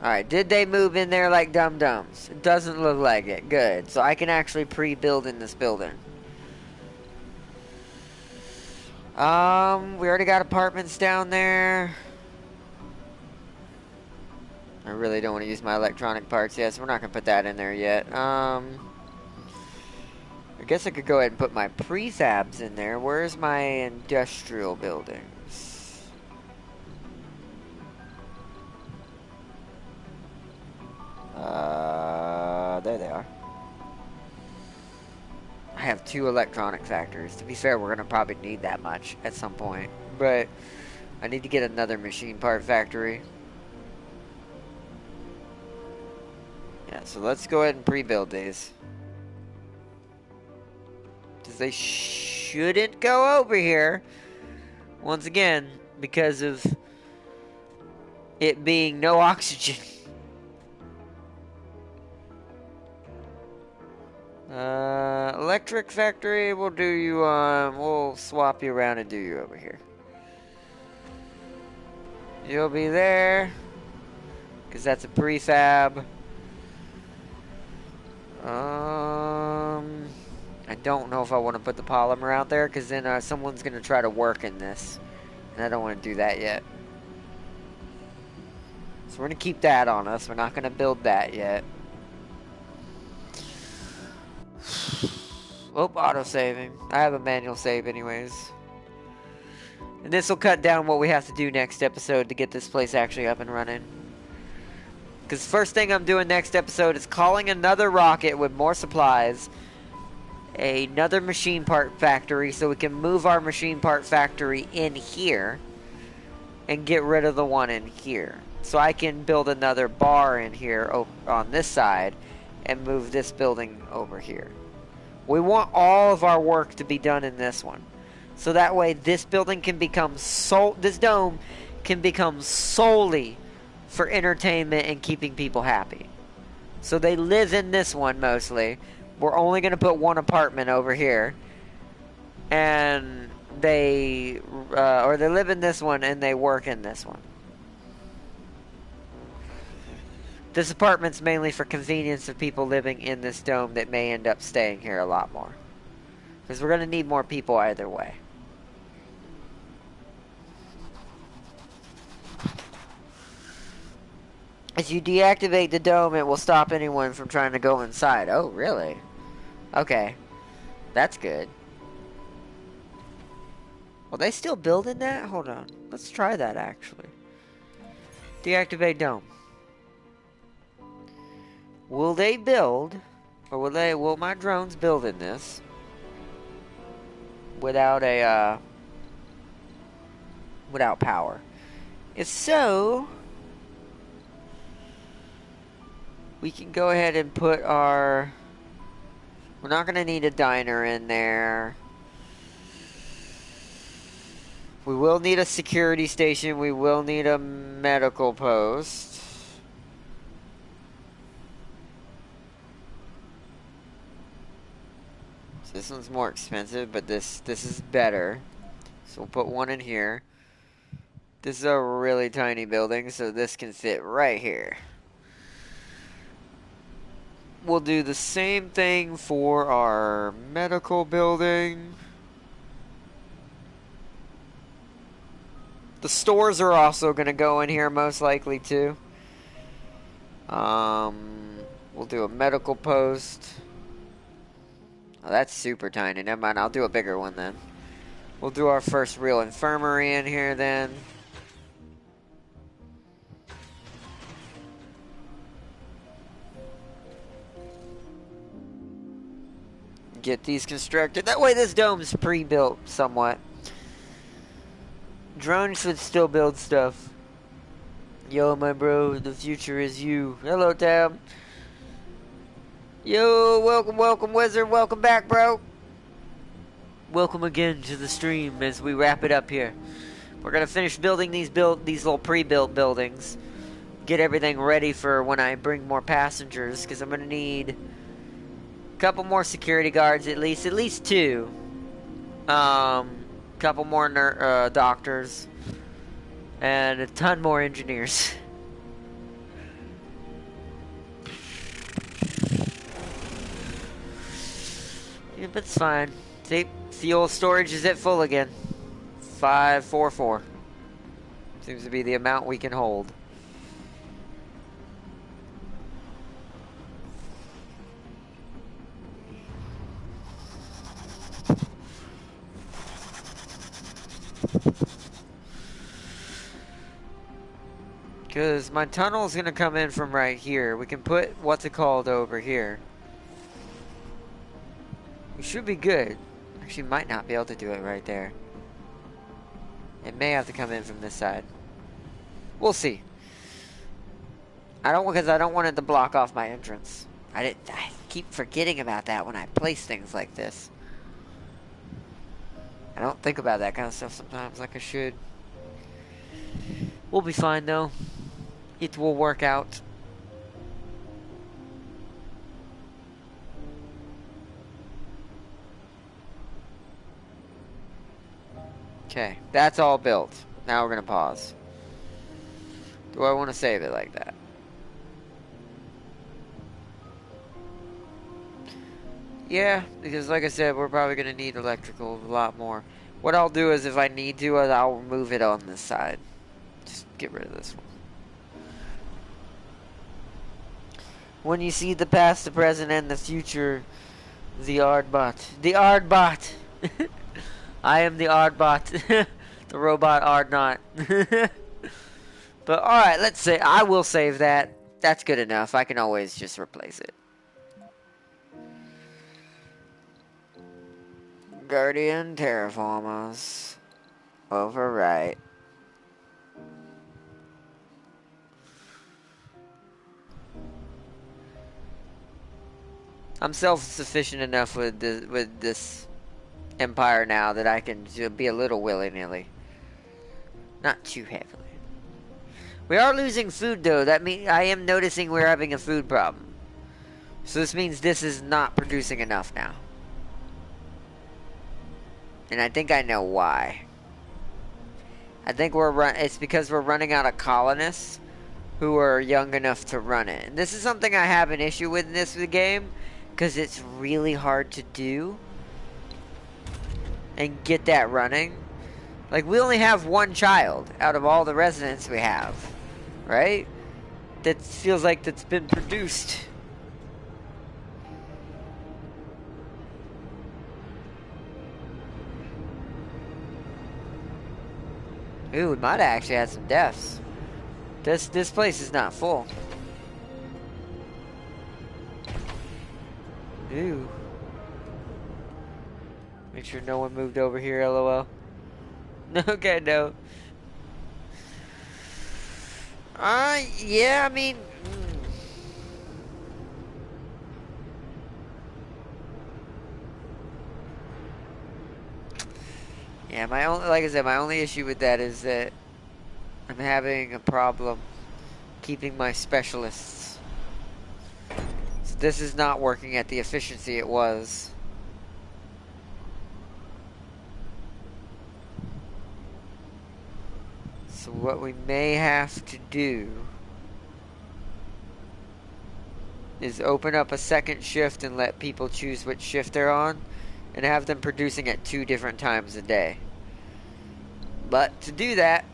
Alright, did they move in there like dum-dums? It doesn't look like it. Good. So I can actually pre-build in this building. We already got apartments down there. I really don't want to use my electronic parts yet, so we're not going to put that in there yet. I guess I could go ahead and put my prefabs in there. Where's my industrial buildings? There they are. I have 2 electronic factories. To be fair, we're going to probably need that much at some point. But I need to get another machine part factory. Yeah, so let's go ahead and pre-build these. Because they shouldn't go over here. Once again, because of it being no oxygen. Electric factory, we'll do you, we'll swap you around and do you over here. You'll be there. Because that's a prefab. I don't know if I want to put the polymer out there, because then someone's going to try to work in this. And I don't want to do that yet. So we're going to keep that on us. We're not going to build that yet. Oh, auto-saving. I have a manual save anyways. And this will cut down what we have to do next episode to get this place actually up and running. Because first thing I'm doing next episode is calling another rocket with more supplies. Another machine part factory so we can move our machine part factory in here. And get rid of the one in here. So I can build another bar in here on this side. And move this building over here. We want all of our work to be done in this one. So that way this building can become this dome can become solely for entertainment and keeping people happy. So they live in this one mostly. We're only going to put one apartment over here. And they live in this one and they work in this one. This apartment's mainly for convenience of people living in this dome that may end up staying here a lot more. Because we're going to need more people either way. As you deactivate the dome, it will stop anyone from trying to go inside. Oh, really? Okay. That's good. Well, they still building that? Hold on. Let's try that, actually. Deactivate dome. Will they build, or will my drones build in this without without power? If so, we can go ahead and put we're not going to need a diner in there. We will need a security station. We will need a medical post. This one's more expensive, but this is better. So we'll put one in here. This is a really tiny building, so this can fit right here. We'll do the same thing for our medical building. The stores are also going to go in here most likely too. We'll do a medical post. Oh, that's super tiny. Never mind, I'll do a bigger one then. We'll do our first real infirmary in here then. Get these constructed. That way this dome's pre-built somewhat. Drones should still build stuff. Yo, my bro, the future is you. Hello, Tab. Yo, welcome, Wizard. Welcome back, bro. Welcome again to the stream as we wrap it up here. We're gonna finish building these little pre-built buildings. Get everything ready for when I bring more passengers, because I'm gonna need a couple more security guards at least 2. Couple more doctors, and a ton more engineers. Yeah, but it's fine. See, fuel storage is at full again. 544. Seems to be the amount we can hold. Because my tunnel is going to come in from right here. We can put what's it called over here. We should be good. Actually, might not be able to do it right there. It may have to come in from this side. We'll see. Because I don't want it to block off my entrance. I keep forgetting about that when I place things like this. I don't think about that kind of stuff sometimes like I should. We'll be fine though. It will work out. Okay, that's all built. Now we're gonna pause. Do I want to save it like that? Yeah, because like I said, we're probably gonna need electrical a lot more. What I'll do is if I need to, I'll move it on this side. Just get rid of this one. When you see the past, the present, and the future, the Ardbot. The Ardbot! I am the Ardbot. The robot Ardnot. But alright, let's say I will save that. That's good enough. I can always just replace it. Guardian Terraformers. Overwrite. I'm self-sufficient enough with this empire now that I can be a little willy-nilly. Not too heavily. We are losing food though. That means I am noticing we're having a food problem. So this means this is not producing enough now. And I think I know why. I think it's because we're running out of colonists who are young enough to run it. And this is something I have an issue with in this game, because it's really hard to do and get that running. Like, we only have one child out of all the residents we have, right? That feels like that's been produced. Ooh, we might have actually had some deaths. This place is not full. Ooh. Make sure no one moved over here, lol. Okay, no. Yeah, I mean... Yeah, like I said, my only issue with that is that I'm having a problem keeping my specialists. So this is not working at the efficiency it was. So what we may have to do is open up a second shift and let people choose which shift they're on and have them producing at 2 different times a day. But to do that,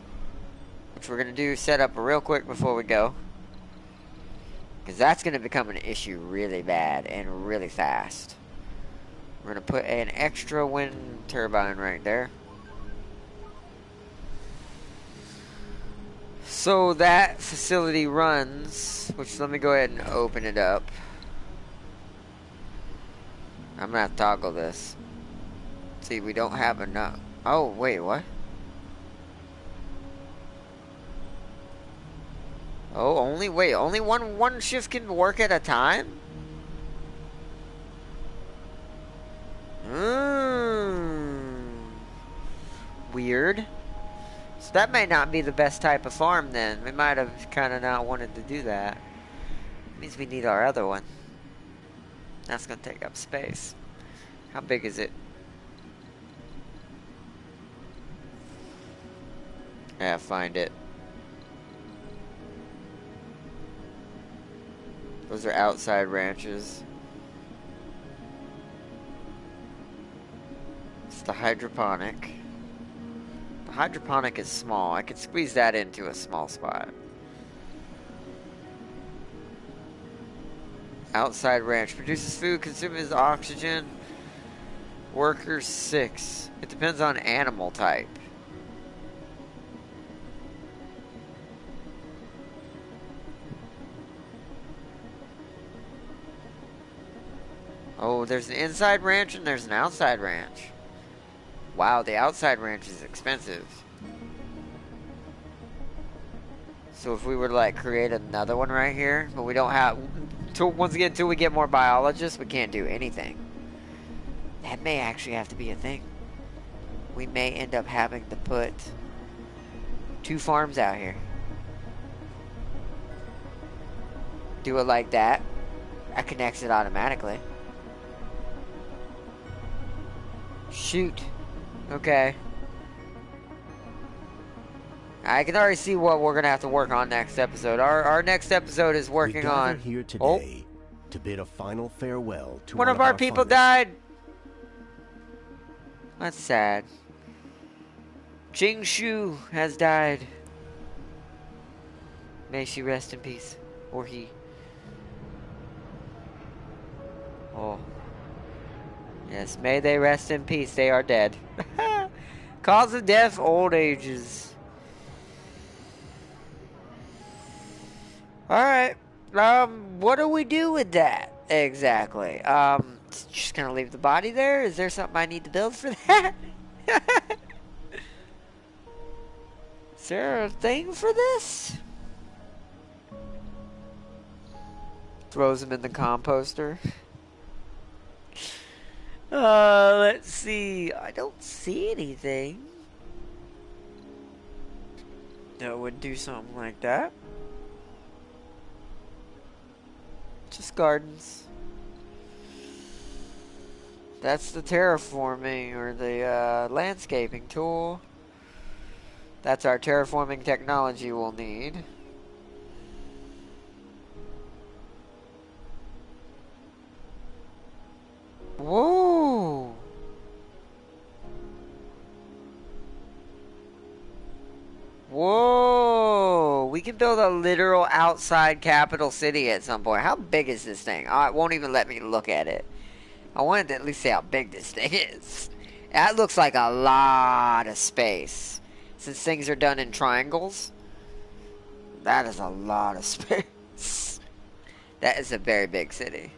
which we're going to do, set up real quick before we go, because that's going to become an issue really bad and really fast. We're going to put an extra wind turbine right there. So that facility runs, which let me go ahead and open it up. I'm going to have to toggle this. See, we don't have enough. Oh, wait, what? Oh, only one shift can work at a time? Weird. So that may not be the best type of farm then. We might have kind of not wanted to do that. Means we need our other one. That's going to take up space. How big is it? Yeah, find it. Those are outside ranches. It's the hydroponic. The hydroponic is small. I could squeeze that into a small spot. Outside ranch. Produces food, consumes oxygen. Workers 6. It depends on animal type. Oh, there's an inside ranch and there's an outside ranch. Wow, the outside ranch is expensive. So if we were to like create another one right here, but we don't have, once again, until we get more biologists, we can't do anything. That may actually have to be a thing. We may end up having to put 2 farms out here. Do it like that. That connects it automatically. Shoot. Okay. I can already see what we're going to have to work on next episode. Our next episode is working on... here today to bid a final farewell to one of our people died. That's sad. Jing Shu has died. May she rest in peace. Or he. Oh. Yes, may they rest in peace. They are dead. Cause of death, old ages. Alright. What do we do with that exactly? Just gonna leave the body there? Is there something I need to build for that? Is there a thing for this? Throws him in the composter. Let's see. I don't see anything that would do something like that. Just gardens. That's the terraforming or the landscaping tool. That's our terraforming technology we'll need. Whoa! Whoa! We can build a literal outside capital city at some point. How big is this thing? Oh, it won't even let me look at it. I wanted to at least see how big this thing is. That looks like a lot of space. Since things are done in triangles, that is a lot of space. That is a very big city.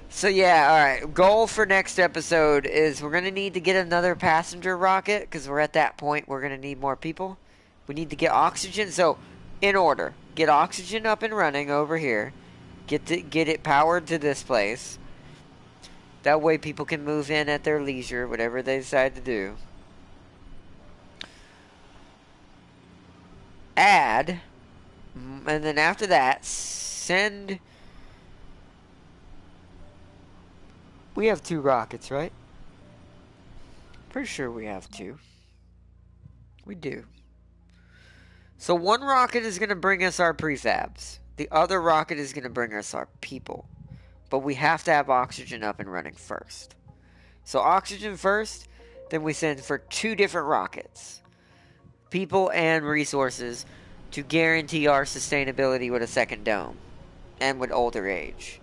So yeah, alright. Goal for next episode is we're going to need to get another passenger rocket, because we're at that point we're going to need more people. We need to get oxygen. So, in order, get oxygen up and running over here. Get it powered to this place. That way people can move in at their leisure, whatever they decide to do. Add, and then after that, send... We have 2 rockets, right? Pretty sure we have 2. We do. So one rocket is going to bring us our prefabs. The other rocket is going to bring us our people. But we have to have oxygen up and running first. So oxygen first, then we send for 2 different rockets. People and resources to guarantee our sustainability with a second dome. And with older age.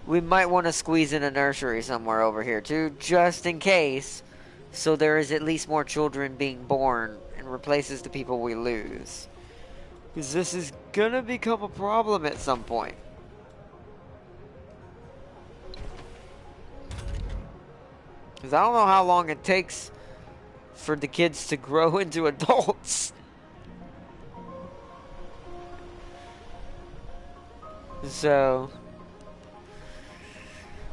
We might want to squeeze in a nursery somewhere over here too, just in case. So there is at least more children being born and replaces the people we lose. Because this is gonna become a problem at some point. Because I don't know how long it takes for the kids to grow into adults. So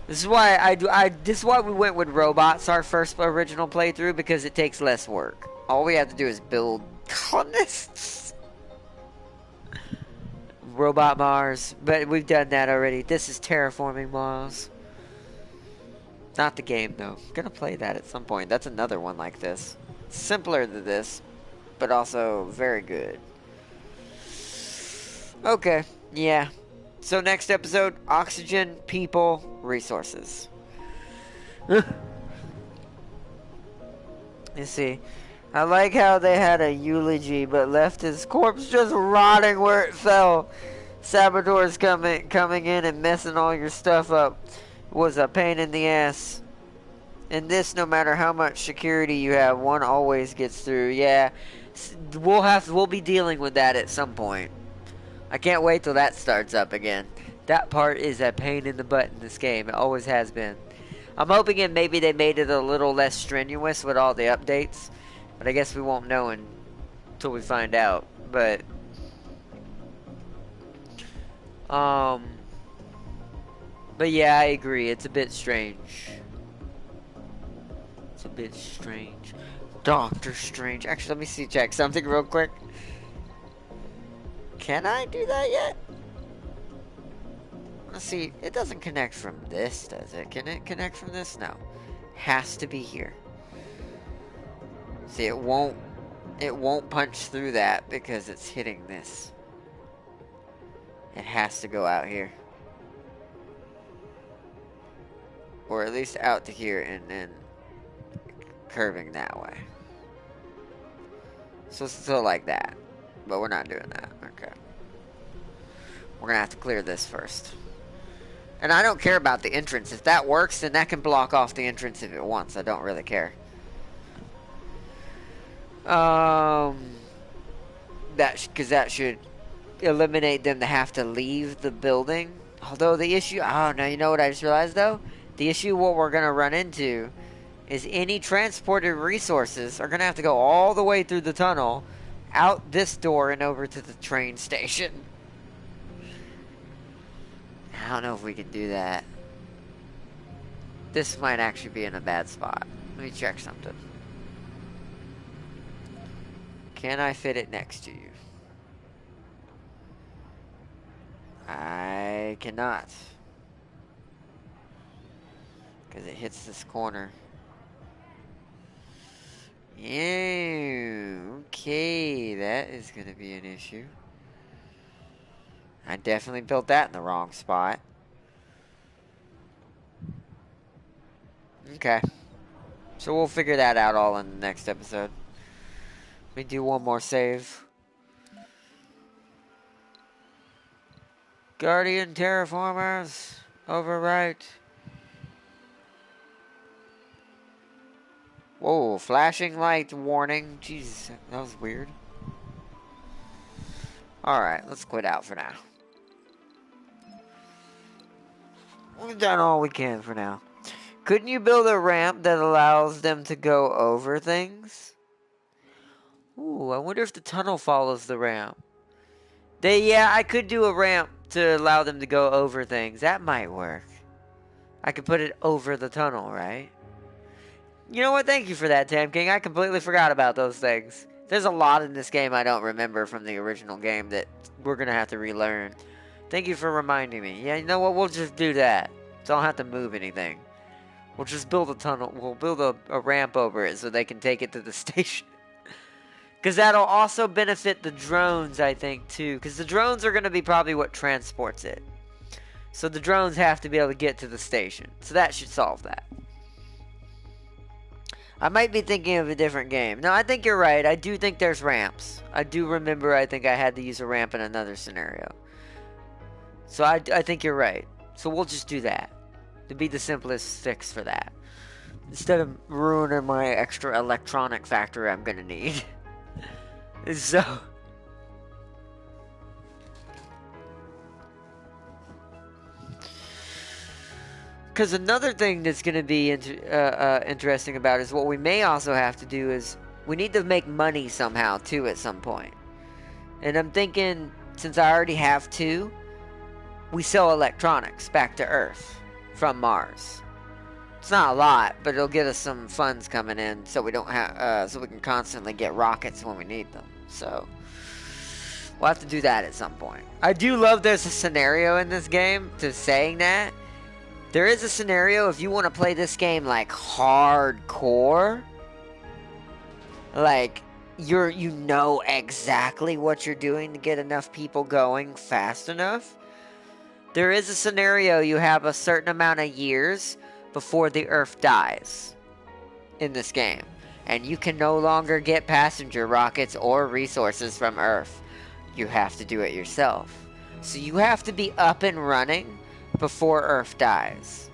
this is why this is why we went with robots our first original playthrough, because it takes less work. All we have to do is build colonists. Robot Mars, but we've done that already. This is Terraforming Mars. Not the game though. I'm gonna play that at some point. That's another one like this. Simpler than this, but also very good. Okay, yeah. So next episode, oxygen, people, resources. You see, I like how they had a eulogy but left his corpse just rotting where it fell. Saboteurs coming in and messing all your stuff up was a pain in the ass. In this, no matter how much security you have, one always gets through. Yeah, we'll be dealing with that at some point. I can't wait till that starts up again. That part is a pain in the butt in this game. It always has been. I'm hoping maybe they made it a little less strenuous with all the updates. But I guess we won't know until we find out. But yeah, I agree. It's a bit strange. It's a bit strange. Doctor Strange. Actually, let me check something real quick. Can I do that yet? Let's see. It doesn't connect from this, does it? Can it connect from this? No. Has to be here. See, it won't punch through that because it's hitting this. It has to go out here. Or at least out to here and then curving that way. So like that. But we're not doing that. Okay. We're going to have to clear this first. And I don't care about the entrance. If that works, then that can block off the entrance if it wants. I don't really care. Because that should eliminate them to have to leave the building. Although the issue... Oh, no, you know what I just realized, though? The issue what we're going to run into is any transported resources are going to have to go all the way through the tunnel, out this door, and over to the train station. I don't know if we can do that. This might actually be in a bad spot. Let me check something. Can I fit it next to you? I cannot. Because it hits this corner. Yeah, okay, that is going to be an issue. I definitely built that in the wrong spot. Okay. So we'll figure that out all in the next episode. Let me do one more save. Guardian Terraformers, overwrite. Whoa, flashing light warning. Jeez, that was weird. Alright, let's quit out for now. We've done all we can for now. Couldn't you build a ramp that allows them to go over things? Ooh, I wonder if the tunnel follows the ramp. Yeah, I could do a ramp to allow them to go over things. That might work. I could put it over the tunnel, right? You know what? Thank you for that, Tam King. I completely forgot about those things. There's a lot in this game I don't remember from the original game that we're going to have to relearn. Thank you for reminding me. Yeah, you know what? We'll just do that. So I don't have to move anything. We'll just build a tunnel. We'll build a ramp over it so they can take it to the station. Because that'll also benefit the drones, I think, too. Because the drones are going to be probably what transports it. So the drones have to be able to get to the station. So that should solve that. I might be thinking of a different game. No, I think you're right. I do think there's ramps. I do remember I think I had to use a ramp in another scenario. So I think you're right. So we'll just do that. To be the simplest fix for that. Instead of ruining my extra electronic factory I'm going to need. So... Because another thing that's going to be interesting about is what we may also have to do is we need to make money somehow too at some point. And I'm thinking, since I already have 2, we sell electronics back to Earth from Mars. It's not a lot, but it'll get us some funds coming in, so we don't have, so we can constantly get rockets when we need them. So we'll have to do that at some point. I do love there's a scenario in this game to saying that. There is a scenario if you want to play this game like hardcore, like you know exactly what you're doing to get enough people going fast enough. There is a scenario you have a certain amount of years before the Earth dies in this game, and you can no longer get passenger rockets or resources from Earth. You have to do it yourself. So you have to be up and running before Earth dies.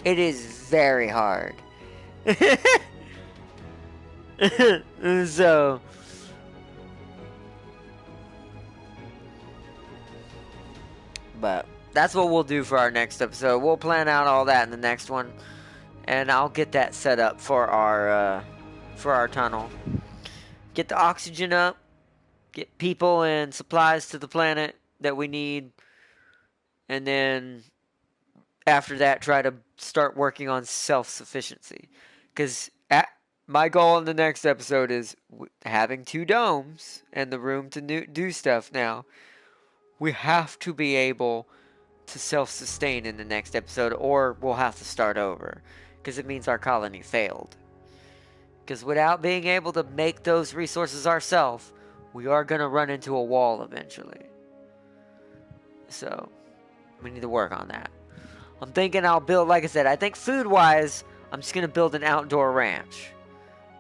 It is very hard. So but that's what we'll do for our next episode. We'll plan out all that in the next one, and I'll get that set up for our tunnel. Get the oxygen up, get people and supplies to the planet that we need, and then after that, try to start working on self-sufficiency. Because my goal in the next episode is having 2 domes and the room to do stuff now. We have to be able to self-sustain in the next episode, or we'll have to start over. Because it means our colony failed. Because without being able to make those resources ourselves, we are going to run into a wall eventually. So, we need to work on that. I'm thinking I'll build, like I said, I think food-wise, I'm just going to build an outdoor ranch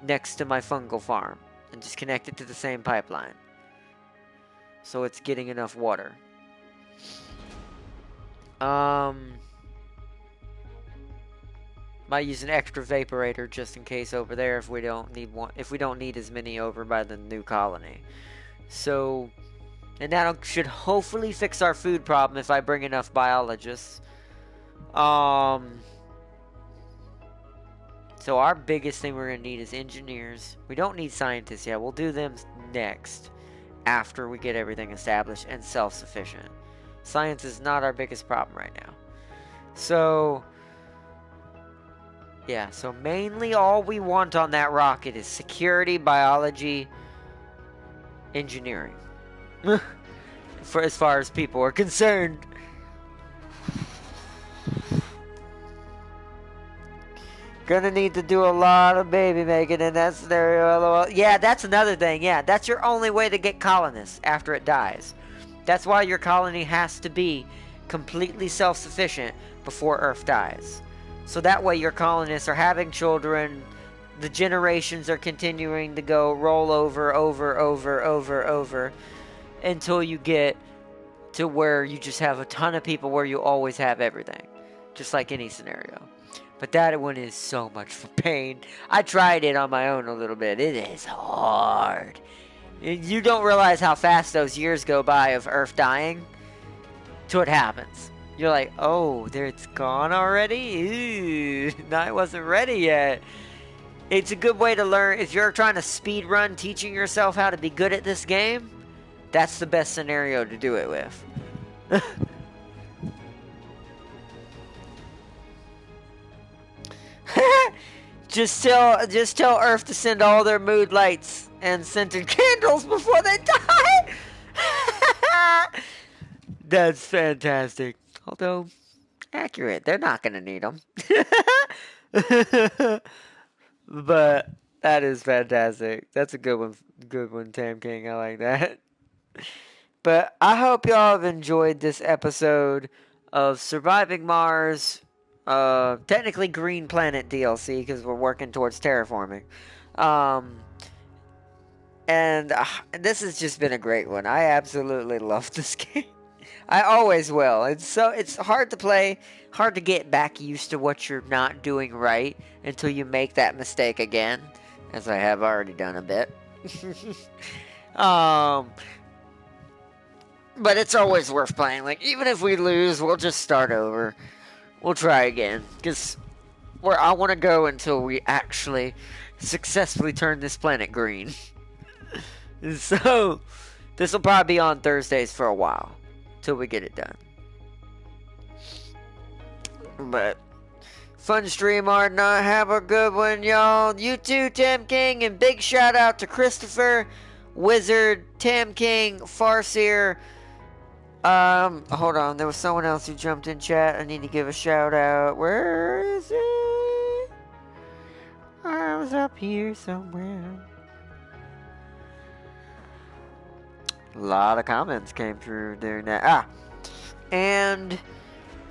next to my fungal farm and just connect it to the same pipeline. So it's getting enough water. Might use an extra vaporator just in case over there if we don't need as many over by the new colony. So, and that should hopefully fix our food problem if I bring enough biologists. So our biggest thing we're going to need is engineers. We don't need scientists yet. We'll do them next after we get everything established and self-sufficient. Science is not our biggest problem right now. So, yeah. So mainly all we want on that rocket is security, biology, engineering. For as far as people are concerned. Gonna need to do a lot of baby making in that scenario. LOL. Yeah, that's another thing. Yeah, that's your only way to get colonists after it dies. That's why your colony has to be completely self-sufficient before Earth dies. So that way your colonists are having children, the generations are continuing to roll over, until you get to where you just have a ton of people where you always have everything. Just like any scenario. But that one is so much for pain. I tried it on my own a little bit. It is hard. You don't realize how fast those years go by of Earth dying till it happens. You're like, oh, it's gone already? Ooh, no, I wasn't ready yet. It's a good way to learn. If you're trying to speed run teaching yourself how to be good at this game, that's the best scenario to do it with. Just tell Earth to send all their mood lights and scented candles before they die. That's fantastic. Although accurate, they're not gonna need them. But That is fantastic. That's a good one. Good one, Tam King. I like that. But I hope y'all have enjoyed this episode of Surviving Mars. Technically Green Planet DLC because we're working towards terraforming. Um, and this has just been a great one. I absolutely love this game. I always will. It's hard to play, hard to get back used to what you're not doing right until you make that mistake again, as I have already done a bit. um, but it's always worth playing. Like even if we lose, we'll just start over. We'll try again because where I want to go until we actually successfully turn this planet green. So this will probably be on Thursdays for a while till we get it done. But fun stream, Ardnot. Have a good one, y'all. You too, Tam King, and big shout out to Christopher, Wizard, Tam King, Farseer. Hold on. There was someone else who jumped in chat. I need to give a shout out. Where is it? I was up here somewhere. A lot of comments came through there now. And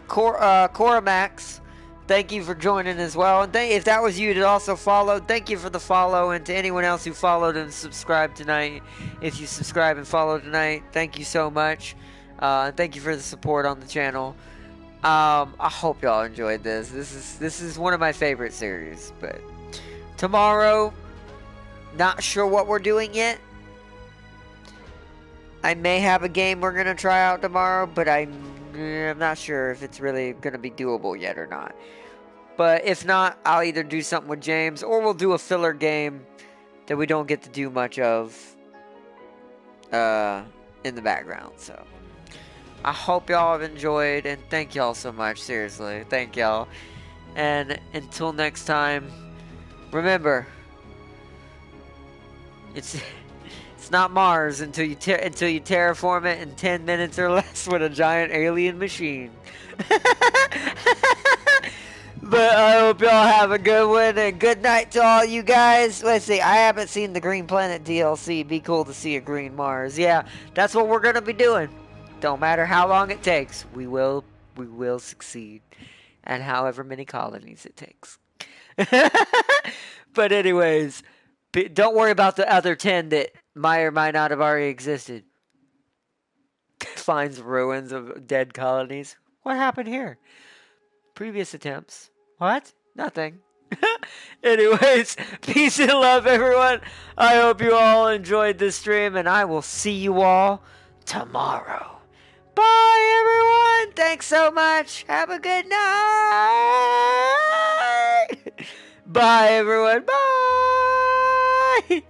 Cora Max, thank you for joining as well. And if that was you that also followed, thank you for the follow. And to anyone else who followed and subscribed tonight, if you subscribe and follow tonight, thank you so much. Thank you for the support on the channel. I hope y'all enjoyed this. This is one of my favorite series. But tomorrow, not sure what we're doing yet. I may have a game we're going to try out tomorrow, but I'm not sure if it's really going to be doable yet or not. But if not, I'll either do something with James, or we'll do a filler game that we don't get to do much of in the background. So I hope y'all have enjoyed, and thank y'all so much. Seriously, thank y'all. And until next time, remember, it's not Mars until you terraform it in 10 minutes or less with a giant alien machine. But I hope y'all have a good one, and good night to all you guys. Let's see, I haven't seen the Green Planet DLC. Be cool to see a green Mars. Yeah, that's what we're gonna be doing. Don't matter how long it takes, we will succeed, and however many colonies it takes. But anyways, don't worry about the other 10 that might or might not have already existed. Finds ruins of dead colonies. What happened here? Previous attempts. What? Nothing. Anyways, peace and love, everyone. I hope you all enjoyed this stream, and I will see you all tomorrow. Bye, everyone. Thanks so much. Have a good night. Bye, everyone. Bye.